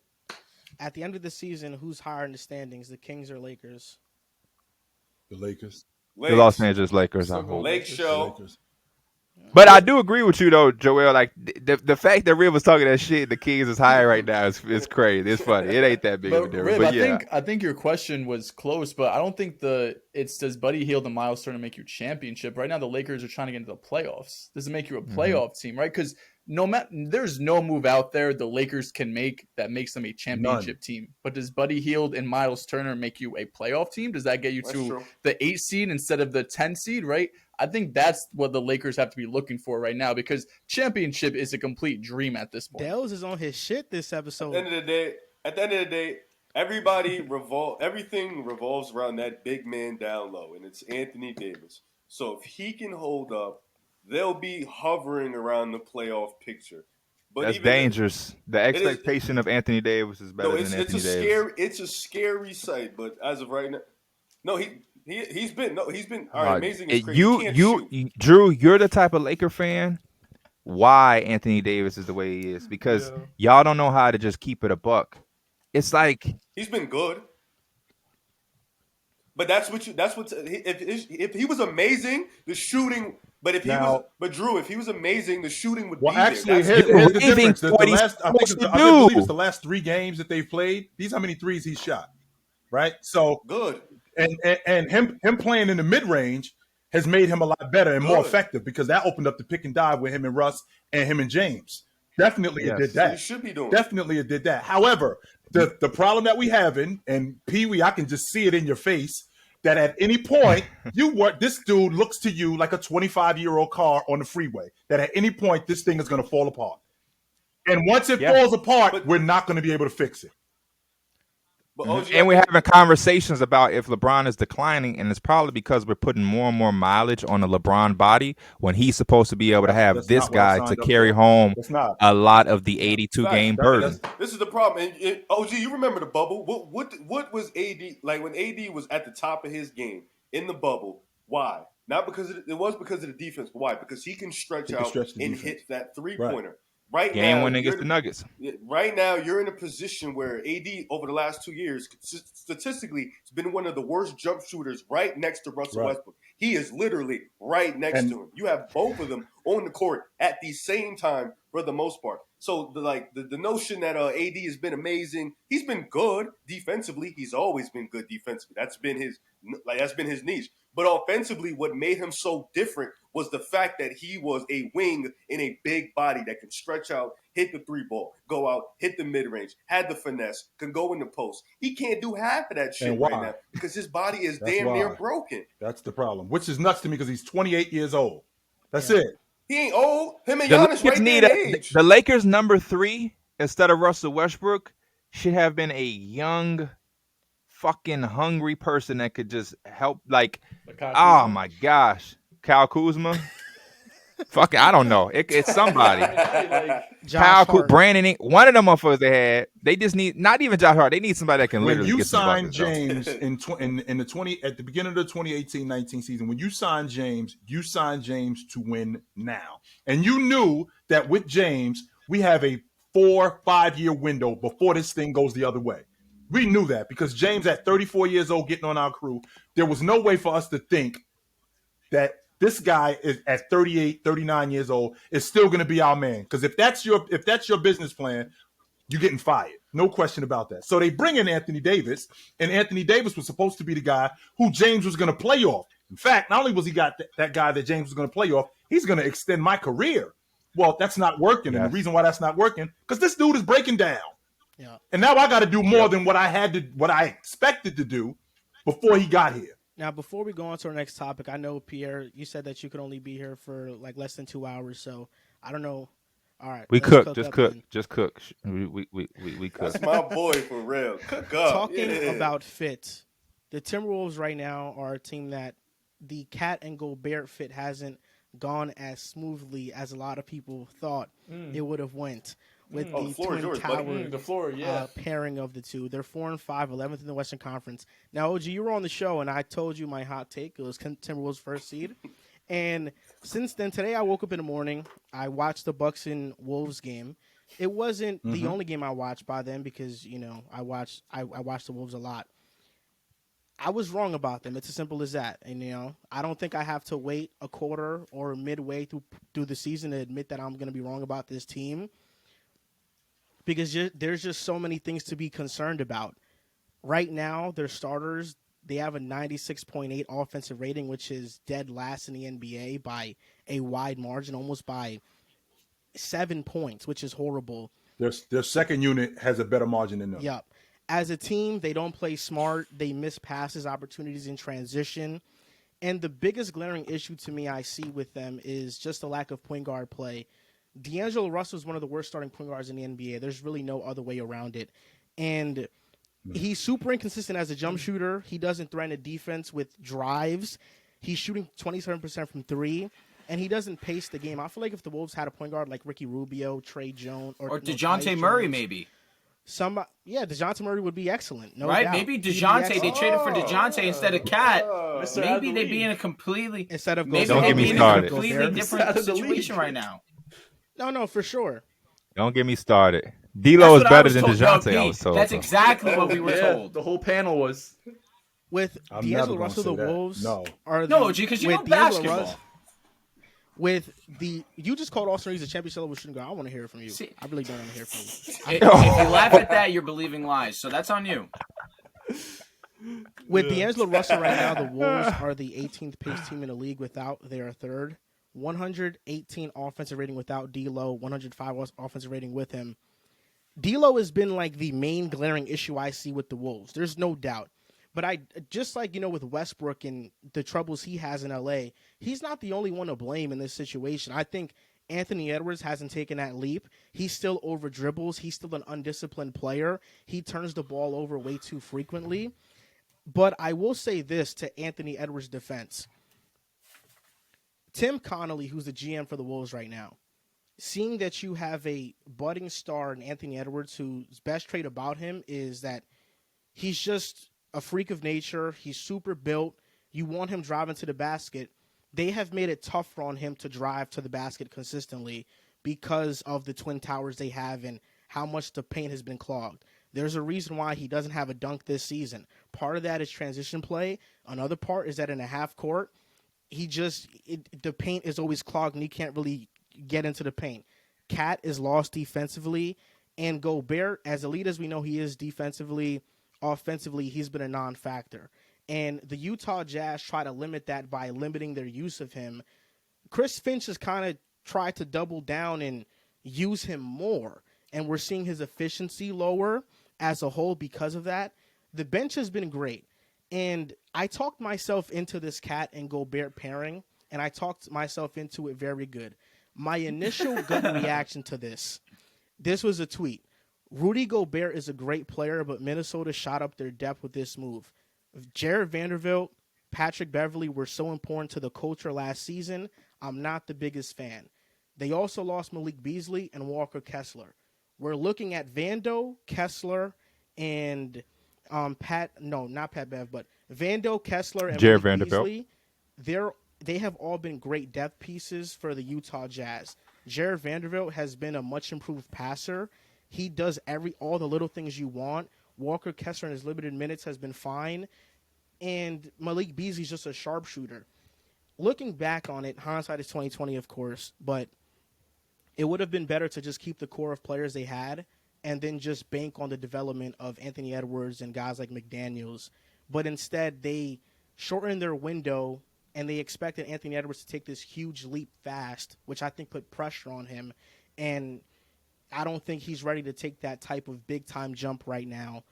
season, who's higher in the standings, the Kings or Lakers? The Lakers. The Los Angeles Lakers, I Still going hope. Lake Lakers. Show. Lakers. But I do agree with you though, Joel. Like the fact that Rib was talking that shit, the Kings is high right now is crazy. It's funny. It ain't that big of a But difference. Rib, But yeah, I think your question was close, but I don't think does Buddy Hield and Miles Turner make you championship? Right now, the Lakers are trying to get into the playoffs. Does it make you a playoff team, right? Because there's no move out there the Lakers can make that makes them a championship team. But does Buddy Hield and Miles Turner make you a playoff team? Does that get you to the 8 seed instead of the 10 seed, right? I think that's what the Lakers have to be looking for right now because championship is a complete dream at this point. Dehls is on his shit this episode. At the end of the day, everything revolves around that big man down low, and it's Anthony Davis. So if he can hold up, they'll be hovering around the playoff picture. But that's dangerous. The expectation of Anthony Davis is better than Anthony Davis. It's a scary sight, but as of right now, no, he's been amazing. Drew, you're the type of Laker fan. Why Anthony Davis is the way he is because y'all don't know how to just keep it a buck. It's like he's been good, but if he was amazing, the shooting. But Drew, if he was amazing, the shooting would be actually, there. Here's the difference. I believe it's the last 3 games that they've played. These how many threes he shot, right? So good. And him playing in the mid range has made him a lot better and more effective because that opened up the pick and dive with him and Russ and him and James. Definitely it did that. So you should be doing. Definitely it did that. However, the problem that we have and PeeWee, I can just see it in your face that at any point this dude looks to you like a 25-year-old car on the freeway. That at any point this thing is going to fall apart, and once it falls apart, we're not going to be able to fix it. And we're having conversations about if LeBron is declining, and it's probably because we're putting more and more mileage on the LeBron body when he's supposed to be able to have this guy to carry home a lot of the 82-game burden. This is the problem. And OG, you remember the bubble? What was AD like when AD was at the top of his game in the bubble? Why? Not because it was because of the defense, but why? Because he can stretch out and hit that 3-pointer. Right game now, when against the Nuggets. Right now, you're in a position where AD over the last 2 years, statistically, has been one of the worst jump shooters right next to Russell Westbrook. He is literally right next to him. You have both of them on the court at the same time for the most part. So the notion that AD has been amazing, he's been good defensively. He's always been good defensively. That's been his niche. But offensively, what made him so different was the fact that he was a wing in a big body that can stretch out, hit the 3-ball, go out, hit the mid-range, had the finesse, can go in the post. He can't do half of that shit right now because his body is near broken. That's the problem, which is nuts to me because he's 28 years old. That's it. He ain't old. Him and Giannis right there in age. The Lakers' number 3 instead of Russell Westbrook should have been a young, fucking hungry person that could just help. Like, oh my gosh, Kyle Kuzma. Fuck it, I don't know. It's somebody. Brandon, one of them motherfuckers they had. They just need not even Josh Hart. They need somebody that can literally get some buckets. When you signed James at the beginning of the 2018-19 season, when you signed James to win now, and you knew that with James we have a 4-5 year window before this thing goes the other way. We knew that because James at 34 years old getting on our crew, there was no way for us to think that this guy is at 38, 39 years old is still going to be our man. Because if that's your business plan, you're getting fired. No question about that. So they bring in Anthony Davis, and Anthony Davis was supposed to be the guy who James was going to play off. In fact, not only was he got that guy that James was going to play off, he's going to extend my career. Well, that's not working. Yes. And the reason why that's not working, because this dude is breaking down. Yeah. And now I got to do more than what I expected to do before he got here. Now, before we go on to our next topic, I know, Pierre, you said that you could only be here for like less than 2 hours, so I don't know. All right, we cook. Just cook. We cook. That's my boy for real. Cook up. Talking about fit, the TWolves right now are a team that the Cat and Gobert fit hasn't gone as smoothly as a lot of people thought it would have went with Oh, the the floor is Twin yours, buddy. Tower The floor, yeah. pairing of the two. They're 4-5, 11th in the Western Conference. Now, OG, you were on the show, and I told you my hot take. It was Timberwolves first seed. And since then, today I woke up in the morning. I watched the Bucks and Wolves game. It wasn't the only game I watched by then because, you know, I watched the Wolves a lot. I was wrong about them. It's as simple as that. And, you know, I don't think I have to wait a quarter or midway through the season to admit that I'm going to be wrong about this team because there's just so many things to be concerned about. Right now, their starters, they have a 96.8 offensive rating, which is dead last in the NBA by a wide margin, almost by 7 points, which is horrible. Their second unit has a better margin than them. Yep. As a team, they don't play smart. They miss passes, opportunities in transition. And the biggest glaring issue to me I see with them is just the lack of point guard play. D'Angelo Russell is one of the worst starting point guards in the NBA. There's really no other way around it. And he's super inconsistent as a jump shooter. He doesn't threaten a defense with drives. He's shooting 27% from three, and he doesn't pace the game. I feel like if the Wolves had a point guard like Ricky Rubio, Trey Jones, or DeJounte Murray, maybe. DeJounte Murray would be excellent. No right? doubt. Maybe DeJounte. They traded for DeJounte instead of Cat. Maybe they'd be in a completely instead of Don't get me started. completely different situation right now. No, for sure. Don't get me started. D'Lo is better than told. DeJounte. I was told. That's exactly what we were told. The whole panel was. With I'm D'Angelo never gonna Russell, say the that. Wolves No. are No, G, because you know with D'Angelo basketball. You just called Austin Reeves a championship level shooting guard. I want to hear it from you. See- I really don't want to hear it from you. If you laugh at that, you're believing lies. So that's on you. With D'Angelo Russell right now, the Wolves are the 18th pace team in the league without their third. 118 offensive rating without D'Lo, 105 offensive rating with him. D'Lo has been like the main glaring issue I see with the Wolves. There's no doubt. But I just like, you know, with Westbrook and the troubles he has in LA, he's not the only one to blame in this situation. I think Anthony Edwards hasn't taken that leap. He still over dribbles. He's still an undisciplined player. He turns the ball over way too frequently. But I will say this to Anthony Edwards' defense. Tim Connolly, who's the GM for the Wolves right now, seeing that you have a budding star in Anthony Edwards, whose best trait about him is that he's just a freak of nature. He's super built. You want him driving to the basket. They have made it tougher on him to drive to the basket consistently because of the Twin Towers they have and how much the paint has been clogged. There's a reason why he doesn't have a dunk this season. Part of that is transition play. Another part is that in a half court, the paint is always clogged and he can't really get into the paint. Cat is lost defensively, and Gobert, as elite as we know he is defensively, offensively, he's been a non-factor. And the Utah Jazz try to limit that by limiting their use of him. Chris Finch has kind of tried to double down and use him more, and we're seeing his efficiency lower as a whole because of that. The bench has been great, and I talked myself into this Cat and Gobert pairing, and I talked myself into it very good. My initial gut reaction to this was a tweet. Rudy Gobert is a great player, but Minnesota shot up their depth with this move. Jared Vanderbilt, Patrick Beverley were so important to the culture last season. I'm not the biggest fan. They also lost Malik Beasley and Walker Kessler. We're looking at Vando, Kessler, and not Pat Bev, but Vando, Kessler, and Jared Malik Vanderbilt. Beasley. They have all been great depth pieces for the Utah Jazz. Jared Vanderbilt has been a much improved passer. He does all the little things you want. Walker Kessler in his limited minutes has been fine. And Malik Beasley's just a sharpshooter. Looking back on it, hindsight is 20/20, of course, but it would have been better to just keep the core of players they had and then just bank on the development of Anthony Edwards and guys like McDaniels. But instead, they shortened their window and they expected Anthony Edwards to take this huge leap fast, which I think put pressure on him. And I don't think he's ready to take that type of big-time jump right now.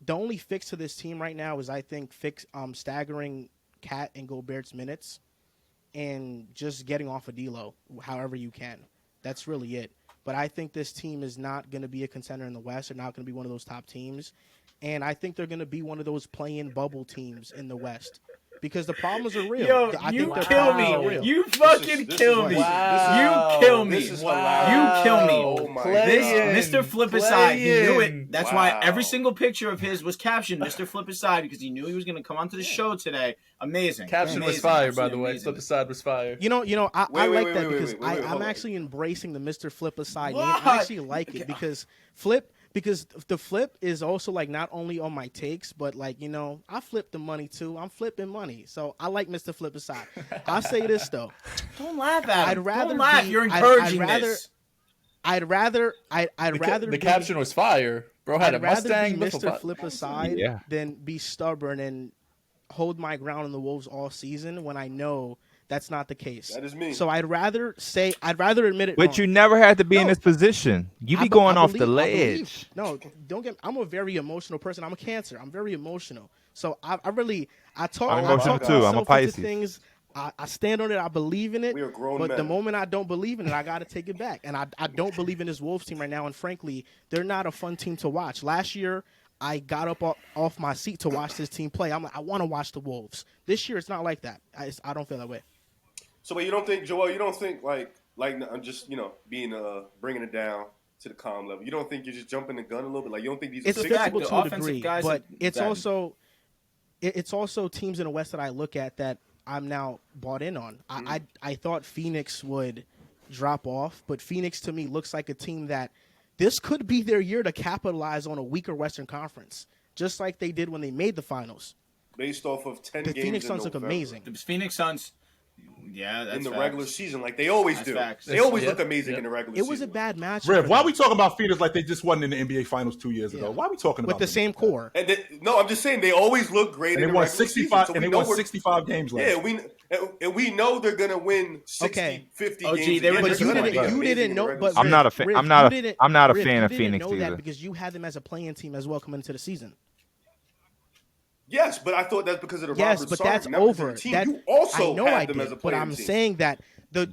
The only fix to this team right now is, I think, staggering Cat and Gobert's minutes and just getting off of D'Lo however you can. That's really it. But I think this team is not going to be a contender in the West. They're not going to be one of those top teams. And I think they're going to be one of those play-in bubble teams in the West. because the problems are real. Yo, I you think the kill problems are me. real. You fucking kill me. Wow. You kill me. This is You hilarious. kill me. Oh my This God. Mr. Flip Aside, he knew it. That's why Wow. every single picture of his was captioned Mr. Flip Aside because he knew he was going to come onto the show today. Amazing. Caption was Amazing. fire, by Absolutely the way. amazing. Flip Aside was fire. You know, I Wait, like that because wait, hold I'm on. actually embracing the Mr. Flip Aside name. What? I actually like it because the flip is also like not only on my takes, but like, you know, I flip the money too. I'm flipping money. So I like Mr. Flip Aside. I'll say this though. Don't laugh at him. I'd rather Don't laugh. be- You're I'd encouraging rather- this. I'd rather The be, caption was fire. Bro had a I'd rather Mustang. be Mr. Mr. Flip Aside Yeah. than be stubborn and hold my ground in the Wolves all season when I know that's not the case. That is me. So I'd rather admit it. But you never had to be in No. this position. You be I going off believe- the I believe- ledge. No, don't get. I'm a very emotional person. I'm a Cancer. I'm very emotional. So I talk. I'm I emotional talk too. I'm a myself into Pisces. Things. I stand on it. I believe in it. We are grown but the men. moment I don't believe in it, I got to take it back. And I don't believe in this Wolves team right now. And frankly, they're not a fun team to watch. Last year, I got up off my seat to watch this team play. I'm like, I want to watch the Wolves. This year, it's not like that. I don't feel that way. So, but you don't think, Joel? You don't think like I'm just being bringing it down to the calm level. You don't think you're just jumping the gun a little bit? Like you don't think these It's are fact, physical the to a offensive degree, guys but are it's bad. also teams in the West that I look at that I'm now bought in on. I thought Phoenix would drop off, but Phoenix to me looks like a team that this could be their year to capitalize on a weaker Western Conference, just like they did when they made the finals. based off of 10 The games Phoenix in Suns look November. amazing. The Phoenix Suns. Yeah, that's in the facts. regular season, like they always That's do. facts. They always Yeah, look amazing yeah. in the regular It season. was a bad match. Rev, why are we talking about Phoenix like they just won in the NBA Finals 2 years ago? Yeah. Why are we talking with about the them same like that? core? And no, I'm just saying they always look great And in they the won regular 65 season. So and we they know won we're- 65 games last Yeah, year. we know they're gonna win 60, Okay. 50 OG, games. they were again. But just They're you gonna winning. be didn't amazing in the know. regular But I'm season. not a fan. Riv, I'm not you a. didn't- I'm not a Riv, fan you of didn't Phoenix know that either. because you had them as a playing team as well coming into the season. Yes, but I thought that's because of the Yes, Robert but Sarver, that's not because of over. the team. That You also I know had I them as a did, but playing I'm team. saying that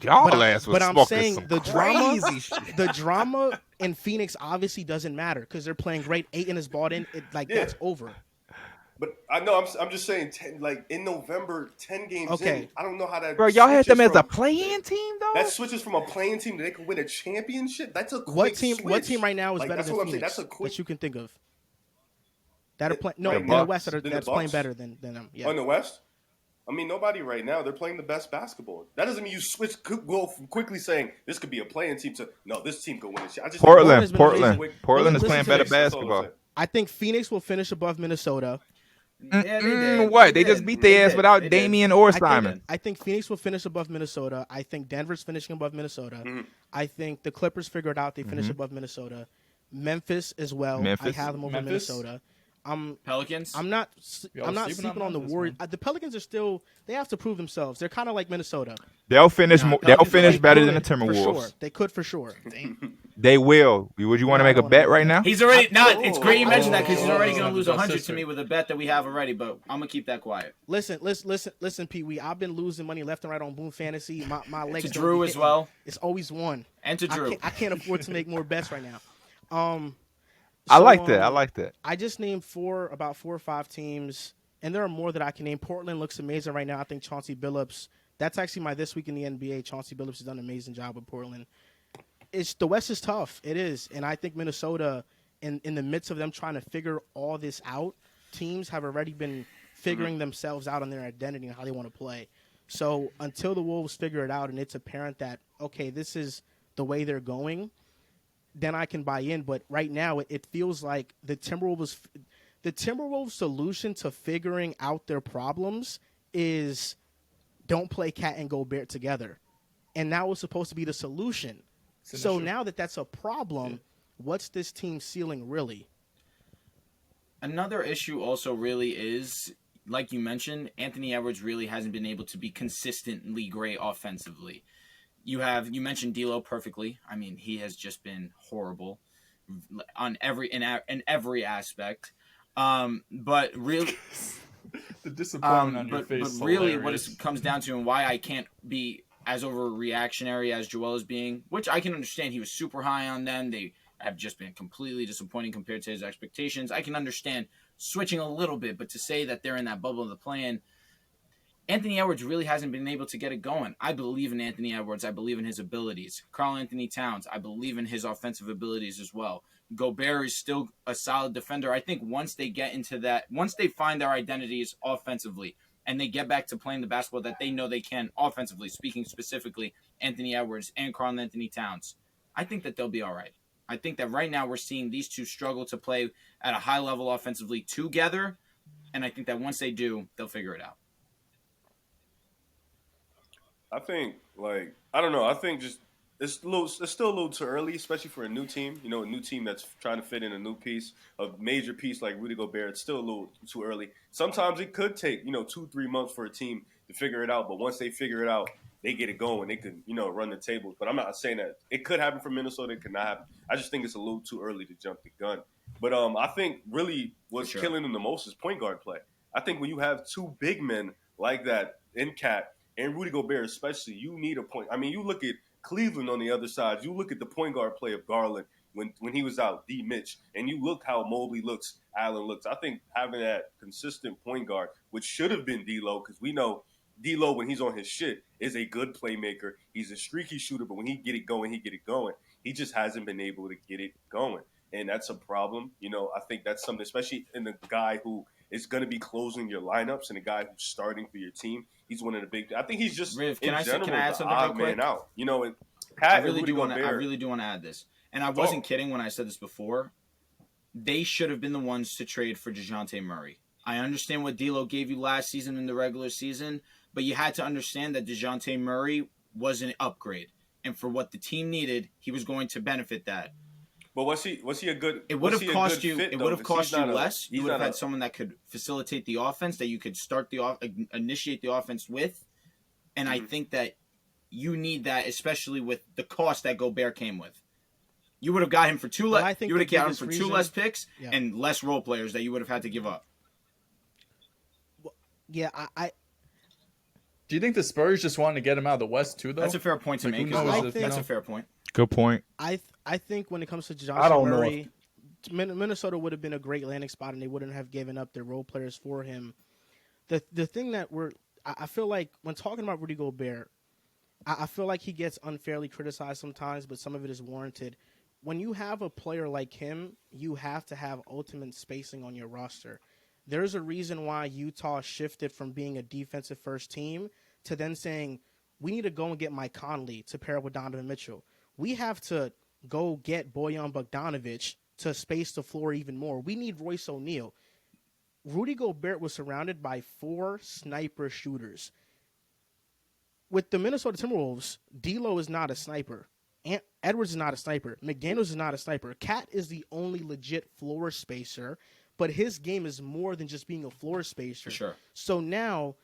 Y'all ass was I'm smoking saying some the drama, crazy shit. the drama in Phoenix obviously doesn't matter because they're playing great. Ayton is bought in. That's over. But I know I'm just saying, like in November, 10 games Okay. in, I don't know how that. Bro, y'all had them switches as a from- playing team though. That switches from a playing team that they can win a championship. That's a quick What team? switch. What team right now is Like, better that's than what I'm Phoenix saying. That's a quick. that you can think of? That are playing no Right in now, the West that are, the that's playing Bucks? better than them. Yeah. On the West, I mean, nobody right now. They're playing the best basketball. That doesn't mean you go from quickly saying this could be a playing team to no, this team could win it. I just Portland's Portland, been Portland, amazing. Portland is Listen playing to better this. That's all I'm basketball. saying. I think Phoenix will finish above Minnesota. Yeah, they did. What? They did. just beat their ass did. without They did. Damian or I think- Simon. I think Phoenix will finish above Minnesota. I think Denver's finishing above Minnesota. I think the Clippers figure it out. They finish above Minnesota. Memphis as well. Memphis. I have them over Memphis? Minnesota. Pelicans. I'm not Y'all sleeping sleeping on on the Memphis, Warriors. man. The Pelicans are still they have to prove themselves. They're kind of like Minnesota. They'll finish. Nah, They'll Pelicans finish are better than the Could, for Timberwolves. sure. They could for sure. They will. Would you want to No, I make a don't bet know. right now? He's already not. It's great you mentioned that because he's Oh, already going to oh, lose oh, 100 to sister. me with a bet that we have already. But I'm gonna keep that quiet. Listen, PeeWee. I've been losing money left and right on Boom Fantasy. My legs To don't Drew be as hitting. well. It's always one. And to Drew. I can't afford to make more bets right now. I So, like that. I like that. I just named about 4 or 5 teams, and there are more that I can name. Portland looks amazing right now. I think Chauncey Billups. That's actually my this week in the NBA. Chauncey Billups has done an amazing job with Portland. The West is tough. It is, and I think Minnesota, in the midst of them trying to figure all this out, teams have already been figuring themselves out on their identity and how they want to play. So until the Wolves figure it out and it's apparent that okay, this is the way they're going, then I can buy in. But right now, it feels like the Timberwolves solution to figuring out their problems is don't play Cat and Gobert together. And that was supposed to be the solution. It's an So issue. now that that's a problem, what's this team ceiling really? Another issue also really is, like you mentioned, Anthony Edwards really hasn't been able to be consistently great offensively. You mentioned D'Lo perfectly. I mean, he has just been horrible on in every aspect. But really, The disappointment on your but face. is really, hilarious. what it comes down to, and why I can't be as overreactionary as Joel is being, which I can understand. He was super high on them. They have just been completely disappointing compared to his expectations. I can understand switching a little bit, but to say that they're in that bubble of the play-in, Anthony Edwards really hasn't been able to get it going. I believe in Anthony Edwards. I believe in his abilities. Karl-Anthony Towns, I believe in his offensive abilities as well. Gobert is still a solid defender. I think once they get into that, once they find their identities offensively and they get back to playing the basketball that they know they can offensively, speaking specifically Anthony Edwards and Karl-Anthony Towns, I think that they'll be all right. I think that right now we're seeing these two struggle to play at a high level offensively together, and I think that once they do, they'll figure it out. I think, I don't know. I think just it's still a little too early, especially for a new team. A new team that's trying to fit in a new piece, a major piece like Rudy Gobert. It's still a little too early. Sometimes it could take 2-3 months for a team to figure it out. But once they figure it out, they get it going. They could run the tables. But I'm not saying that it could happen for Minnesota. It could not happen. I just think it's a little too early to jump the gun. But I think really what's killing them the most is point guard play. I think when you have two big men like that in Cat and Rudy Gobert especially, you need a point. I mean, you look at Cleveland on the other side. You look at the point guard play of Garland when he was out, D. Mitch, and you look how Mobley looks, Allen looks. I think having that consistent point guard, which should have been D'Lo, because we know D'Lo, when he's on his shit, is a good playmaker. He's a streaky shooter, but when he get it going, he get it going. He just hasn't been able to get it going, and that's a problem. I think that's something, especially in the guy who is going to be closing your lineups and the guy who's starting for your team. He's one of the big. I think he's just Riv, can I add something real quick? Man out. And I really do want to add this, and I wasn't kidding when I said this before. They should have been the ones to trade for DeJounte Murray. I understand what D'Lo gave you last season in the regular season, but you had to understand that DeJounte Murray was an upgrade, and for what the team needed, he was going to benefit that. But was he a good? It would have cost you. Fit, it would have cost you less. You would have had a, someone that could facilitate the offense, that you could initiate the offense with, and I think that you need that, especially with the cost that Gobert came with. You would have got him for two less. You would have got him for two less picks and less role players that you would have had to give up. Well, yeah, I Do you think the Spurs just wanted to get him out of the West too, though? That's a fair point to make. That's a fair point. Good point. I think when it comes to DeJounte Murray, Minnesota would have been a great landing spot, and they wouldn't have given up their role players for him. The thing that I feel like when talking about Rudy Gobert, I feel like he gets unfairly criticized sometimes, but some of it is warranted. When you have a player like him, you have to have ultimate spacing on your roster. There's a reason why Utah shifted from being a defensive first team to then saying, we need to go and get Mike Conley to pair up with Donovan Mitchell. We have to go get Bojan Bogdanovic to space the floor even more. We need Royce O'Neal. Rudy Gobert was surrounded by 4 sniper shooters. With the Minnesota Timberwolves, D'Lo is not a sniper. Edwards is not a sniper. McDaniels is not a sniper. Cat is the only legit floor spacer, but his game is more than just being a floor spacer. For sure. So now,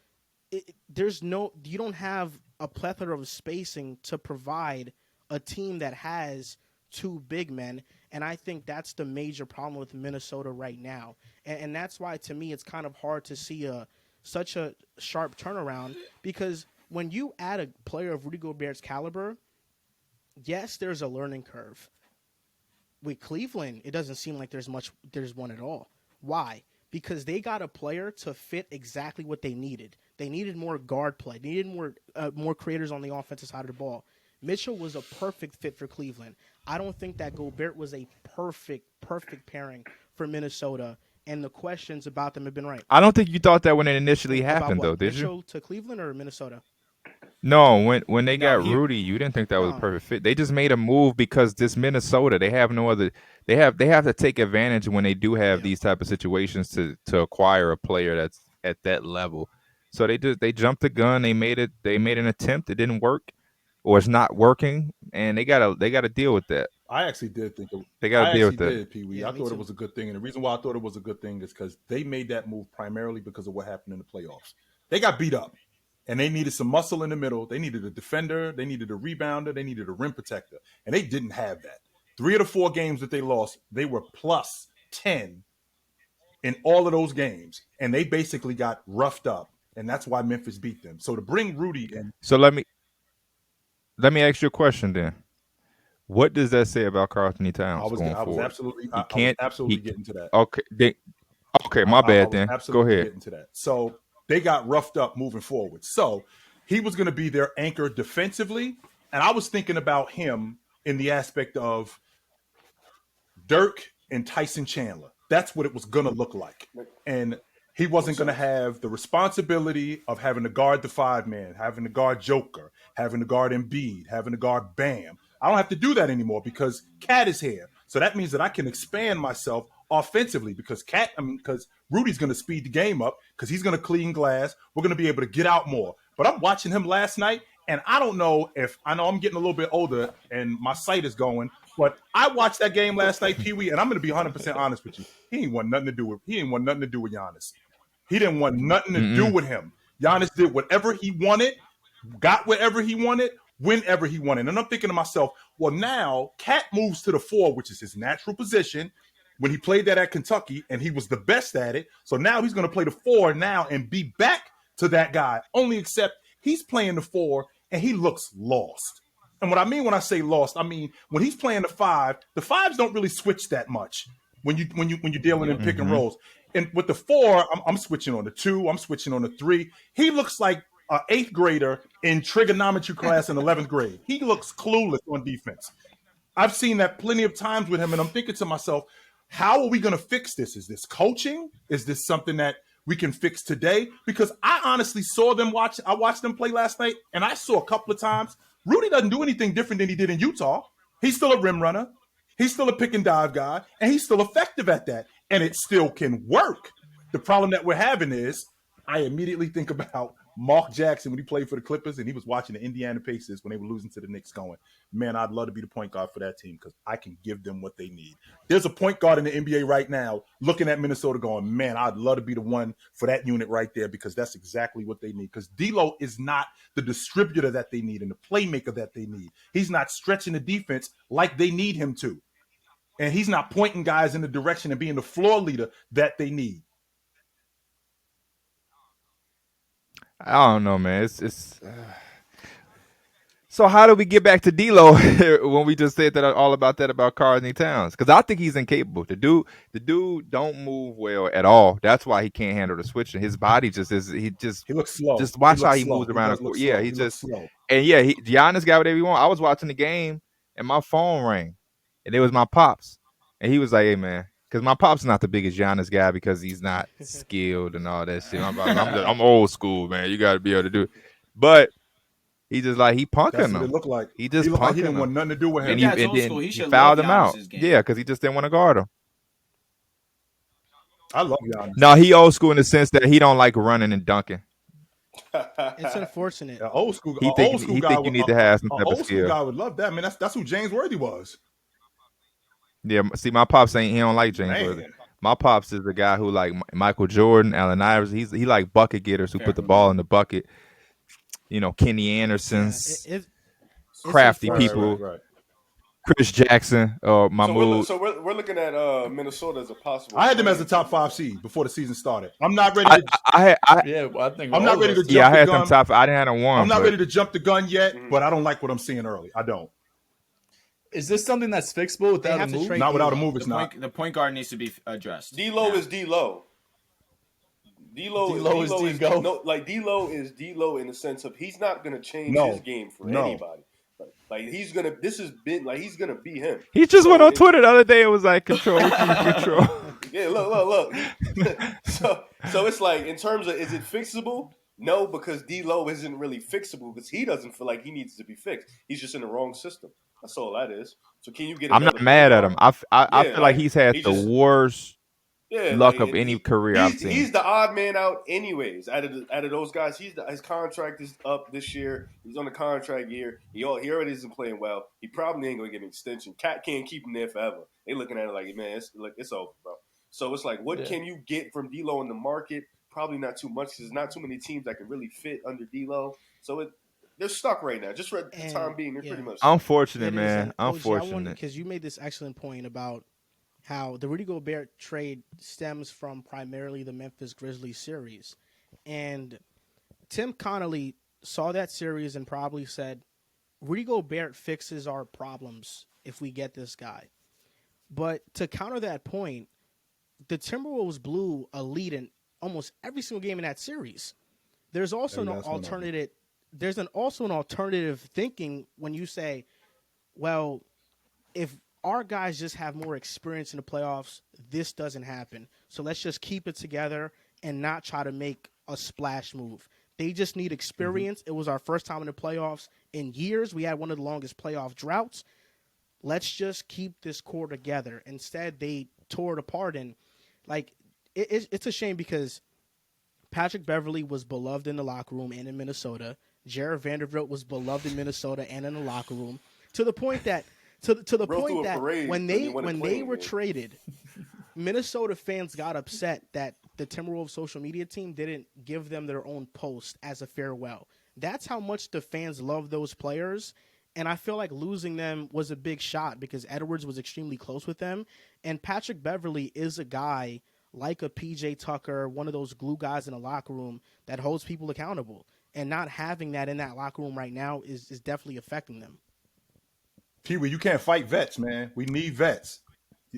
you don't have a plethora of spacing to provide a team that has 2 big men, and I think that's the major problem with Minnesota right now. And that's why, to me, it's kind of hard to see such a sharp turnaround, because when you add a player of Rudy Gobert's caliber, yes, there's a learning curve. With Cleveland, it doesn't seem like there's one at all. Why? Because they got a player to fit exactly what they needed. They needed more guard play. They needed more creators on the offensive side of the ball. Mitchell was a perfect fit for Cleveland. I don't think that Gobert was a perfect pairing for Minnesota, and the questions about them have been right. I don't think you thought that when it initially happened, though, did Mitchell you? to Cleveland or Minnesota? No, when they got Rudy, you didn't think that was a perfect fit. They just made a move because this Minnesota, they have no other. They have to take advantage when they do have these type of situations to acquire a player that's at that level. So they jumped the gun. They made an attempt. It didn't work, or it's not working, and they gotta deal with that. I actually did think they got to deal with that. PeeWee. I thought it was a good thing, and the reason why I thought it was a good thing is because they made that move primarily because of what happened in the playoffs. They got beat up. And they needed some muscle in the middle. They needed a defender. They needed a rebounder. They needed a rim protector. And they didn't have that. 3 of the 4 games that they lost, they were plus 10 in all of those games. And they basically got roughed up. And that's why Memphis beat them. So to bring Rudy in. So let me ask you a question then. What does that say about Karl-Anthony Towns going forward? I was absolutely getting to that. Okay, my bad then. Go ahead. Getting to that. So they got roughed up moving forward. So he was going to be their anchor defensively. And I was thinking about him in the aspect of Dirk and Tyson Chandler. That's what it was going to look like. And he wasn't going to have the responsibility of having to guard the 5-man, having to guard Joker, having to guard Embiid, having to guard Bam. I don't have to do that anymore because Cat is here. So that means that I can expand myself offensively because Rudy's going to speed the game up because he's going to clean glass. We're going to be able to get out more. But I'm watching him last night, and I don't know if – I know I'm getting a little bit older and my sight is going, but I watched that game last night, PeeWee, and I'm going to be 100% honest with you. He ain't want nothing to do with Giannis. He didn't want nothing to do with him. Giannis did whatever he wanted, got whatever he wanted, whenever he wanted. And I'm thinking to myself, well, now Cat moves to the 4, which is his natural position. When he played that at Kentucky, and he was the best at it. So now he's going to play the 4 now and be back to that guy. Only except he's playing the 4, and he looks lost. And what I mean when I say lost, I mean when he's playing the 5, the 5s don't really switch that much when you're dealing in pick and rolls. And with the 4, I'm switching on the 2, I'm switching on the 3. He looks like an 8th grader in trigonometry class in 11th grade. He looks clueless on defense. I've seen that plenty of times with him, and I'm thinking to myself, how are we going to fix this? Is this coaching? Is this something that we can fix today? Because I honestly saw them I watched them play last night, and I saw a couple of times Rudy doesn't do anything different than he did in Utah. He's still a rim runner. He's still a pick and dive guy, and he's still effective at that. And it still can work. The problem that we're having is I immediately think about Mark Jackson when he played for the Clippers and he was watching the Indiana Pacers when they were losing to the Knicks going, man, I'd love to be the point guard for that team because I can give them what they need. There's a point guard in the NBA right now looking at Minnesota going, man, I'd love to be the one for that unit right there because that's exactly what they need. Because D'Lo is not the distributor that they need and the playmaker that they need. He's not stretching the defense like they need him to. And he's not pointing guys in the direction and being the floor leader that they need. I don't know, man. It's So how do we get back to D'Lo when we just said that all about that about Karl-Anthony Towns? Because I think he's incapable. The dude don't move well at all. That's why he can't handle the switching. His body just is. He looks slow. Just watch how he slow. moves around. Yeah, he just slow. And yeah, Giannis got whatever he want. I was watching the game and my phone rang, and it was my pops, and he was like, "Hey man." Because my pop's not the biggest Giannis guy because he's not skilled and all that shit. I'm old school, man. You got to be able to do it. But he just like, he punking That's him. what it looked like. He just looked punking like he didn't him. want nothing to do with him. And he fouled him out. Yeah, because he just didn't want to guard him. I love Giannis. No, he old school in the sense that he don't like running and dunking. It's unfortunate. An old school He guy think you need to have some type of old school skill. guy would love that. Man, that's who James Worthy was. Yeah, see, my pops he don't like James Man. Worthy. My pops is the guy who like Michael Jordan, Allen Iverson. He like bucket getters who put the ball in the bucket. You know, Kenny Anderson's, crafty people. Right. Chris Jackson, Mahmoud. So we're looking at Minnesota as a possible. I had them as a top 5 seed before the season started. I'm not ready. I think I'm not ready to jump I had the them gun. top. I didn't have them one. I'm not ready to jump the gun yet, but I don't like what I'm seeing early. I don't. Is this something that's fixable without a move? Not without a move. It's not. The point guard needs to be addressed. D'Lo is D'Lo. D'Lo is D'Lo. No, like D'Lo is D'Lo in the sense of he's not gonna change his game for anybody. Like he's gonna. This has been like he's gonna be him. He just went on Twitter the other day. It was like control. Yeah, look. so it's like in terms of is it fixable? No, because D'Lo isn't really fixable because he doesn't feel like he needs to be fixed. He's just in the wrong system. That's all that is. So can you get? I'm not mad at him. I feel like he's had the worst luck of any career I've seen. He's the odd man out, anyways. Out of those guys, his contract is up this year. He's on the contract year. He already isn't playing well. He probably ain't gonna get an extension. Cat can't keep him there forever. They looking at it like, man, it's over, bro. So it's like, what can you get from D'Lo in the market? Probably not too much because there's not too many teams that can really fit under D'Lo. So they're stuck right now. Just for the time being, they're pretty much stuck. Unfortunate, man. Unfortunate. Because you made this excellent point about how the Rudy Gobert trade stems from primarily the Memphis Grizzlies series. And Tim Connolly saw that series and probably said, Rudy Gobert fixes our problems if we get this guy. But to counter that point, the Timberwolves blew a lead almost every single game in that series. There's also Every an last one of them. alternative. There's also an alternative thinking when you say, well, if our guys just have more experience in the playoffs, this doesn't happen. So let's just keep it together and not try to make a splash move. They just need experience. It was our first time in the playoffs in years. We had one of the longest playoff droughts. Let's just keep this core together. Instead, they tore it apart. And, like, it's a shame because Patrick Beverley was beloved in the locker room and in Minnesota. Jared Vanderbilt was beloved in Minnesota and in the locker room, to the point that when they were traded, Minnesota fans got upset that the Timberwolves social media team didn't give them their own post as a farewell. That's how much the fans love those players, and I feel like losing them was a big shot because Edwards was extremely close with them, and Patrick Beverley is a guy like a PJ Tucker, one of those glue guys in the locker room that holds people accountable. And not having that in that locker room right now is definitely affecting them. PeeWee, you can't fight vets, man. We need vets.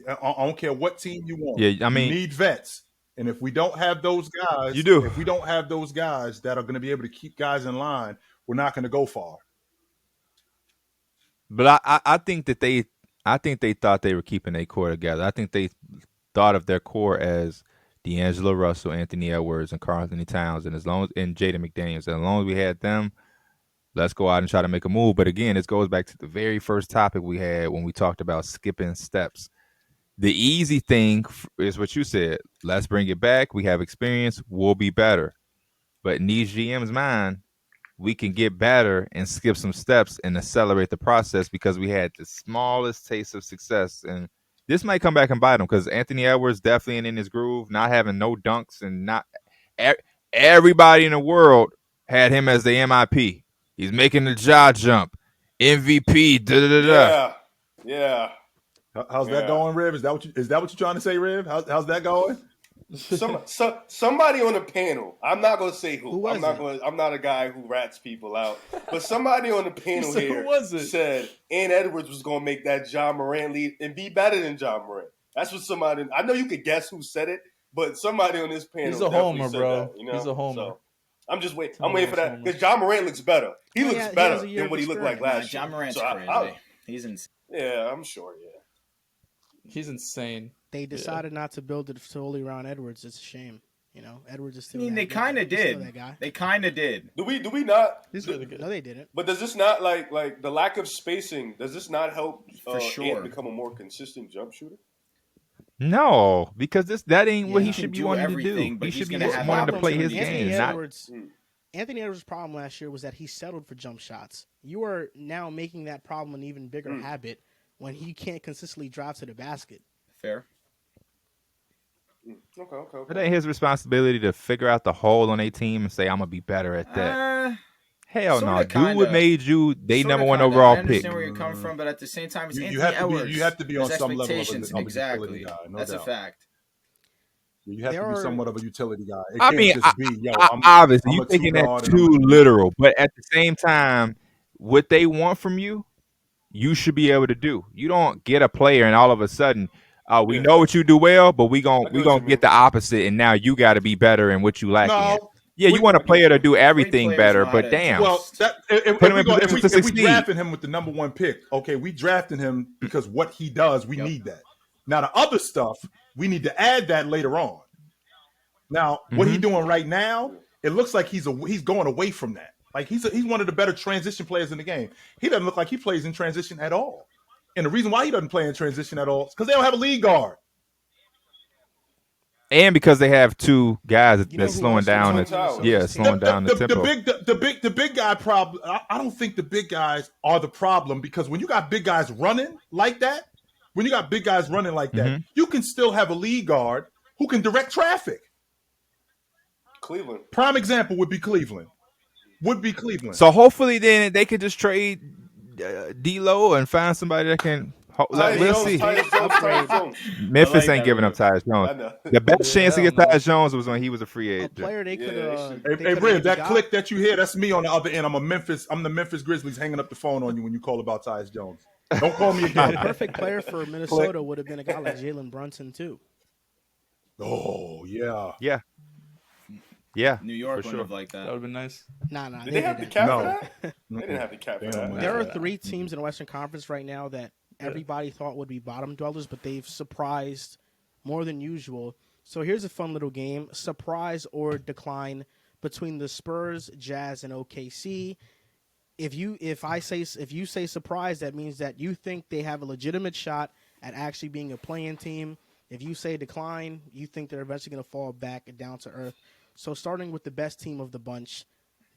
I don't care what team you want. Yeah, I mean, you need vets. And if we don't have those guys, you do. If we don't have those guys that are going to be able to keep guys in line, we're not going to go far. But I think that they thought they were keeping their core together. I think they thought of their core as D'Angelo Russell, Anthony Edwards, and Karl Anthony Towns, and Jaden McDaniels. And as long as we had them, let's go out and try to make a move. But again, this goes back to the very first topic we had when we talked about skipping steps. The easy thing is what you said. Let's bring it back. We have experience. We'll be better. But in these GM's mind, we can get better and skip some steps and accelerate the process because we had the smallest taste of success. And this might come back and bite him because Anthony Edwards definitely in his groove, not having no dunks, and not everybody in the world had him as the MIP. He's making the jaw jump, MVP. Yeah. How's that going, Riv? Is that what you're trying to say, Riv? How's that going? Somebody on the panel. I'm not gonna say who. I'm not a guy who rats people out. But somebody on the panel here said Ant Edwards was gonna make that John Moran lead and be better than John Moran. That's what somebody. I know you could guess who said it, but somebody on this panel. He's a homer, said bro. That, you know? He's a homer. So I'm just waiting. I'm waiting for that because John Moran looks better. He looks better than what he looked like last year. John Morant's crazy. He's insane. Yeah, I'm sure. Yeah. He's insane. They decided not to build it solely around Edwards. It's a shame. You know, Edwards is still. I mean, they kind of did. They kind of did. Do we not? He's really good. No, they didn't. But does this not like the lack of spacing? Does this not help For sure Ant become a more consistent jump shooter? No, because that ain't what he should be wanting to do. He should be have wanting to play his Anthony game. Anthony Edwards' problem last year was that he settled for jump shots. You are now making that problem an even bigger habit when he can't consistently drive to the basket. Fair. Okay. It ain't his responsibility to figure out the hole on a team and say, I'm going to be better at that. Hell no. Do what made you number one overall pick. I understand where you're coming from, but at the same time, it's Anthony Edwards. You have to be on some level of a exactly. utility guy. No That's doubt. a fact. You have to be somewhat of a utility guy. Obviously, you're taking that too literal. But at the same time, what they want from you, you should be able to do. You don't get a player and all of a sudden, we know what you do well, but we gonna get the opposite, and now you got to be better in what you lack in. Yeah, you want a player to do everything better, but damn. Well, if we drafted him with the number one pick, okay, we drafted him because what he does, we need that. Now, the other stuff, we need to add that later on. Now, what he's doing right now, it looks like he's going away from that. Like he's one of the better transition players in the game. He doesn't look like he plays in transition at all. And the reason why he doesn't play in transition at all is because they don't have a lead guard. And because they have two guys that's slowing down the tempo. The big guy problem. I don't think the big guys are the problem because when you got big guys running like that, you can still have a lead guard who can direct traffic. Cleveland. Prime example would be Cleveland. So hopefully then they could just trade D-Lo and find somebody that can. Let's see. Memphis ain't giving up Tyus Jones. The best chance to get Tyus Jones was when he was a free agent. A player they could. Hey, Riv, that click that you hear, that's me on the other end. I'm the Memphis Grizzlies hanging up the phone on you when you call about Tyus Jones. Don't call me again. The perfect player for Minnesota would have been a guy like Jalen Brunson too. Oh yeah. Yeah. Yeah, New York for wouldn't sure. have liked That would that. have been nice. Nah, Did they have the didn't. cap No. for that? They didn't have the cap for They that. don't There are Yeah. 3 teams in the Western Conference right now that everybody thought would be bottom dwellers, but they've surprised more than usual. So here's a fun little game: surprise or decline between the Spurs, Jazz, and OKC. If you say surprise, that means that you think they have a legitimate shot at actually being a play-in team. If you say decline, you think they're eventually going to fall back down to earth. So starting with the best team of the bunch,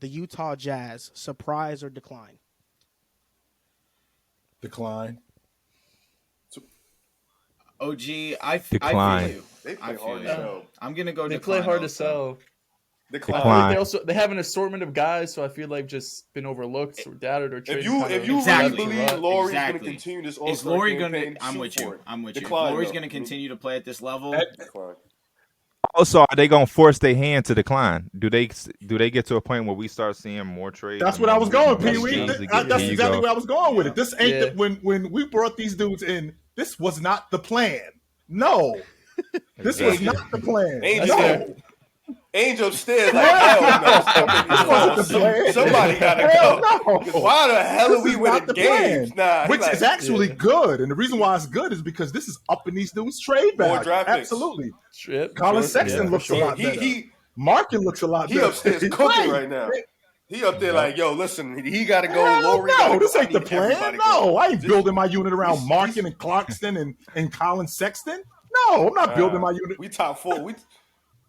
the Utah Jazz, surprise or decline? Decline. OG, I Decline. feel you. They play I feel hard you. as hell. I'm gonna go. They decline play hard to also. sell. Decline. I feel like Decline. they have an assortment of guys, so I feel like just been overlooked or doubted or If traded. you kind of really Exactly. believe Laurie's Exactly. going to continue this Is All-Star Laurie campaign, gonna? I'm shoot with for you. it. I'm with you. If Decline, Laurie's though. gonna continue to play at this level. Decline. Also, are they gonna force their hand to decline? Do they get to a point where we start seeing more trades? That's and what I more was going, movement? Pee Wee. Games That's again? There you exactly go. where I was going with it. This ain't Yeah. when we brought these dudes in. This was not the plan. No, this was Exactly. not the plan. Ain't No. fair. Angel upstairs like, hell no. This wasn't the plan. Somebody got to Hell go. no. 'Cause why the hell This are we is not winning the games? plan. Nah, he Which like, is actually Yeah. good, and the reason why it's good is because this is upping these dudes' trade More value. draft picks. Absolutely. Shit. Colin Sure. Sexton Yeah, looks for a sure. lot better. he Markin looks a lot he better. upstairs He's cooking great. right now. He up there like, yo, listen, he got to go. Hell Laurie got to no, go. this I ain't the need plan. everybody No, going. I ain't building my unit around these- Markin and Clarkson and Colin Sexton. No, I'm not building my unit. We top 4.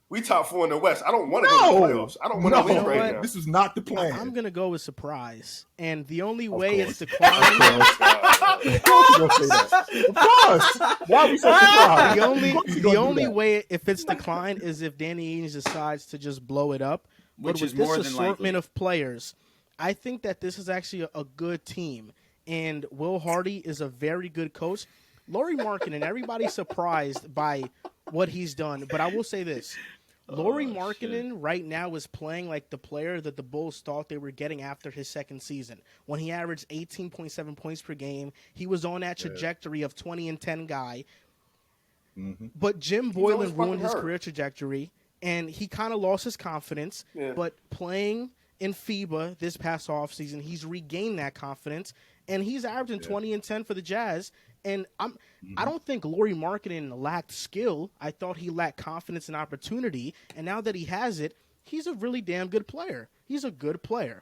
We top 4 in the West. I don't want to go to the No, playoffs. I don't want to no, leave right what? now. This is not the plan. I'm going to go with surprise. And the only Of way course. it's decline, Of course you're gonna say that. Of course. Why are we so surprised? the only Of course you're the gonna do only that. way if it's decline is if Danny Ainge decides to just blow it up. Which but with is more this than assortment likely. of players, I think that this is actually a good team. And Will Hardy is a very good coach. Lauri Markkanen, everybody's surprised by what he's done. But I will say this. Lauri Markkanen right now is playing like the player that the Bulls thought they were getting after his second season. When he averaged 18.7 points per game, he was on that trajectory of 20 and 10 guy. But Jim always Boylan fucking ruined his hurt. career trajectory, and he kind of lost his confidence. Yeah. But playing in FIBA this past offseason, he's regained that confidence, and he's averaging 20 and 10 for the Jazz. And I don't think Lauri Markkanen lacked skill. I thought he lacked confidence and opportunity. And now that he has it, he's a really damn good player. He's a good player.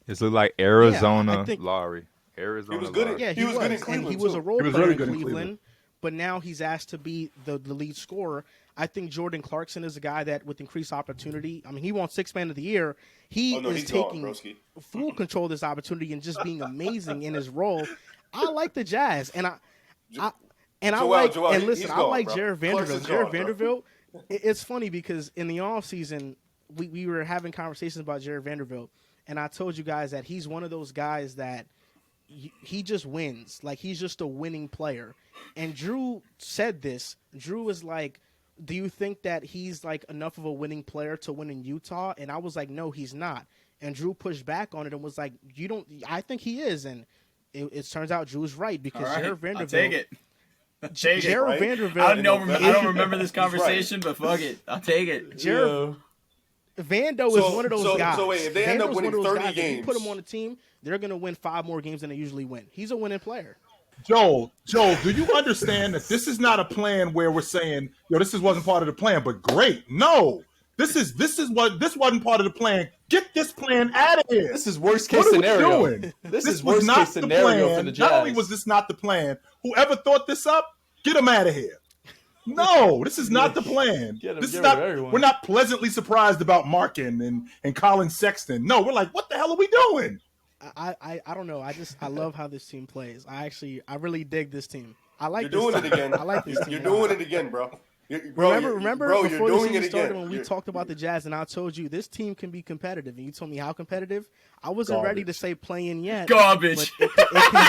It's look like Arizona I think- Laurie. Arizona. He was good at- Laurie. Yeah, He was good in and Cleveland, he was too. a role He was player very in good in Cleveland, Cleveland. but now he's asked to be the lead scorer. I think Jordan Clarkson is a guy that with increased opportunity. I mean, he won Sixth Man of the Year. He Oh, no, is he's gone, taking broski. full control of this opportunity and just being amazing in his role. I like the Jazz, and I Joel, and listen, he's I gone, like bro. Jared Clarkson's Vanderbilt. Jared gone, bro. Vanderbilt. It's funny because in the offseason, we were having conversations about Jared Vanderbilt, and I told you guys that he's one of those guys that he just wins. Like, he's just a winning player. And Drew said this. Drew was like, do you think that he's like enough of a winning player to win in Utah? And I was like, no, he's not. And Drew pushed back on it and was like, you don't, I think he is. And it turns out Drew's right because All right, Jared I'll Vanderbilt. take it. Take it. Jared right? Vanderbilt. I don't remember this He's right. conversation, but fuck it. I'll take it. Jared Vando is So- one of those so- guys. so wait, if they end up Vando's winning one of those 30 guys, if you put him games- on a team, they're going to win 5 more games than they usually win. He's a winning player. Joel, do you understand that this is not a plan where we're saying, yo, this wasn't part of the plan, but great. No. This wasn't part of the plan. Get this plan out of here. This is worst case What are we scenario. doing? This is was worst not case the scenario plan. for the Jazz. Not only was this not the plan, whoever thought this up, get him out of here. No, this is not the plan. Get 'em- This is get rid not. of everyone. We're not pleasantly surprised about Markin and Colin Sexton. No, we're like, what the hell are we doing? I don't know. I love how this team plays. I really dig this team. I like You're doing this it team. again. I like this team. You're doing it again, bro. Remember Bro, you're before the doing season it started again. when we You're- talked about the Jazz and I told you this team can be competitive and you told me how competitive. I wasn't ready to Garbage. say playing yet. Garbage. But it can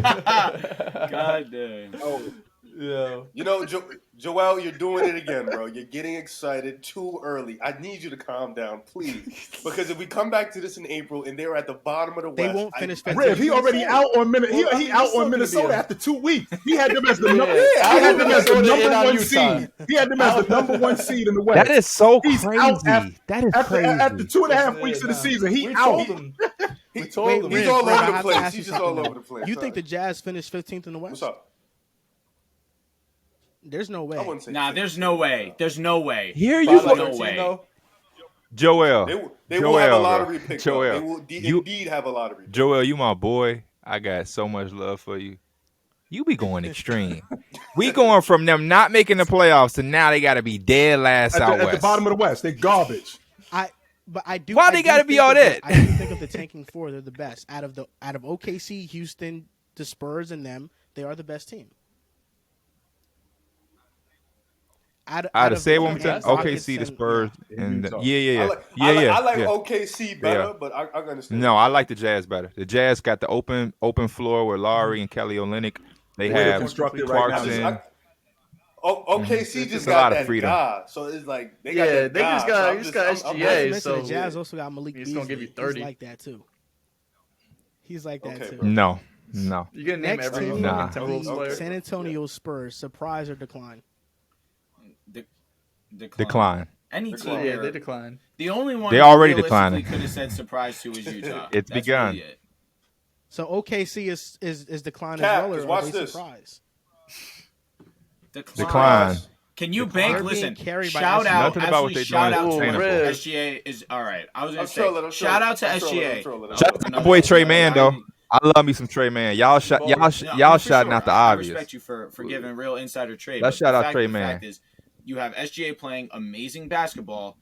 happen. God damn. Yeah. You know, Joel, you're doing it again, bro. You're getting excited too early. I need you to calm down, please. Because if we come back to this in April and they're at the bottom of the They West, won't finish 15th. Riv, he already out on Minnesota. He out on Minnesota after 2 weeks. He had them as the number. He had them as the number 1 seed. He had them as the number 1 seed in the West. That is so He's crazy. out after, That is after, crazy. after 2.5 weeks of the season. He We out. told him. We told him. He's Riv, all Riv, I over the have to place. ask He's you just all something. over the place. You think the Jazz finished 15th in the West? What's up? There's no way. I wouldn't say Nah, there's no way. There's no way. Here By you like go. no way. though. Joel. They will have a Joel, lottery bro. pick. Joel, They will indeed have a lottery pick. Joel, you my boy. I got so much love for you. You be going extreme. We going from them not making the playoffs to now they got to be dead last out At the west. bottom of the West. They garbage. But I do. Why I they do gotta be think all of the- that? I do think of the tanking four. They're the best out of OKC, Houston, the Spurs, and them. They are the best team. I'd say one more the time. Rockets OKC, the and- Spurs, yeah. and Utah. yeah. I like OKC better, Yeah. but I understand. No, I like the Jazz better. The Jazz got the open floor with Lowry and Kelly Olynyk. They The way they're have constructed right now, Clarkson. OKC It's just a got lot of that freedom. guy, so it's like they got Yeah, that they just guy, got- so I'm he just got I'm SGA. Not to mention so- the Jazz also got Malik He's Beasley. gonna give you 30. He's like that too. He's like that Okay, too. bro. No. You gonna name Next every team, Nah. fucking Timberwolves the player? San Antonio Spurs. Surprise or decline? Decline. Any Decline. team Yeah, here. they declined. The only one They you already realistically declining. could have said surprise to is Utah. It's That's begun. Really it. So OKC is decline Cap, as well, or just are watch they this. surprised? Decline. Can you They're bank? being Listen, carried by shout SGA. out. Nothing about what Actually, they shout doing out is to sustainable. SGA is all right. I was gonna I'm say, trolling, shout out to I'm trolling, SGA. I'm trolling. Shout out to my boy Trey Man though. I love me some Trey Man. Y'all No, shouting for out the sure. I obvious. respect you for giving real insider trade. Let's but shout the out fact- Trey the Man. fact is, you have SGA playing amazing basketball.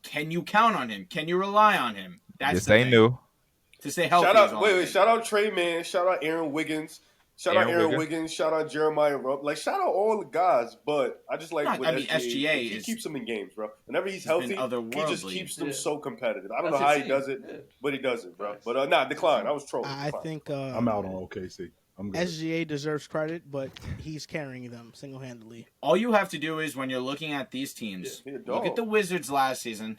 Can you count on him? Can you rely on him? That's This the ain't thing. new. To stay healthy. Shout is out, all wait, I'm wait, saying. shout out Trey Man, shout out Aaron Wiggins, shout out Aaron Wiggins, shout out Jeremiah Rupp, like shout out all the guys. But I just like No, with I mean, SGA, he is- keeps them in games, bro. Whenever he's been healthy, he just otherworldly. keeps them Yeah. so competitive. I don't That's know how his he does team. it, Yeah. but he does it, bro. But nah, decline. I was trolling. I Decline. think I'm out on OKC. I'm good. SGA deserves credit, but he's carrying them single-handedly. All you have to do is when you're looking at these teams, Yeah, he a look dog. at the Wizards last season.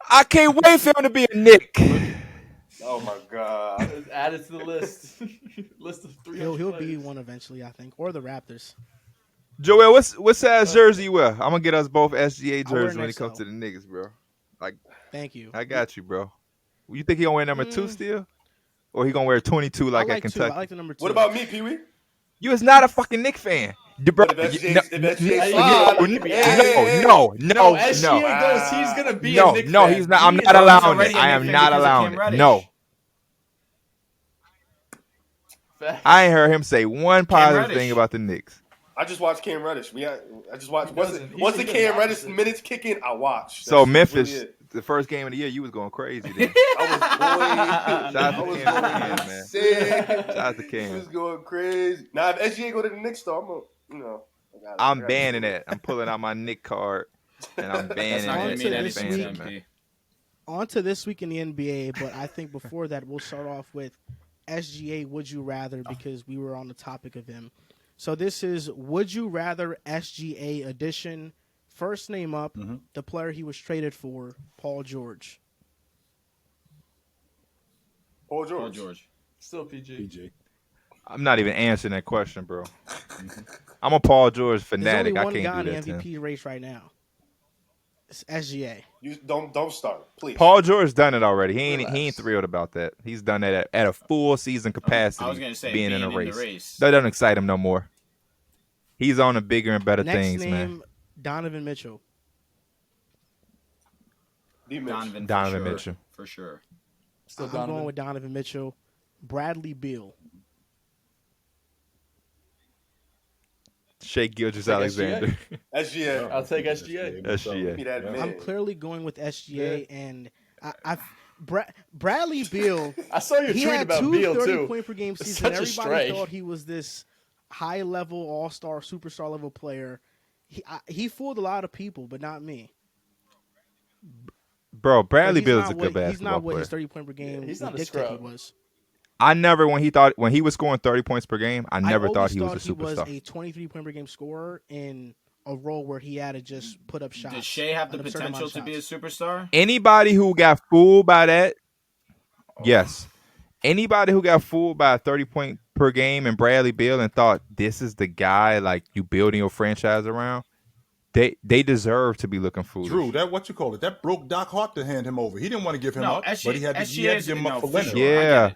I can't wait for him to be a Knick. Oh my god. Add it to the list. List of 300 He'll be players. one eventually, I think, or the Raptors. Joel, what size jersey you wear? I'm gonna get us both SGA I wear jerseys an when it comes XL. to the niggas, bro. Thank you. I got you, bro. You think he gonna wear number 2 still? Or he gonna wear 22 like I at like two. Kentucky? I like the number 2. What about me, PeeWee? You is not a fucking Knick fan. Bro, But if SGA no, slide, no, hey, no, No, SGA goes. He's gonna be a Knick no, fan. he's not. I'm He not is allowing already it. a I Knick am fan not because of allowing Cam it. Reddish. No, Facts. I ain't heard him say one positive Reddish. thing about the Knicks. I just watched Cam Reddish. I just watched. Once doesn't. the He once the doesn't Cam Reddish opposite. minutes kick in, I watch. So That's Memphis, really it. the first game of the year, you was going crazy. Then. I Shout out to was Cam, going man. sick. Shout out to He Cam. was going crazy. Now if SGA go to the Knicks, though, I gotta- I'm I gotta banning see that. I'm pulling out my Knick card and I'm That's banning not going On to to mean this anything week. to MP. On to this week in the NBA, but I think before that, we'll start off with SGA Would You Rather because we were on the topic of him. So this is Would You Rather SGA edition. First name up, the player he was traded for, Paul George. Paul Paul George. George. Still PG. PG. I'm not even answering that question, bro. I'm a Paul George There's only fanatic. I one guy can't in do the that to him. MVP race right now. It's SGA. You don't start, please. Paul George done it already. He ain't Relax. thrilled about that. He's done that at a full season capacity. I was going to say being in a race. the race. That doesn't excite him no more. He's on to bigger and better Next things, name, man. Donovan Mitchell. Donovan Donovan for sure. Mitchell. For sure. Still I'm Donovan. going with Donovan Mitchell. Bradley Beal. Shea Gilgeous Like Alexander. SGA. I'll take SGA. SGA. Give me that Yeah. man. I'm clearly going with SGA, and Bradley Beal. I saw your He tweet had about two Beal 30 too. point per game It's season. such a Everybody stray. thought he was this high level all-star, superstar level player. He fooled a lot of people, but not me. Bro, Bradley But Beal he's is a not good what- He's basketball not what player. his 30 point per game he's would not a dictate he scrub. was. I never, when he was scoring 30 points per game, I never thought he was a He was superstar. a 23 point per game scorer in a role where he had to just put up shots. Does Shai have the an absurd amount potential of to be a shots. superstar? Anybody who got fooled by that, yes. Anybody who got fooled by a 30-point per game and Bradley Beal and thought this is the guy like you building your franchise around, they deserve to be looking foolish. Drew, that broke Doc Hart to hand him over. He didn't want to give him up, but he had to give him up for Leonard. Sure. Yeah.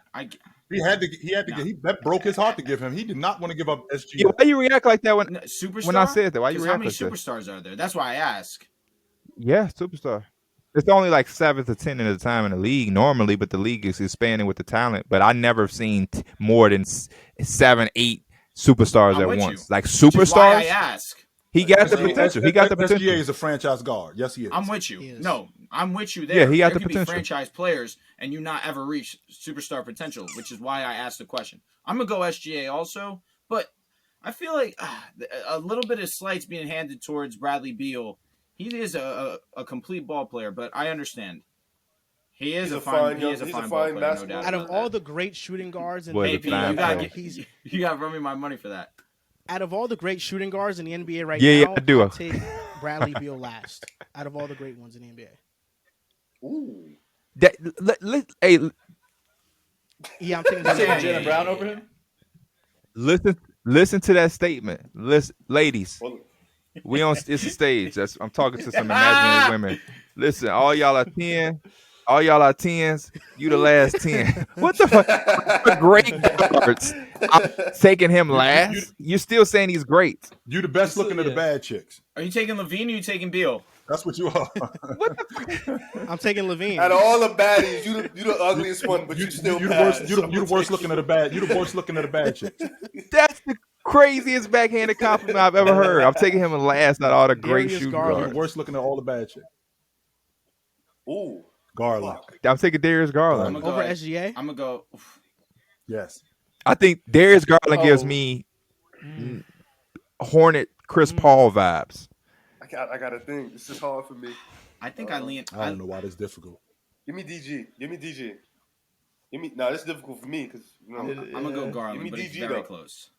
That broke his heart to give him. He did not want to give up SGA. Yeah, why you react like that when superstar? I said that? Why you react how many like that? superstars are there? That's why I ask. Yeah, superstar. It's only like 7 to 10 at a time in the league normally, but the league is expanding with the talent. But I never seen more than 7, 8 superstars at once. Like superstars. Which is why I ask. He got the potential. He got the potential. SGA is a franchise guard. Yes, he is. I'm with you. No, I'm with you there. Yeah, he got there the could potential. Be franchise players, and you not ever reach superstar potential, which is why I asked the question. I'm gonna go SGA also, but I feel like a little bit of slights being handed towards Bradley Beal. He is a complete ball player, but I understand. He is a fine ball player, no doubt. Out of all the great shooting guards in Boy, the the you got to run me my money for that. Out of all the great shooting guards in the NBA right Yeah, now, I do. I'll take Bradley Beal last. Out of all the great ones in the NBA. Ooh. Hey, Yeah, I'm taking Jaylen Brown over him. listen to that statement. Ladies, Well, we on it's a stage. I'm talking to some imaginary women. Listen, all y'all are 10. All y'all are 10s. You the last 10. What the fuck? The great guards. I'm taking him last. You're still saying he's great. You the best looking of the bad chicks. Are you taking Levine or are you taking Beal? That's what you are. What the fuck? I'm taking Levine. out of all the baddies, you the ugliest one, but you still you the pass. worst. You the worst looking of the bad. You the worst looking of the bad chicks. That's the craziest backhanded compliment I've ever heard. I'm taking him last, not all the great Darius shooting Garland. You're guards. the worst looking of all the bad chicks. Ooh, Garland. fuck. I'm taking Darius Garland. I'm gonna Over go, SGA? I'm gonna go. Yes. I think Darius Garland gives me Hornet Chris Paul vibes. I got to think. This is hard for me. I think I lean. I don't know why this is difficult. Give me DG. No, this is difficult for me because I'm gonna go Garland, Give me but it's DG very though. close.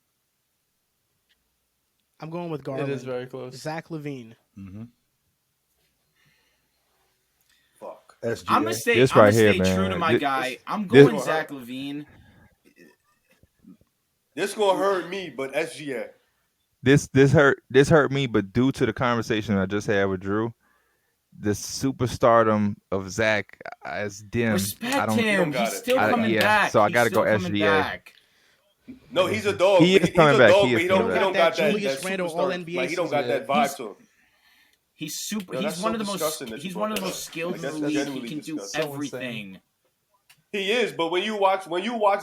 I'm going with Garland. It is very close. Zach LaVine. Mm-hmm. Fuck. SGA. I'm gonna stay. This I'm gonna right here, stay man. true to my This- guy. I'm this- going Zach LaVine. This gonna hurt me, but SGA. This hurt me, but due to the conversation I just had with Drew, the superstardom of Zach as dim. Respect I don't. him. got He's it. still I- coming yeah, back. so I He's gotta go still coming SGA. back. No, he's a dog. He is He's coming a back. dog, He but is he coming don't back. got that. Julius that Randle superstar- All-NBA Like he don't got that season. vibe to him. He's super. Yo, He's that's one so of the most. disgusting that you He's brought one of the that most up. skilled Like, in the that's league. He genuinely can do disgusting. everything. He is, but when you watch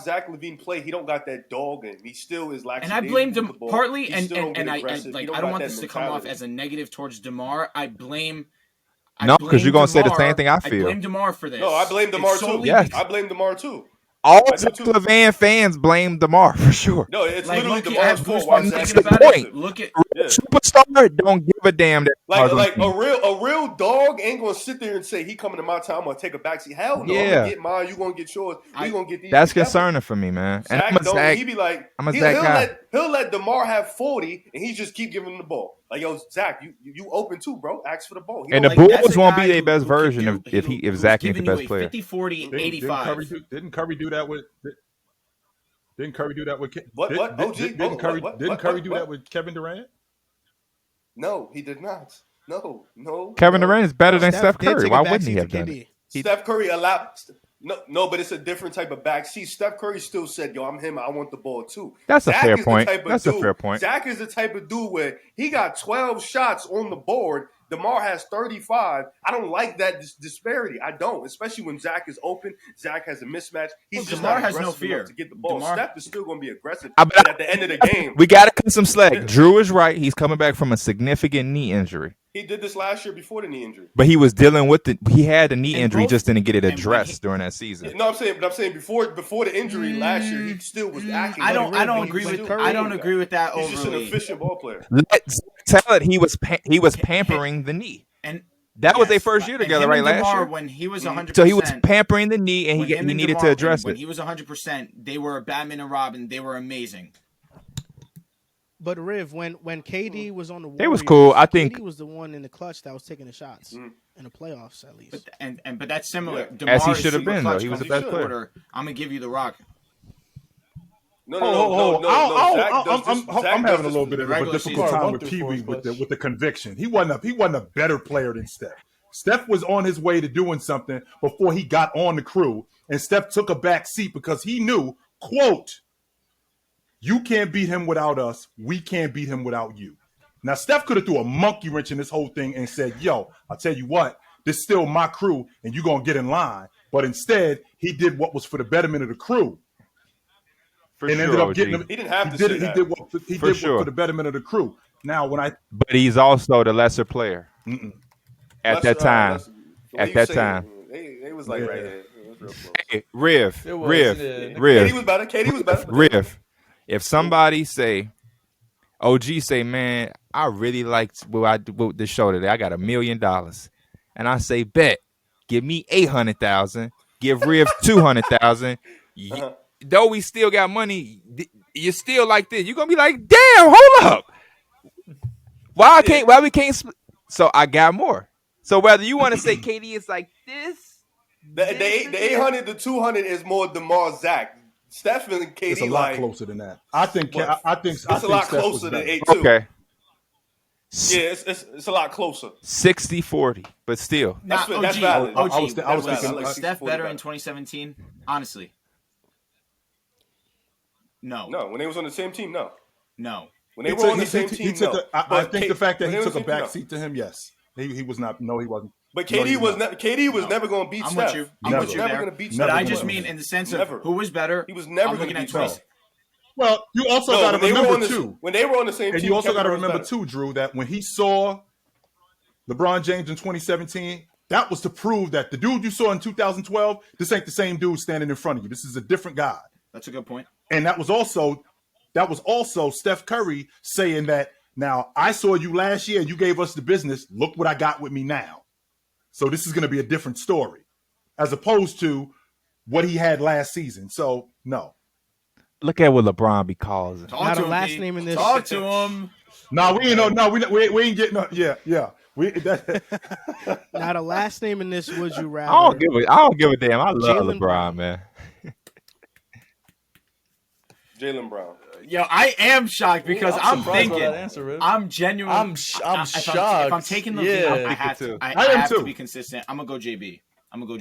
Zach LaVine play, he don't got that dog in him. He still is like. And I blamed him partly, He and still don't get I aggressive. like He I don't got want that this to come off mentality. as a negative towards DeMar. I blame. No, 'cause you're gonna say the same thing I I feel. blame DeMar for this. No, I blame It's DeMar too. solely Yes. I blame DeMar too. All I do Zach too. LaVine fans blame DeMar for sure. No, it's Like, literally low-key, I have DeMar's fault. goosebumps Why thinking Zach's about point. it. Look at Yeah. Superstar don't give a damn that Like DeMar's on a team. real dog ain't gonna sit there and say he coming to my time. I'm gonna take a backseat. Hell no. I'm Yeah. gonna get mine. You gonna get yours. We gonna get these. That's together. concerning for me, man. And Zach I'm a don't. Zach. He be like, I'm a he'll, Zach he'll guy. let DeMar have 40, and he just keep giving him the ball. Like, yo, Zach, you open too, bro. Ask for the ball. He And don't the like that's Bulls a won't guy be their who- best who can version do- if who's Zach ain't the giving you best a player. 50, 40, Didn't 85. Didn't Curry do that with? Didn't Curry do that with? What? OG? Didn't Curry? What? Didn't What? Curry What? do What? that with Kevin Durant? No, he did not. No. Kevin Durant is better than Steph Steph did Curry. take a Why backseat wouldn't he to have done KD. it? Steph Curry allowed. No, but it's a different type of back. See, Steph Curry still said, "Yo, I'm him. I want the ball too." That's a Zach fair is the point. type of That's a dude- fair point. Zach is the type of dude where he got 12 shots on the board. DeMar has 35. I don't like that disparity. I don't, especially when Zach is open. Zach has a mismatch. He's just DeMar not has no aggressive enough fear. to get the ball. DeMar- Steph is still going to be aggressive, But but at the end of the game, We got to cut some slack. Drew is right. He's coming back from a significant knee injury. he did this last year before the knee injury. But he was dealing with he had the knee And injury, both- just didn't get it and when addressed he- during that season. No, I'm saying before the injury last year, he still was acting. I like don't. a I real don't big agree with. dude. I don't agree with that He's just an overly. efficient ball player. Let's tell it. He was pampering the knee. And That was their yes, first year and together, him right? and Last DeMar, year. when he was 100%. So he was pampering the knee, and when he him and needed DeMar- to address when it. he was 100%, they were Batman and Robin. They were amazing. But Riv, when KD was on the Warriors, They was cool. I think KD was the one in the clutch that was taking the shots in the playoffs, at least. But that's similar. Yeah. DeMar as he is should have super been though. clutch He was the comes best in player. quarter, I'm gonna give you the rock. No. Zach does this. I'm Zach having does a this little for bit the of a regular difficult season. time Run with through for PeeWee us, with the conviction. He wasn't a better player than Steph. Steph was on his way to doing something before he got on the crew, and Steph took a back seat because he knew, quote, "You can't beat him without us. We can't beat him without you." Now, Steph could have threw a monkey wrench in this whole thing and said, "Yo, I'll tell you what, this is still my crew, and you're going to get in line." But instead, he did what was for the betterment of the crew. For And sure, ended up OG. getting him. He didn't have He to did say it. He that. did what he For did sure. for the betterment of the crew. Now, when I But he's also the lesser player at that time. At that time. They was like right here. It was real close. Hey, Riv. KD was better. KD was better. Riv. If somebody say, OG say, man, I really liked what I did with the show today. I got $1 million, and I say, bet, give me 800,000, give Riv 200,000. Though we still got money, you still like this. You're gonna be like, damn, hold up. Why we can't? So I got more. So whether you want to say KD is like this, The 800 to 200 is more DeMar Zach. Steph and KD it's a lot closer than that. I think it's a lot Steph was closer than better. 8-2. okay, Yeah, it's a lot closer. 60-40, but still. That's OG, valid. OG, I was thinking like Steph 60-40 better in better. 2017? Honestly, no. No, when they was on the same team, no. When they He were took- on the he- same he team, took no. a- I But think the fact that when he they took were a on the same back team, seat to him, yes. He was not. No, he wasn't. But No, he KD was never going to beat I'm Steph. with you. He I'm was with you never there. going to beat But Steph. I in the just playoffs. mean in the sense of Never. who was better. He was never I'm going looking to at beat 20. Steph. Well, you also No, got to when they were remember on the too, when they were on the same and team, you also got to Kevin Durant remember was too, Drew, that when he saw LeBron James in 2017, that was to prove that the dude you saw in 2012, this ain't the same dude standing in front of you. This is a different guy. That's a good point. And that was also Steph Curry saying that, now I saw you last year and you gave us the business. Look what I got with me now. So this is going to be a different story as opposed to what he had last season. So no. Look at what LeBron be causing. Not a last name in this. Talk to him. No, we ain't we ain't getting yeah. Now the last name in this, would you rather? I don't give a damn. I love Jaylen LeBron, Brown. man. Jaylen Brown. Yo, I am shocked because I'm surprised by thinking. that answer, Riv. I'm genuinely. I'm if shocked. If I'm taking the Yeah. I have to. I I am have to too. be consistent. I'm gonna go JB. I'm gonna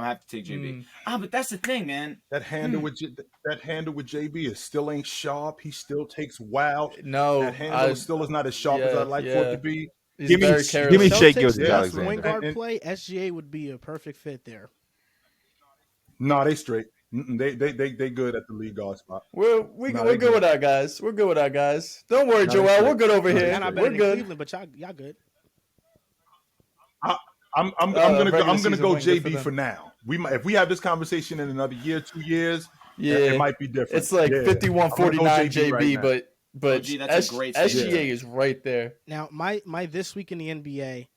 have to take JB. But that's the thing, man. That handle with JB is still ain't sharp. He still takes wild. No, That handle still is not as sharp as I'd like for it to be. He's Give me very Shai careless. Celtics Gilgeous best Alexander. point guard And- play. SGA would be a perfect fit there. No, they straight. They good at the lead guard spot. We're good with our guys. We're good with our guys. Don't worry, No, Joel. they We're good over No, here. And I bet We're in good. Cleveland, but y'all good. I'm regular gonna season go win, good for JB them. for now. If we have this conversation in another year, 2 years, Yeah, it might be different. It's like Yeah. 51-49 I'm gonna go JB, right now. but OG, that's a great SGA statement. is right there. Now, my this week in the NBA,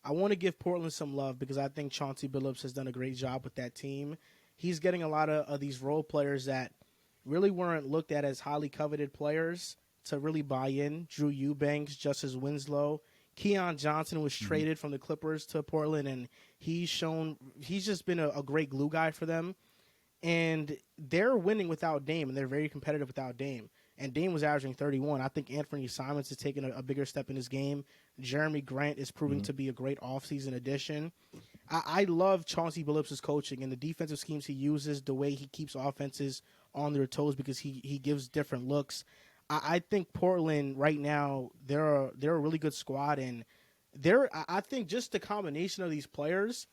I want to give Portland some love because I think Chauncey Billups has done a great job with that team. He's getting a lot of these role players that really weren't looked at as highly coveted players to really buy in. Drew Eubanks, Justice Winslow. Keon Johnson was traded from the Clippers to Portland, and he's just been a great glue guy for them. And they're winning without Dame, and they're very competitive without Dame. And Dame was averaging 31. I think Anthony Simons is taking a bigger step in his game. Jeremy Grant is proving to be a great offseason addition. I love Chauncey Billups' coaching and the defensive schemes he uses, the way he keeps offenses on their toes because he gives different looks. I think Portland right now, they're a really good squad, and I think just the combination of these players,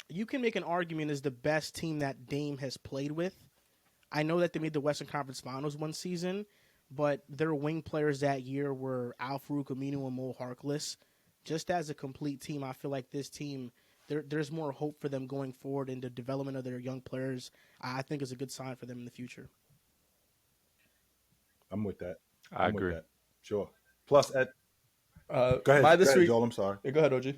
you can make an argument as the best team that Dame has played with. I know that they made the Western Conference Finals one season, but their wing players that year were Al-Farouq Aminu and Mo Harkless. Just as a complete team, I feel like this team, there's more hope for them going forward in the development of their young players. I think is a good sign for them in the future. I'm with that. I I'm agree. With that. Sure. Plus, go ahead. My this Go ahead, week. Joel. I'm sorry. Yeah, go ahead, OG.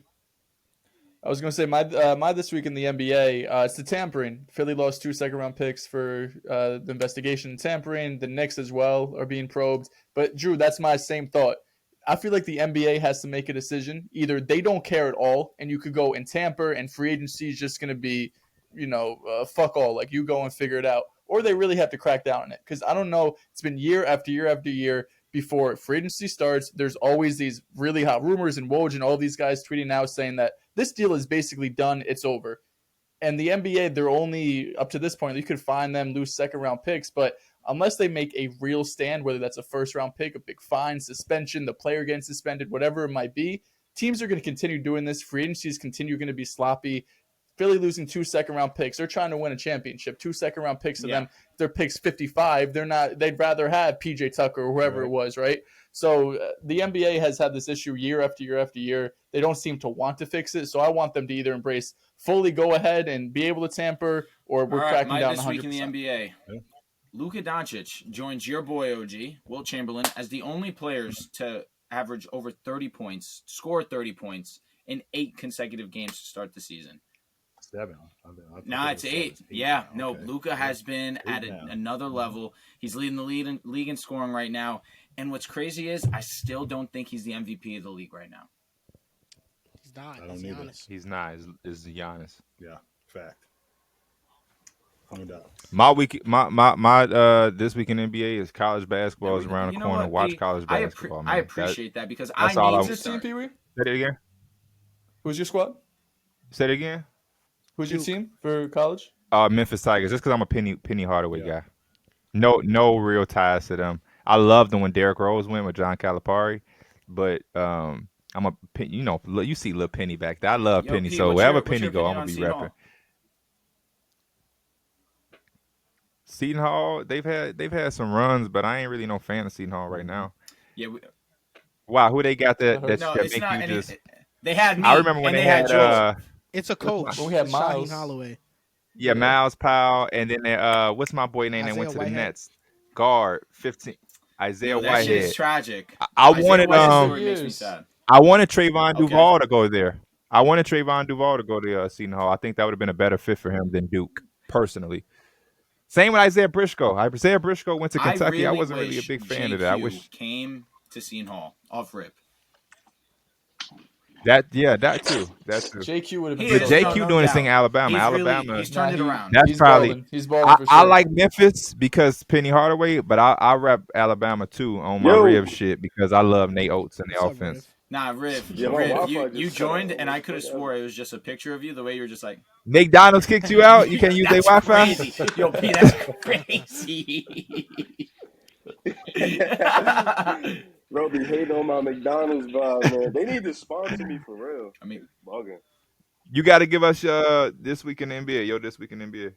I was going to say my this week in the NBA, it's the tampering. Philly lost 2 second-round picks for the investigation in tampering. The Knicks as well are being probed. But Drew, that's my same thought. I feel like the NBA has to make a decision. Either they don't care at all, and you could go and tamper, and free agency is just going to be, fuck all. Like, you go and figure it out. Or they really have to crack down on it. Because I don't know, it's been year after year after year. Before free agency starts, there's always these really hot rumors, and Woj and all these guys tweeting out saying that this deal is basically done, it's over. And the NBA, they're only, up to this point, you could find them lose second-round picks, but unless they make a real stand, whether that's a first-round pick, a big fine, suspension, the player getting suspended, whatever it might be, teams are going to continue doing this. Free agencies continue going to be sloppy. Philly losing 2 second-round picks. They're trying to win a championship. 2 second-round picks to them. If their pick's 55, they'd rather have PJ Tucker or whoever it was, right? So the NBA has had this issue year after year after year. They don't seem to want to fix it. So I want them to either embrace fully go ahead and be able to tamper, or we're cracking down 100%. This week in the NBA, Luka Doncic joins your boy OG, Wilt Chamberlain, as the only players to average over 30 points, score 30 points in 8 consecutive games to start the season. 7. No, it's 8. Yeah, no, Luka has been at another level. He's leading the league in scoring right now. And what's crazy is I still don't think he's the MVP of the league right now. He's not. I don't need it. He's not. Is Giannis. Yeah, fact. No doubt. My this week in NBA is college basketball is around the corner. Watch college basketball, man. I appreciate that because that's I all need I to was start. PeeWee? Say it again. Who's your squad? Say it again. Who's your team for college? Memphis Tigers. Just because I'm a Penny Hardaway guy. No real ties to them. I loved them when Derrick Rose went with John Calipari, but I'm a you see Lil Penny back there. I love Penny, so wherever Penny go, I'm gonna be repping. Seton Hall, they've had some runs, but I ain't really no fan of Seton Hall right now. Yeah. Wow, who they got that no, make it's you not, just? They had me. I remember when and they had it's a coach. We had Shaheen Miles Holloway. Yeah, Miles Powell, and then what's my boy name that went to the Nets? Guard 15, Isaiah That Whitehead. shit's tragic. I wanted makes me sad. I wanted Trayvon Duval to go there. I wanted Trayvon Duval to go to Seton Hall. I think that would have been a better fit for him than Duke, personally. Same with Isaiah Briscoe. Isaiah Briscoe went to Kentucky. I wasn't really a big fan of that. I wish came to Seton Hall off rip. that too. JQ would have been. But JQ doing this thing in Alabama. He's turned it around. That's probably. He's balling for sure. I like Memphis because Penny Hardaway, but I rep Alabama too on my Riv shit because I love Nate Oates and the offense. Nah, Riv, you joined, and I could have swore it was just a picture of you. The way you were just like, McDonald's kicked you out. You can't use their Wi-Fi. Crazy. Yo, P, that's crazy. Bro, be hating on my McDonald's vibe, man. They need to sponsor me for real. I mean, bugging. You got to give us this week in the NBA. This week in the NBA.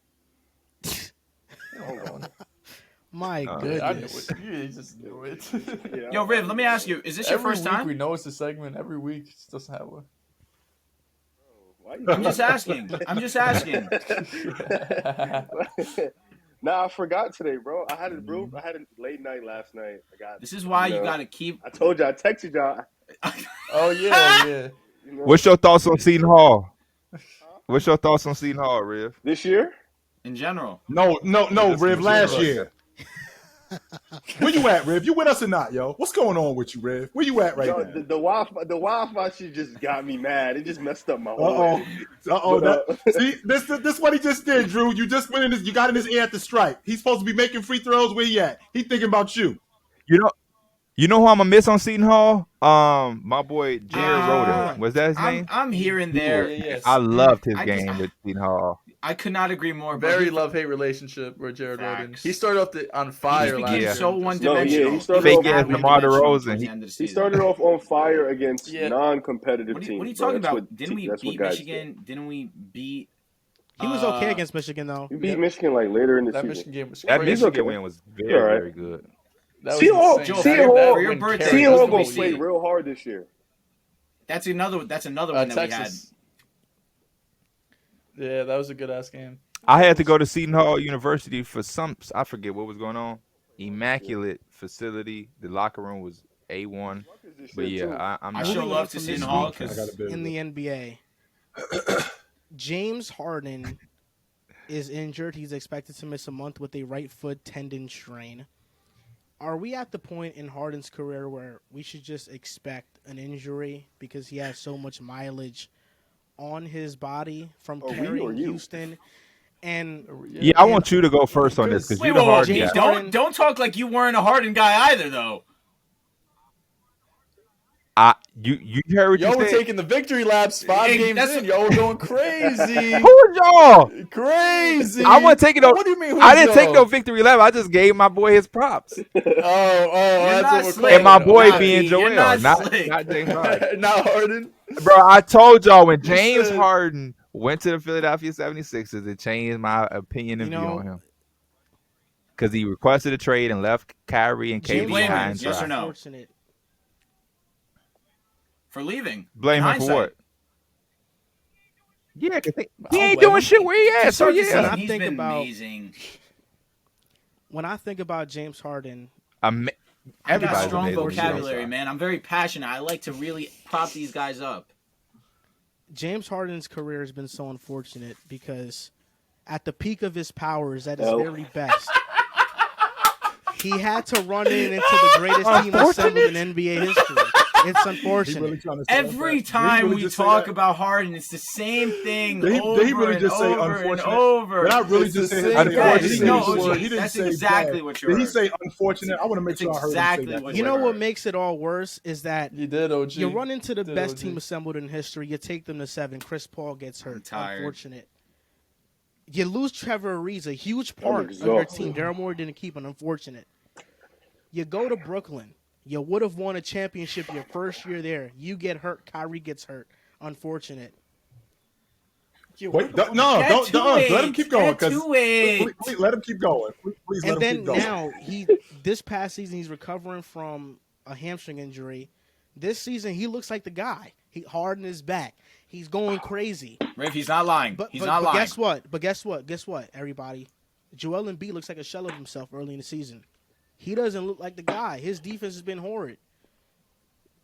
My goodness. You just knew it. Yo, Riv, let me ask you: is this your first time? We know it's a segment. Every week, it just doesn't have one. I'm just asking. Nah, I forgot today, bro. I had a late night last night. This is why you gotta keep. I told you. I texted y'all. Oh yeah. What's your thoughts on Seton Hall? What's your thoughts on Seton Hall, Riv? This year? In general. No, Riv. Last year. Where you at, Riv? You with us or not, yo? What's going on with you, Riv? Where you at right now? The Wi-Fi shit just got me mad. It just messed up my whole See, this what he just did, Drew. You just went in this. You got in his ear at the stripe. He's supposed to be making free throws. Where he at? He thinking about you. You know who I'm gonna miss on Seton Hall? My boy Jared Roden. Was that his name? I'm here and there. Yes. I loved his game with Seton Hall. I could not agree more. Very love-hate relationship with Jared Roden. He started off on fire last year. So one-dimensional. He started fake ass DeMar DeRozan. He started off on fire against non-competitive teams. What are you talking about? Didn't we beat Michigan? Didn't we beat? He was okay against Michigan, though. We beat Michigan later in the season. Michigan game was that crazy. Michigan win was very good. Seahawks gonna play play real hard this year. That's another one that we had. Yeah, that was a good ass game. I had to go to Seton Hall University for I forget what was going on. Immaculate facility. The locker room was A1. But yeah, I sure love to Seton Hall because in the NBA. James Harden is injured. He's expected to miss a month with a right foot tendon strain. Are we at the point in Harden's career where we should just expect an injury because he has so much mileage on his body from carrying Houston? And yeah, I want you to go first on this because you're the Harden guy. Don't talk like you weren't a Harden guy either, though. You heard what you said. We're taking the victory laps 5 games in. Y'all were going crazy. Who are y'all? Crazy. I wasn't taking no. What do you mean? I didn't take no victory lap. I just gave my boy his props. That's what we're and my boy Nah, being you're Joel, not not James Harden. Not Harden. Bro, I told y'all when James Harden went to the Philadelphia 76ers, it changed my opinion and view on him. Because he requested a trade and left Kyrie and KD behind. Yes or no? For leaving. Blame him for what? Yeah, because he ain't doing shit where he at. So yeah, he's been amazing. When I think about James Harden, I got strong vocabulary, man. I'm very passionate. I like to really prop these guys up. James Harden's career has been so unfortunate because at the peak of his powers, at his very best, he had to run into the greatest team assembled in NBA history. It's unfortunate. Every time we talk about Harden, it's the same thing Did he really just say unfortunate? Did I really just say unfortunate? That's exactly what you're. Did he say unfortunate? I want to make sure I heard him say that. You know what makes it all worse is that you did, OG. You run into the best team assembled in history. You take them to 7. Chris Paul gets hurt. Unfortunate. You lose Trevor Ariza, a huge part of your team. Daryl Morey didn't keep an unfortunate. You go to Brooklyn. You would have won a championship your first year there. You get hurt. Kyrie gets hurt. Unfortunate. Wait, don't let him keep going. Please let him keep going. Please let him keep going. Now this past season he's recovering from a hamstring injury. This season he looks like the guy. Harden is back. He's going crazy. Rafe, he's not lying. He's not lying. Guess what? Everybody, Joel Embiid looks like a shell of himself early in the season. He doesn't look like the guy. His defense has been horrid.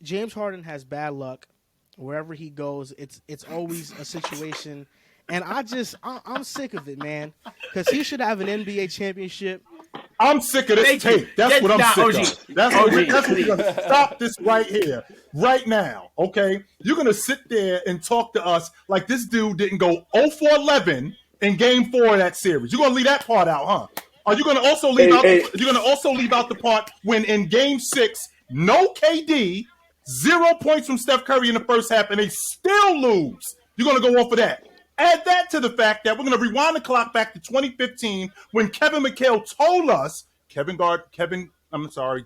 James Harden has bad luck. Wherever he goes, it's always a situation. And I'm sick of it, man. Because he should have an NBA championship. I'm sick of this tape. That's what I'm sick of. That's what we're going to stop this right here, right now, okay? You're going to sit there and talk to us like this dude didn't go 0-for-11 in Game 4 of that series. You're going to leave that part out, huh? Are you going to also leave out? You're going to also leave out the part when in Game 6, no KD, 0 points from Steph Curry in the first half, and they still lose. You're going to go off of that. Add that to the fact that we're going to rewind the clock back to 2015 when Kevin McHale told us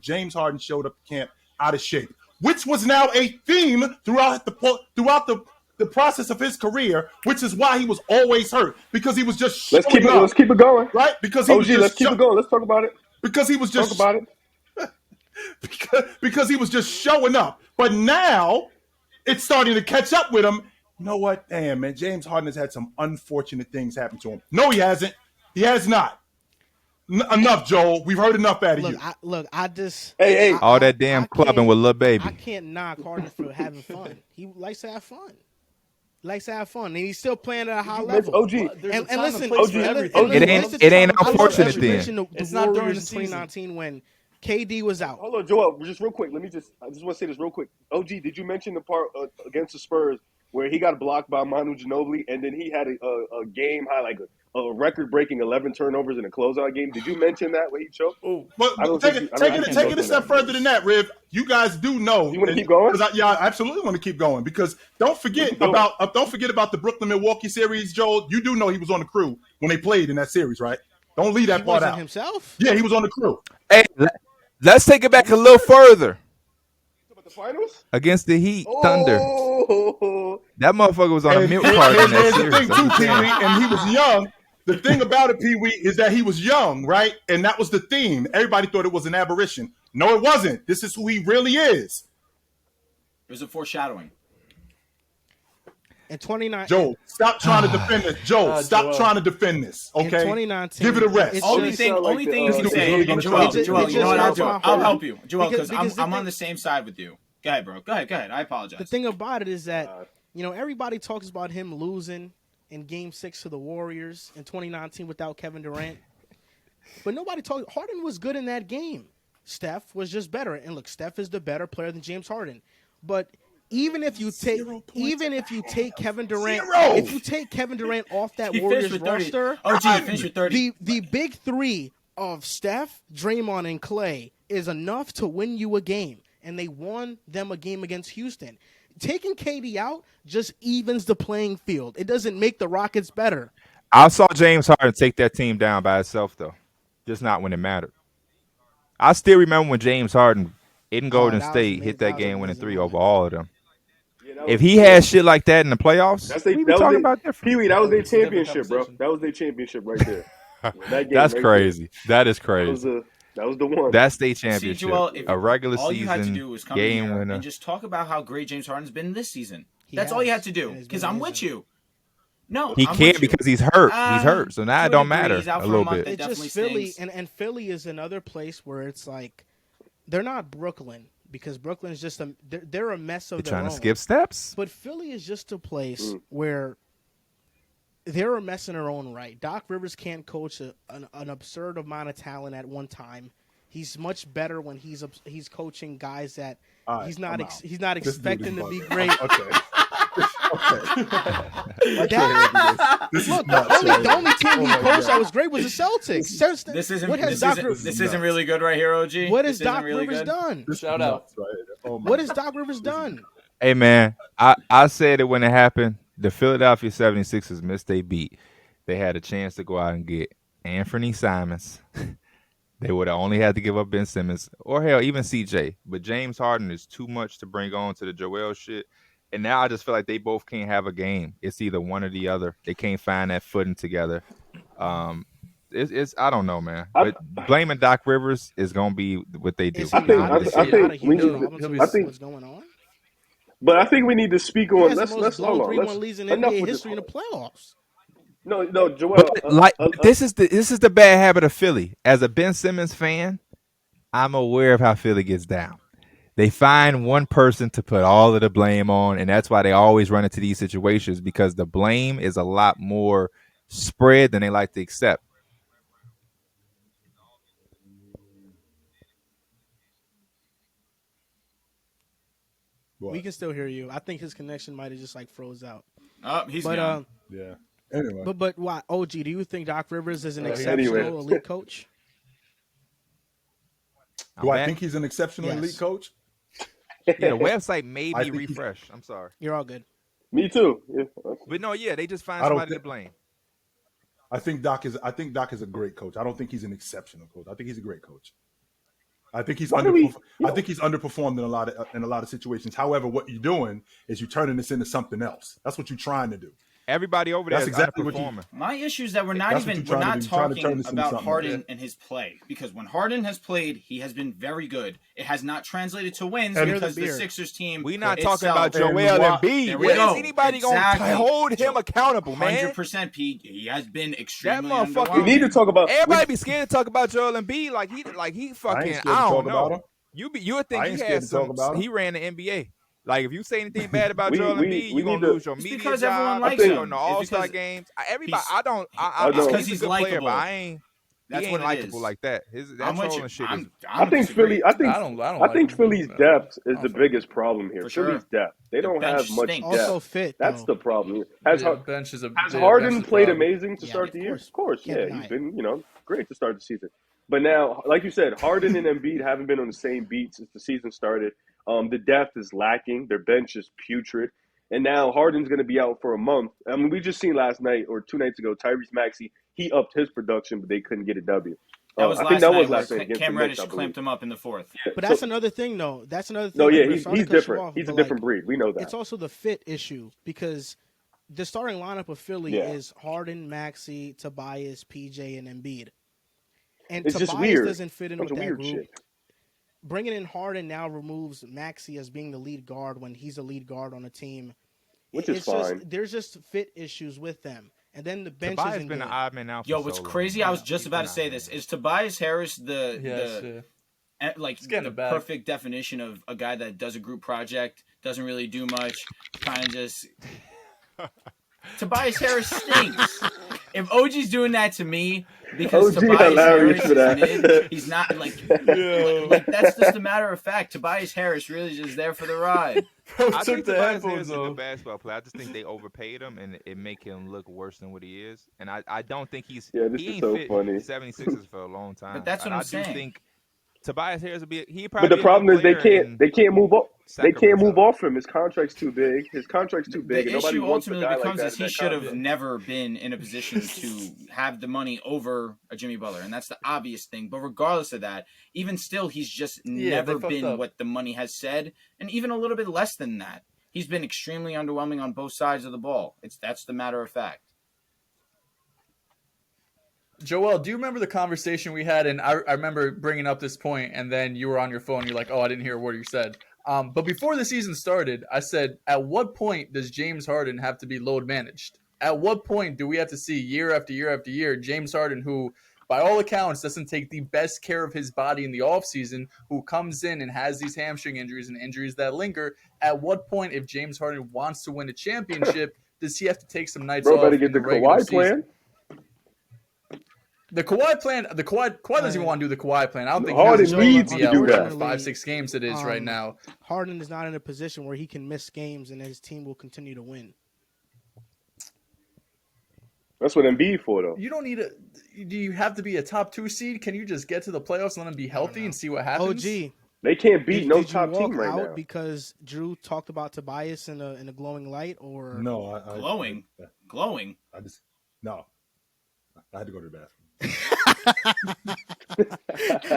James Harden showed up to camp out of shape, which was now a theme throughout the process of his career, which is why he was always hurt, because he was just let's keep it going, right? Because he was just let's keep it going. Let's talk about it. Because he was just because he was just showing up. But now it's starting to catch up with him. You know what? Damn, man, James Harden has had some unfortunate things happen to him. No, he hasn't. He has not. Enough, Joel. We've heard enough out of you. All that damn clubbing with Lil Baby. I can't knock Harden for having fun. He likes to have fun. And he's still playing at a high level. OG. And listen, it ain't unfortunate then. It's not during the 2019 when KD was out. Hold on, Joel. Just real quick. I just want to say this real quick. OG, did you mention the part against the Spurs where he got blocked by Manu Ginobili and then he had a game high, like a record-breaking 11 turnovers in a closeout game? Did you mention that when he choked? But take it a step further than that, Riv. You guys do know. You want to keep going? I absolutely want to keep going, because don't forget about the Brooklyn-Milwaukee series, Joel. You do know he was on the crew when they played in that series, right? Don't leave that part out. Himself? Yeah, he was on the crew. Hey, let's take it back a little further. The finals against the Heat Thunder. That motherfucker was on a milk carton. Here's the thing, too, PeeWee, and he was young. The thing about it, PeeWee, is that he was young, right? And that was the theme. Everybody thought it was an aberration. No, it wasn't. This is who he really is. It was a foreshadowing. In 2019, Joel, stop trying to defend this. Joel, stop trying to defend this. Okay, in 2019, give it a rest. Only thing you can say, Joel, you know what? I'll help you, Joel, because I'm on the same side with you. Go ahead, bro. Go ahead. I apologize. The thing about it is that You know, everybody talks about him losing in Game 6 to the Warriors in 2019 without Kevin Durant. But nobody talked. Harden was good in that game. Steph was just better. And look, Steph is the better player than James Harden. But even if you take Kevin Durant, if you take Kevin Durant off that Warriors roster, finish with 30. The big three of Steph, Draymond, and Clay is enough to win you a game. And they won them a game against Houston. Taking KD out just evens the playing field. It doesn't make the Rockets better. I saw James Harden take that team down by itself, though. Just not when it mattered. I still remember when James Harden in Golden State hit that game-winning three over all of them. Yeah, if he had shit like that in the playoffs, we talking about different. PeeWee, that was their championship, bro. That was their championship right there. That's crazy. That is crazy. That was the one. That's state championship. See, Joel, a regular all season you had to do was come game here winner. and just talk about how great James Harden's been this season. That's all you had to do. Because I'm with you. No, he can't because he's hurt. He's hurt, so now it don't matter a little bit. It's just Philly, and Philly is another place where it's like they're not Brooklyn because Brooklyn is just they're a mess of their own. Trying to skip steps. But Philly is just a place where they're a mess in their own right. Doc Rivers can't coach an absurd amount of talent at one time. He's much better when he's coaching guys that he's not expecting to be great. Okay. The only team he coached that was great was the Celtics. This isn't really good right here, OG. What has Doc Rivers done? Shout out. What has Doc Rivers done? Hey, man, I said it when it happened. The Philadelphia 76ers missed a beat. They had a chance to go out and get Anthony Simons. They would have only had to give up Ben Simmons or, hell, even CJ. But James Harden is too much to bring on to the Joel shit. And now I just feel like they both can't have a game. It's either one or the other. They can't find that footing together. It's I don't know, man. But blaming Doc Rivers is going to be what they do. I think what's going on. But I think we need to speak on. Let's hold on. Let's leads in NBA history in the playoffs. No, Joel. This is the bad habit of Philly. As a Ben Simmons fan, I'm aware of how Philly gets down. They find one person to put all of the blame on, and that's why they always run into these situations because the blame is a lot more spread than they like to accept. We can still hear you. I think his connection might have just froze out. Oh, he's gone. Yeah. Anyway. But why, OG? Do you think Doc Rivers is an exceptional elite coach? Do I think he's an exceptional elite coach? Yeah, the website made me refresh. I'm sorry. You're all good. Me too. Yeah. But no, they just find somebody to blame. I think Doc is a great coach. I don't think he's an exceptional coach. I think he's a great coach. I think he's underperformed in a lot of situations. However, what you're doing is you're turning this into something else. That's what you're trying to do. Everybody over there is exactly underperforming. My issue is that we're not talking about Harden and his play because when Harden has played, he has been very good. It has not translated to wins because the Sixers team. We're not talking about Joel Embiid. Is anybody going to hold him accountable, man? 100%, Pete. He has been extremely. That motherfucker. We need to talk about. Everybody be scared to talk about Joel Embiid like he fucking. I don't know. You would think he had some. He ran the NBA. Like, if you say anything bad about Joel Embiid, you're going to lose your media because job. everyone likes him. On the All-Star games. Everybody, it's because he's likable. He ain't likable like that. That trolling shit is. I think Philly. I think Philly's depth is the biggest problem here. Philly's depth. They don't have much depth. Also fit. That's the problem. Has Harden played amazing to start the year? Of course, yeah. He's been great to start the season. But now, like you said, Harden and Embiid haven't been on the same beat since the season started. The depth is lacking. Their bench is putrid. And now Harden's going to be out for a month. I mean, we just seen last night or 2 nights ago, Tyrese Maxey, he upped his production, but they couldn't get a W. I think that was last night. Cam Reddish clamped him up in the fourth. Yeah, but that's another thing, though. That's another thing. No, yeah, he's different. He's a different breed. We know that. It's also the fit issue because the starting lineup of Philly is Harden, Maxey, Tobias, PJ, and Embiid. And it's Tobias just weird. Doesn't fit in with that group. Shit. Bringing in Harden now removes Maxey as being the lead guard when he's a lead guard on a team. Which is fine. There's just fit issues with them. And then the bench Tobias isn't been good. an odd man out. Yo, what's crazy? I was just about to say this. Is Tobias Harris the like getting the bad. perfect definition of a guy that does a group project, doesn't really do much, kind of just. Tobias Harris stinks. If OG's doing that to me because OG Tobias hilarious Harris for that. is mid, he's not like that's just a matter of fact. Tobias Harris really just there for the ride. I think Took the Tobias headphones Harris is a off. good basketball player. I just think they overpaid him and it make him look worse than what he is. And I don't think This he is ain't so fit funny. 76ers for a long time. But that's what and I'm I saying. do think Tobias Harris will be. He But probably the be a problem good is they player can't move off. They can't move Sacramento. off him. His contract's too big. His contract's too big, and The nobody issue wants a ultimately guy like becomes that. is in he that should have contract. never been in a position to have the money over a Jimmy Butler, and that's the obvious thing. But regardless of that, even still, he's just never they fucked been up. what the money has said, and even a little bit less than that. He's been extremely underwhelming on both sides of the ball. That's the matter of fact. Joel, do you remember the conversation we had? And I remember bringing up this point, and then you were on your phone. You're like, "Oh, I didn't hear a word you said." But before the season started, I said, "At what point does James Harden have to be load managed? At what point do we have to see year after year after year James Harden, who, by all accounts, doesn't take the best care of his body in the offseason, who comes in and has these hamstring injuries and injuries that linger? At what point, if James Harden wants to win a championship, does he have to take some nights Bro, off better in get the the regular Kawhi season?" plan. The Kawhi plan, Kawhi doesn't even want to do the Kawhi plan. I don't think Harden he's needs to to do that. 5-6 games it is right now. Harden is not in a position where he can miss games and his team will continue to win. That's what Embiid for, though. You don't need a. Do you have to be a top 2 seed? Can you just get to the playoffs and let him be healthy and see what happens? OG, They can't beat no did you top walk team right out now. because Drew talked about Tobias in a glowing light, or No, Glowing. I just no. I had to go to the bathroom.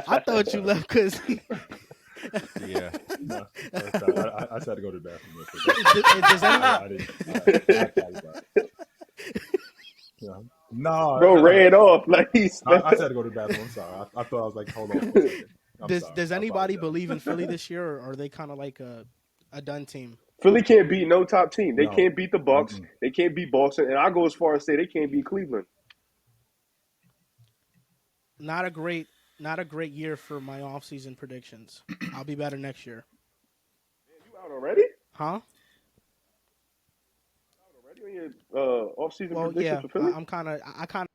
I thought you left because Yeah. No, I just had to go to the bathroom. Real quick. does anyone, I apologize. Yeah. No, Bro ran off like he's. I just had to go to the bathroom. I'm sorry. I thought I was like, hold on. For a second. does I anybody apologize. believe in Philly this year, or are they kind of like a done team? Philly can't beat no top team. They No. can't beat the Bucks. Mm-mm. They can't beat Boston, and I go as far as say they can't beat Cleveland. Not a great year for my offseason predictions. I'll be better next year. You out already? Huh? Already on your off-season Well, predictions yeah. for Philly? I kind of.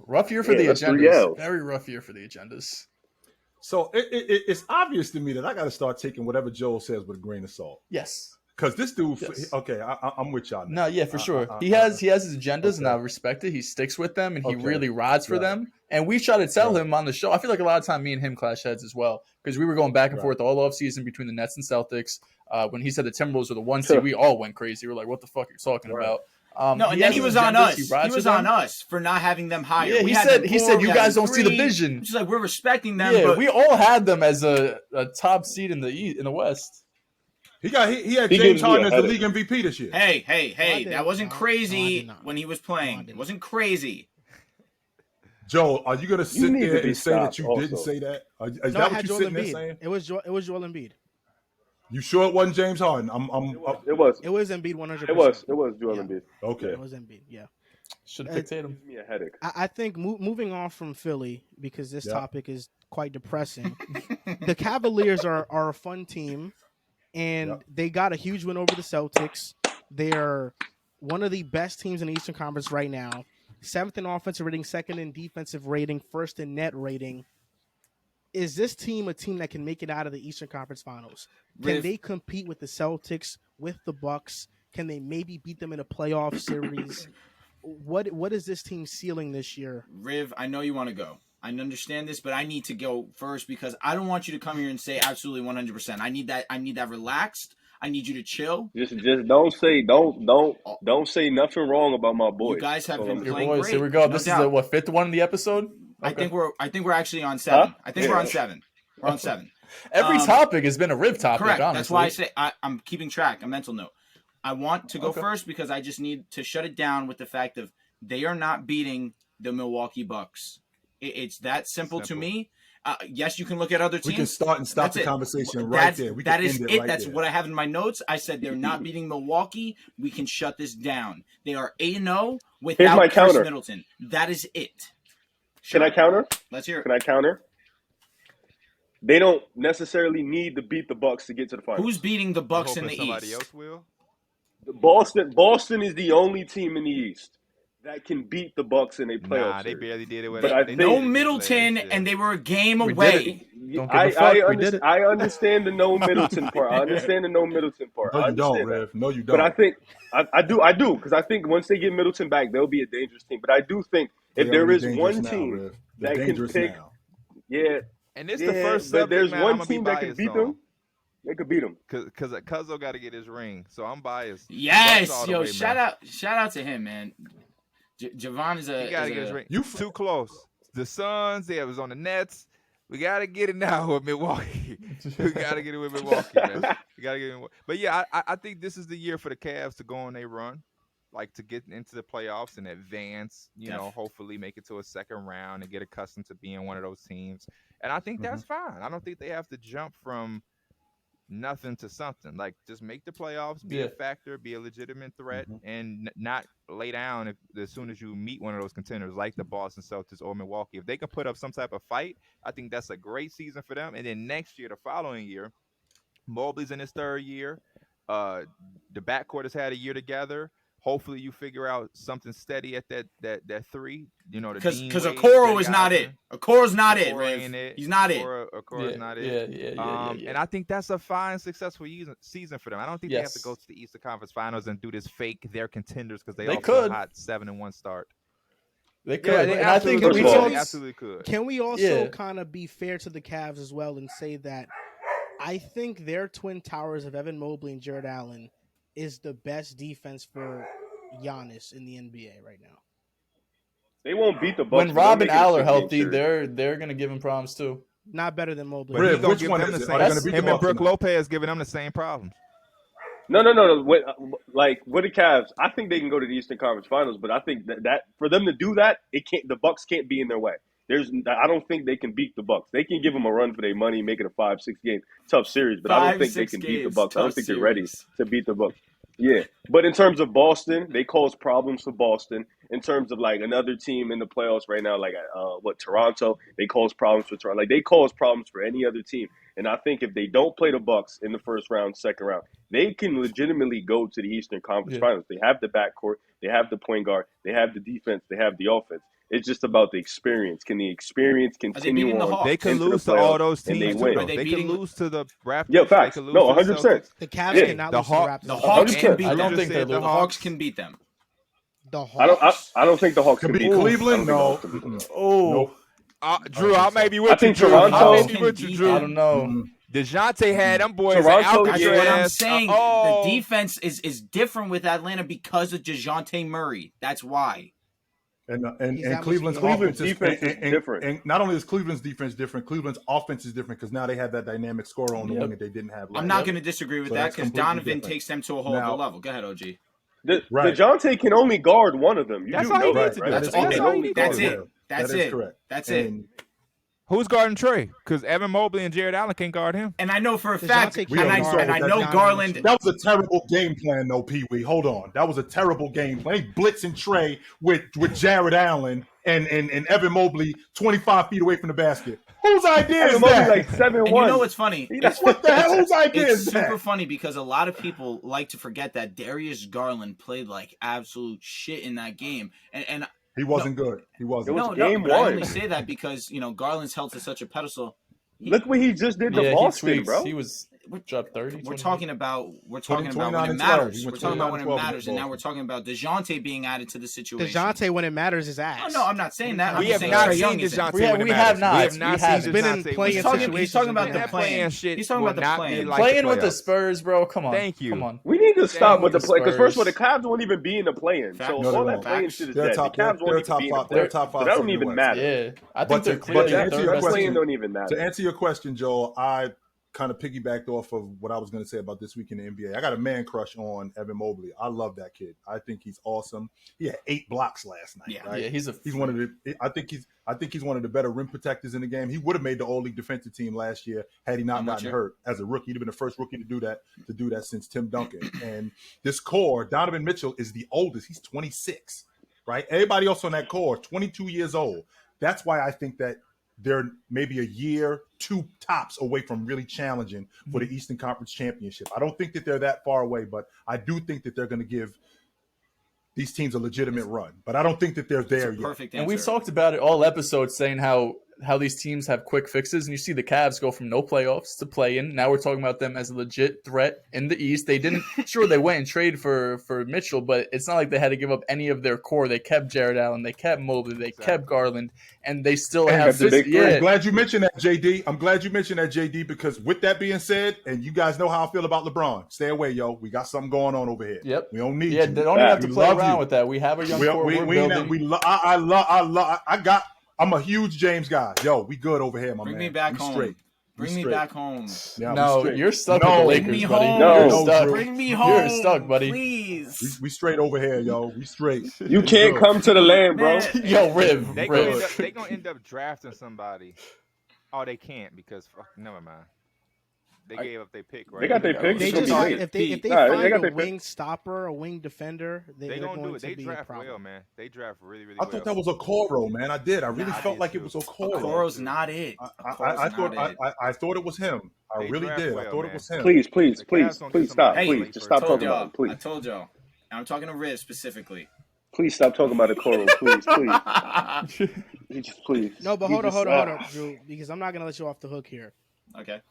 Rough year for Yeah, the that's 3 agendas. L's. Very rough year for the agendas. So it's obvious to me that I got to start taking whatever Joel says with a grain of salt. Yes. Because this dude, Yes. okay, I'm with y'all No, now. yeah, for sure. He has his agendas, and I okay. respect it. He sticks with them, and he Okay. really rides for Right. them. And we try to tell Right. him on the show. I feel like a lot of time me and him clash heads as well, because we were going back and Right. forth all offseason between the Nets and Celtics. When he said the Timberwolves were the 1 seed, we all went crazy. We were like, "What the fuck are you talking Right. about?" No, and then has he his was on agendas, us. He He rides was for them. on us for not having them higher. Yeah, We he had said them he 4, said we you had guys them don't see the 3. vision. Which is like we're respecting them. Yeah, but we all had them as a top seed in the West. He had He James gives me Harden a as the headache. league MVP this year. hey, didn't. that wasn't No, I crazy did not. when he was No, I playing. did It not. wasn't crazy. Joel, are you going to sit need to there be and say that stopped you also. didn't say that? Is No, that I what had you Joel sitting there Embiid. saying? It was Joel Embiid. You sure it wasn't James Harden? It was. It was Embiid 100%. It was Joel Yeah. Embiid. Okay. It was Embiid. Yeah. Should have picked Tatum. Gives me a headache. I think moving on from Philly, because this Yeah. topic is quite depressing. The Cavaliers are a fun team, and Yeah. they got a huge win over the Celtics. They are one of the best teams in the Eastern Conference right now. 7th in offensive rating, 2nd in defensive rating, 1st in net rating. Is this team a team that can make it out of the Eastern Conference Finals? Can Riv- they compete with the Celtics, with the Bucks? Can they maybe beat them in a playoff series? What is this team ceiling this year? Riv, I know you want to go. I understand this, but I need to go first because I don't want you to come here and say absolutely 100%. I need that relaxed. I need you to chill. Just don't say nothing wrong about my boys. You guys have been Your playing boys, great. here we go. No This doubt. is the 5th one in the episode? I Okay. think we're actually on 7. Huh? I think we're on 7. We're on 7. Every topic has been a Riv topic, Correct. honestly. That's why I say I'm keeping track, a mental note. I want to go Okay. first because I just need to shut it down with the fact of they are not beating the Milwaukee Bucks. It's that simple to me. Yes, you can look at other teams. We can start and stop That's the it. conversation right there. We can That is end it. right That's there. what I have in my notes. I said they're not beating Milwaukee. We can shut this down. They are 8-0 Here's without my Chris counter. Middleton. That is it. Sure. Can I counter? Let's hear it. Can I counter? They don't necessarily need to beat the Bucks to get to the finals. Who's beating the You Bucks in hoping the somebody East? else will? Boston is the only team in the East that can beat the Bucks in a playoff Nah, they series. barely did it. But I They think- No did it Middleton, last year. and they were a game We did away. Don't give a fuck. We did it. I understand the no Middleton part. I understand the no Middleton part. No, I you don't, understand that. Rev. No, you don't. But I think I do because I think once they get Middleton back, they'll be a dangerous team. But I do think if They there already is dangerous one now, team Rev. They're that can dangerous pick, now. yeah, And it's yeah, the first but subject, there's man. one I'm gonna be team that can biased beat on. them. They could beat them. Cause Cuzzo got to get his ring, so I'm biased. Yes, Bucks all the yo, way, shout man. out to him, man. Javon is a. He gotta is get his a- ring. You too close. The Suns, they was on the Nets. We gotta get it now with Milwaukee. We gotta get it with Milwaukee, man. We gotta get it. But yeah, I think this is the year for the Cavs to go on a run, like to get into the playoffs and advance. You know, hopefully make it to a second round and get accustomed to being one of those teams. And I think that's fine. I don't think they have to jump from nothing to something. Like, just make the playoffs, be a factor, be a legitimate threat, and not lay down as soon as you meet one of those contenders like the Boston Celtics or Milwaukee. If they can put up some type of fight, I think that's a great season for them. And then next year, the following year, Mobley's in his third year. The backcourt has had a year together. Hopefully, you figure out something steady at that three. You know, because Okoro Okoro is not it. Okoro's not it, Rev. He's not it. Okoro's not it. Yeah. And I think that's a fine, successful season for them. I don't think they have to go to the Eastern Conference Finals and do this fake they're contenders because they could. hot 7-1 start. They could. Yeah, they and I think absolutely could. Can we also kind of be fair to the Cavs as well and say that I think their twin towers of Evan Mobley and Jared Allen is the best defense for Giannis in the NBA right now. They won't beat the Bucks. when Rob and Al are healthy, they're they're gonna give him problems too. Not better than Mobley. But he's gonna which give one them is the it? same. Are they gonna beat the Him and Bucks Brook or not? Lopez giving them the same problems. No. Like with the Cavs, I think they can go to the Eastern Conference Finals, but I think that for them to do that, it can't. The Bucks can't be in their way. I don't think they can beat the Bucks. They can give them a run for their money, make it a 5-6 game tough series, but I don't think they can beat the Bucks. I don't think they're ready to beat the Bucks. Yeah, but in terms of Boston, they cause problems for Boston. In terms of like another team in the playoffs right now, like Toronto, they cause problems for Toronto. Like they cause problems for any other team. And I think if they don't play the Bucks in the first round, second round, they can legitimately go to the Eastern Conference Finals. They have the backcourt, they have the point guard, they have the defense, they have the offense. It's just about the experience. Can the experience continue on? They could into lose the to all playoffs those and teams. they win? They could lose to the Raptors. Yeah, facts. They could lose No, to the 100%. Celtics. The Cavs Yeah. cannot The lose to the Hawks- Raptors. The Hawks can beat I don't them. think they the lose. The Hawks can beat them. The Hawks. I don't think the Hawks Can can beat beat Cleveland? them. I No. don't think the Hawks can beat them. Oh, Nope. Drew, I may be with I you, think Drew. Toronto I may be can with you, beat Drew. I don't know. Mm-hmm. DeJounte had them boys Toronto, at Alcatraz. yeah. What I'm saying, Oh. the defense is different with Atlanta because of DeJounte Murray. That's why. He's And that much Cleveland's game. offense Defense is different. And not only is Cleveland's defense different, Cleveland's offense is different because now they have that dynamic scorer on the wing that they didn't have last I'm not year. going to disagree with So that that's because completely Donovan different. takes them to a whole Now- other level. Go ahead, OG. Right. DeJounte can only guard one of them. You That's do all he know needs that, to right? do. That's That's all all they he need. needs That's to do. it. That's That is it. correct. That's it. And Who's guarding Trey? Because Evan Mobley and Jared Allen can't guard him. And I know for a fact, DeJounte and I can't know guard Garland. that was a terrible game plan, though, Pee-Wee. Hold on. That was a terrible game plan. They blitzing Trey with Jared Allen and Evan Mobley 25 feet away from the basket. Whose idea is Evan Mobley that? like 7-1. And you know what's funny? What the hell? Whose idea It's is that? super funny because a lot of people like to forget that Darius Garland played like absolute shit in that game. And He wasn't good. He wasn't. It was no, game but I one. only say that because, Garland's held to such a pedestal. Look what he just did to Yeah, Boston, he tweaks. bro. He was dropped 30. We're 20. talking about when 29 it and 12. matters. He We're went talking about when 29 it and 12 matters, and now against we're talking about DeJounte being added to the situation. DeJounte, when it matters, is ass. Oh, no, I'm not saying that. We I'm have saying not Trae seen Young is in. DeJounte We when have- it we matters. have not. We have not We seen haven't. Been in DeJounte playing when it situations. He's talking about in the that playing. shit. He's talking will about the not playing. be like Playing with the playoffs. Spurs, bro. Come on. Thank you. Come on. We need to stop with the with play the because first of all, the Spurs. Cavs won't even be in the play-in. So Facts. No, all they that won't. playing shit is They're dead. top- The Cavs they're won't even top be in the five- play-in. they're top So five that from don't the even West. matter. Yeah, I But think they're to- but clearly to the answer your third best That question- team. playing don't even matter. To answer your question, Joel, I kind of piggybacked off of what I was going to say about this week in the NBA. I got a man crush on Evan Mobley. I love that kid. I think he's awesome. He had 8 blocks last night. Yeah. Right? Yeah, he's one of the. I think he's one of the better rim protectors in the game. He would have made the All-League defensive team last year had he not gotten hurt as a rookie. He'd have been the first rookie to do that since Tim Duncan. And this core, Donovan Mitchell is the oldest. He's 26. Right? Everybody else on that core, 22 years old. That's why I think that they're maybe a year, 2 tops away from really challenging for the Eastern Conference Championship. I don't think that they're that far away, but I do think that they're going to give these teams a legitimate run. But I don't think that they're there yet. Perfect answer. And we've talked about it all episodes, saying how these teams have quick fixes, and you see the Cavs go from no playoffs to play in. Now we're talking about them as a legit threat in the East. They didn't, sure, they went and traded for Mitchell, but it's not like they had to give up any of their core. They kept Jared Allen, they kept Mobley, they kept Garland, and they still have the big three. I'm glad you mentioned that, JD. I'm glad you mentioned that, JD, because with that being said, and you guys know how I feel about LeBron. Stay away, yo. We got something going on over here. Yep. We don't need Yeah, you. they don't even have to We play love around you. with that. We have a young core. I'm a huge James guy. Yo, we good over here, my man. Bring me back we home. Straight. Bring We me straight. back home. Yeah, No, we straight. you're stuck No, with the Bring me Lakers, buddy. home. No. You're No, stuck. Drew. Bring me home. You're stuck, buddy. Please. We straight over here, yo. We straight. You We can't good. come to the land, bro. Man. Yo, Riv. They gonna end up drafting somebody. Oh, they can't because never mind. They gave up their pick, right? They got their pick. They It's gonna just be late. if they Nah, they find got a their wing stopper, a wing defender, They they're gonna going do it. to They be a draft problem. well, man. They draft really, really I well. thought that was Okoro, man. I did. I really Nah, I felt did like too. it was Okoro. Okoro's not it. I thought it was him. I They really draft did. I well, thought man. it was him. Please The Cavs gonna get stop. somebody Hey, Please, just stop told talking about y'all. it. Please, I told y'all. And I'm talking to Riz specifically. please stop talking about Okoro. Please. Just please. No, but You hold on, just- Drew, because I'm not gonna let you off the hook here. Okay.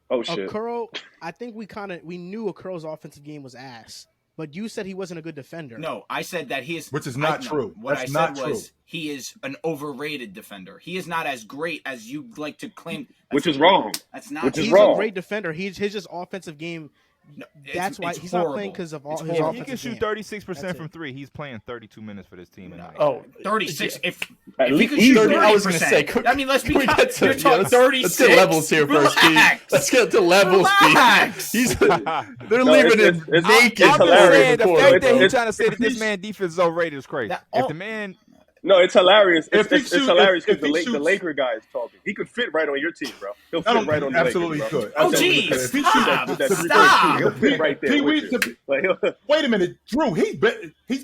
Oh shit. Okoro, I think we knew Okoro's offensive game was ass, but you said he wasn't a good defender. No, I said that he is. Which is not no, true. What That's I not said was true. he is an overrated defender. He is not as great as you like to claim. Which is wrong. That's not. Which is He's wrong. a great defender. His just offensive game. No, That's why it's he's horrible. not playing because of all It's his horrible. If he offensive can shoot game. 36% That's from it. 3, he's playing 32 minutes for this team tonight. Oh, 36. If At he least could shoot 30, 30%. I was going to say. I mean, let's be can we get to- You're talking let's- 36. Let's get levels here first, Pete. Relax. Let's get to levels, Relax. Pete. They're No, leaving it's- him it's- naked. it's I'm just hilarious. saying the Before. fact that he's It's- trying to say that this man defense is overrated is crazy. That- If oh. the man, No, it's hilarious. If he It's shoot- hilarious if because he the shoots- Laker guy is talking. He could fit right on your team, bro. He'll I fit don't right on the absolutely Lakers, bro. could. Oh, Absolutely geez. could. If he Stop. shoots- That's Stop. He'll fit right there. Pee-wee with you. to- Like, Wait a minute, Drew. He's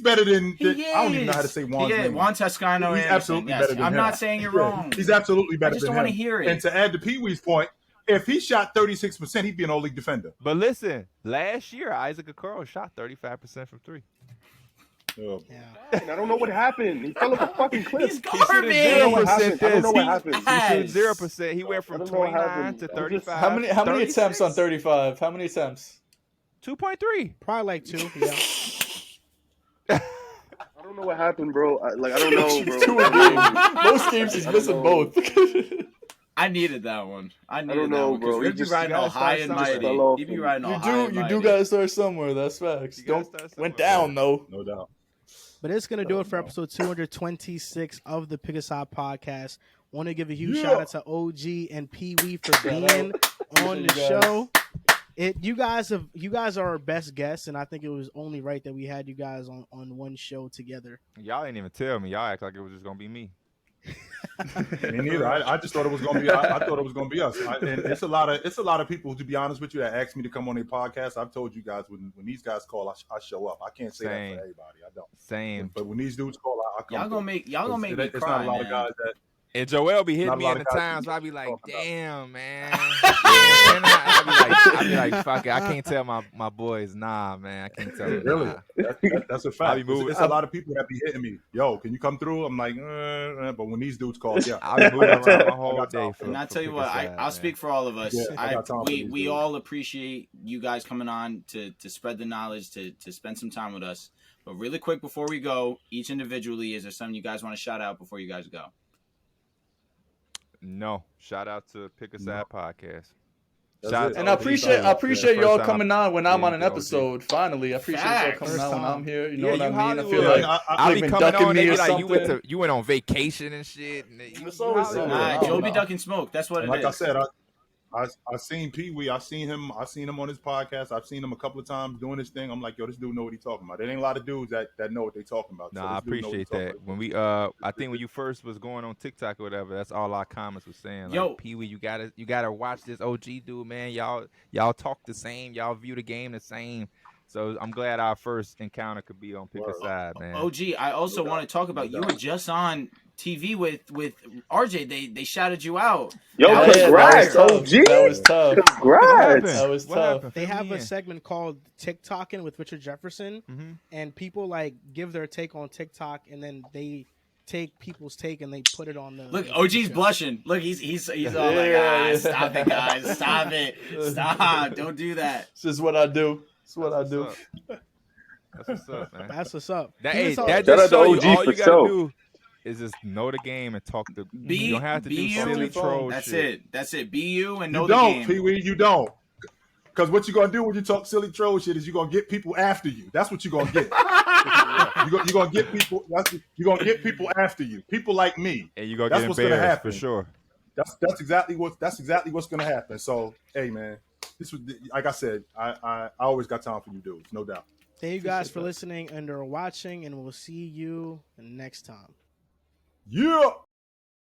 better than. He I don't even know how to is. say Juan's He is. name. Juan Toscano. He's Anderson, absolutely yes. better than I'm him. not saying you're Yeah, wrong. He's absolutely better I just than don't him. want to hear it. And to add to Pee-wee's point, if he shot 36%, he'd be an all-league defender. but listen, last year Isaac Okoro shot 35% from 3. Oh. Yeah. I don't know what happened. He fell off a fucking cliff. He's He shooting garbage. 0% I don't know what this. happened. He shoots 0%. He went I from don't know what 29 happened. to I'm just- 35. How many attempts on 36? 35? How many attempts? 2.3. Probably like 2. Yeah. I don't know what happened, bro. I don't know, bro. 2 a game. Most games he's I don't missing know. both. I needed that one. I needed don't know, that one. bro. Because He Rick be just- riding you all gotta high start and somewhere. mighty. Fell off He be him. riding all You high and do mighty. gotta start somewhere. That's facts. You gotta Don't start went somewhere. down though. No doubt. But it's going to do it for episode 226 of the Pick Aside podcast. Want to give a huge shout out to OG and PeeWee for being on the you guys. show. You guys are our best guests, and I think it was only right that we had you guys on one show together. Y'all didn't even tell me. Y'all act like it was just gonna be me. Me neither. I just thought it was gonna be. I thought it was gonna be us. And it's a lot of people, to be honest with you, that ask me to come on their podcast. I've told you guys when these guys call, I show up. I can't say Same. that for everybody. I don't. Same. But when these dudes call, I come. Y'all gonna make me It's cry, not a lot man. of guys that. And Joel be Not hitting a me lot in the of guys times you where I be like, talk about. damn, man. I be like, fuck it. I can't tell my boys, nah, man. I can't tell them. Really? Nah. That's a I fact. be moving. It's a lot of people that be hitting me. Yo, can you come through? I'm like, but when these dudes call, yeah. I'll be moving around my whole got day. time. For, And I for tell you Pick what, Aside, I'll man. speak for all of us. Yeah, I got time for these We dudes. all appreciate you guys coming on to spread the knowledge, to spend some time with us. But really quick before we go, each individually, is there something you guys want to shout out before you guys go? No. Shout out to Pick Aside Podcast. That's Shout it. out And to I OG. appreciate Yeah, y'all first coming time. on when I'm Yeah, on an OG. episode. Finally, I appreciate y'all Facts. coming First on when time. I'm here. You know Yeah, what I you mean? I feel Hollywood. like I'll they've be been coming ducking on. They me be or like, something. you went on vacation and shit. And It's always Hollywood. something. Nah, Oh, Joe be no. ducking smoke. That's what it And is. like I said, I seen Pee-wee. I seen him on his podcast. I've seen him a couple of times doing this thing. I'm like, yo, this dude know what he's talking about. There ain't a lot of dudes that know what they talking about. Nah, I this dude know what he appreciate talking that. about. When we I think when you first was going on TikTok or whatever, that's all our comments was saying. Like, Yo. Pee-wee, you gotta watch this OG dude, man. Y'all talk the same. Y'all view the game the same. So I'm glad our first encounter could be on Pick a Word. Side, man. OG, I also want to talk about you were just on TV with RJ. They shouted you out. Yo, That was congrats, fire. OG. That was tough. What Congrats. happened? That was What tough. happened? They Fill have me a in. segment called TikToking with Richard Jefferson, and people like give their take on TikTok, and then they take people's take and they put it on the. Look, the OG's show. blushing. Look, he's all like, Yeah. stop it, guys, stop it, stop, don't do that. This is what I do. It's what I do. That's what's up, man. That's what's up. That, He hey, was all- that Shout out just to show you OG all for you gotta sure. do is just know the game and talk the. You don't have to do you. silly troll That's shit. it. That's it. Be you and know You the don't, game. Pee-wee, you don't. Because what you're going to do when you talk silly troll shit is you're going to get people after you. That's what you're going to get. You're going to get people. You're going to get people after you. People like me. And you gonna That's get what's gonna embarrassed happen. for sure. That's exactly what's going to happen. So, hey, man, this was like I said. I always got time for you dudes, no doubt. Thank you guys for listening and or watching, and we'll see you next time. Yeah.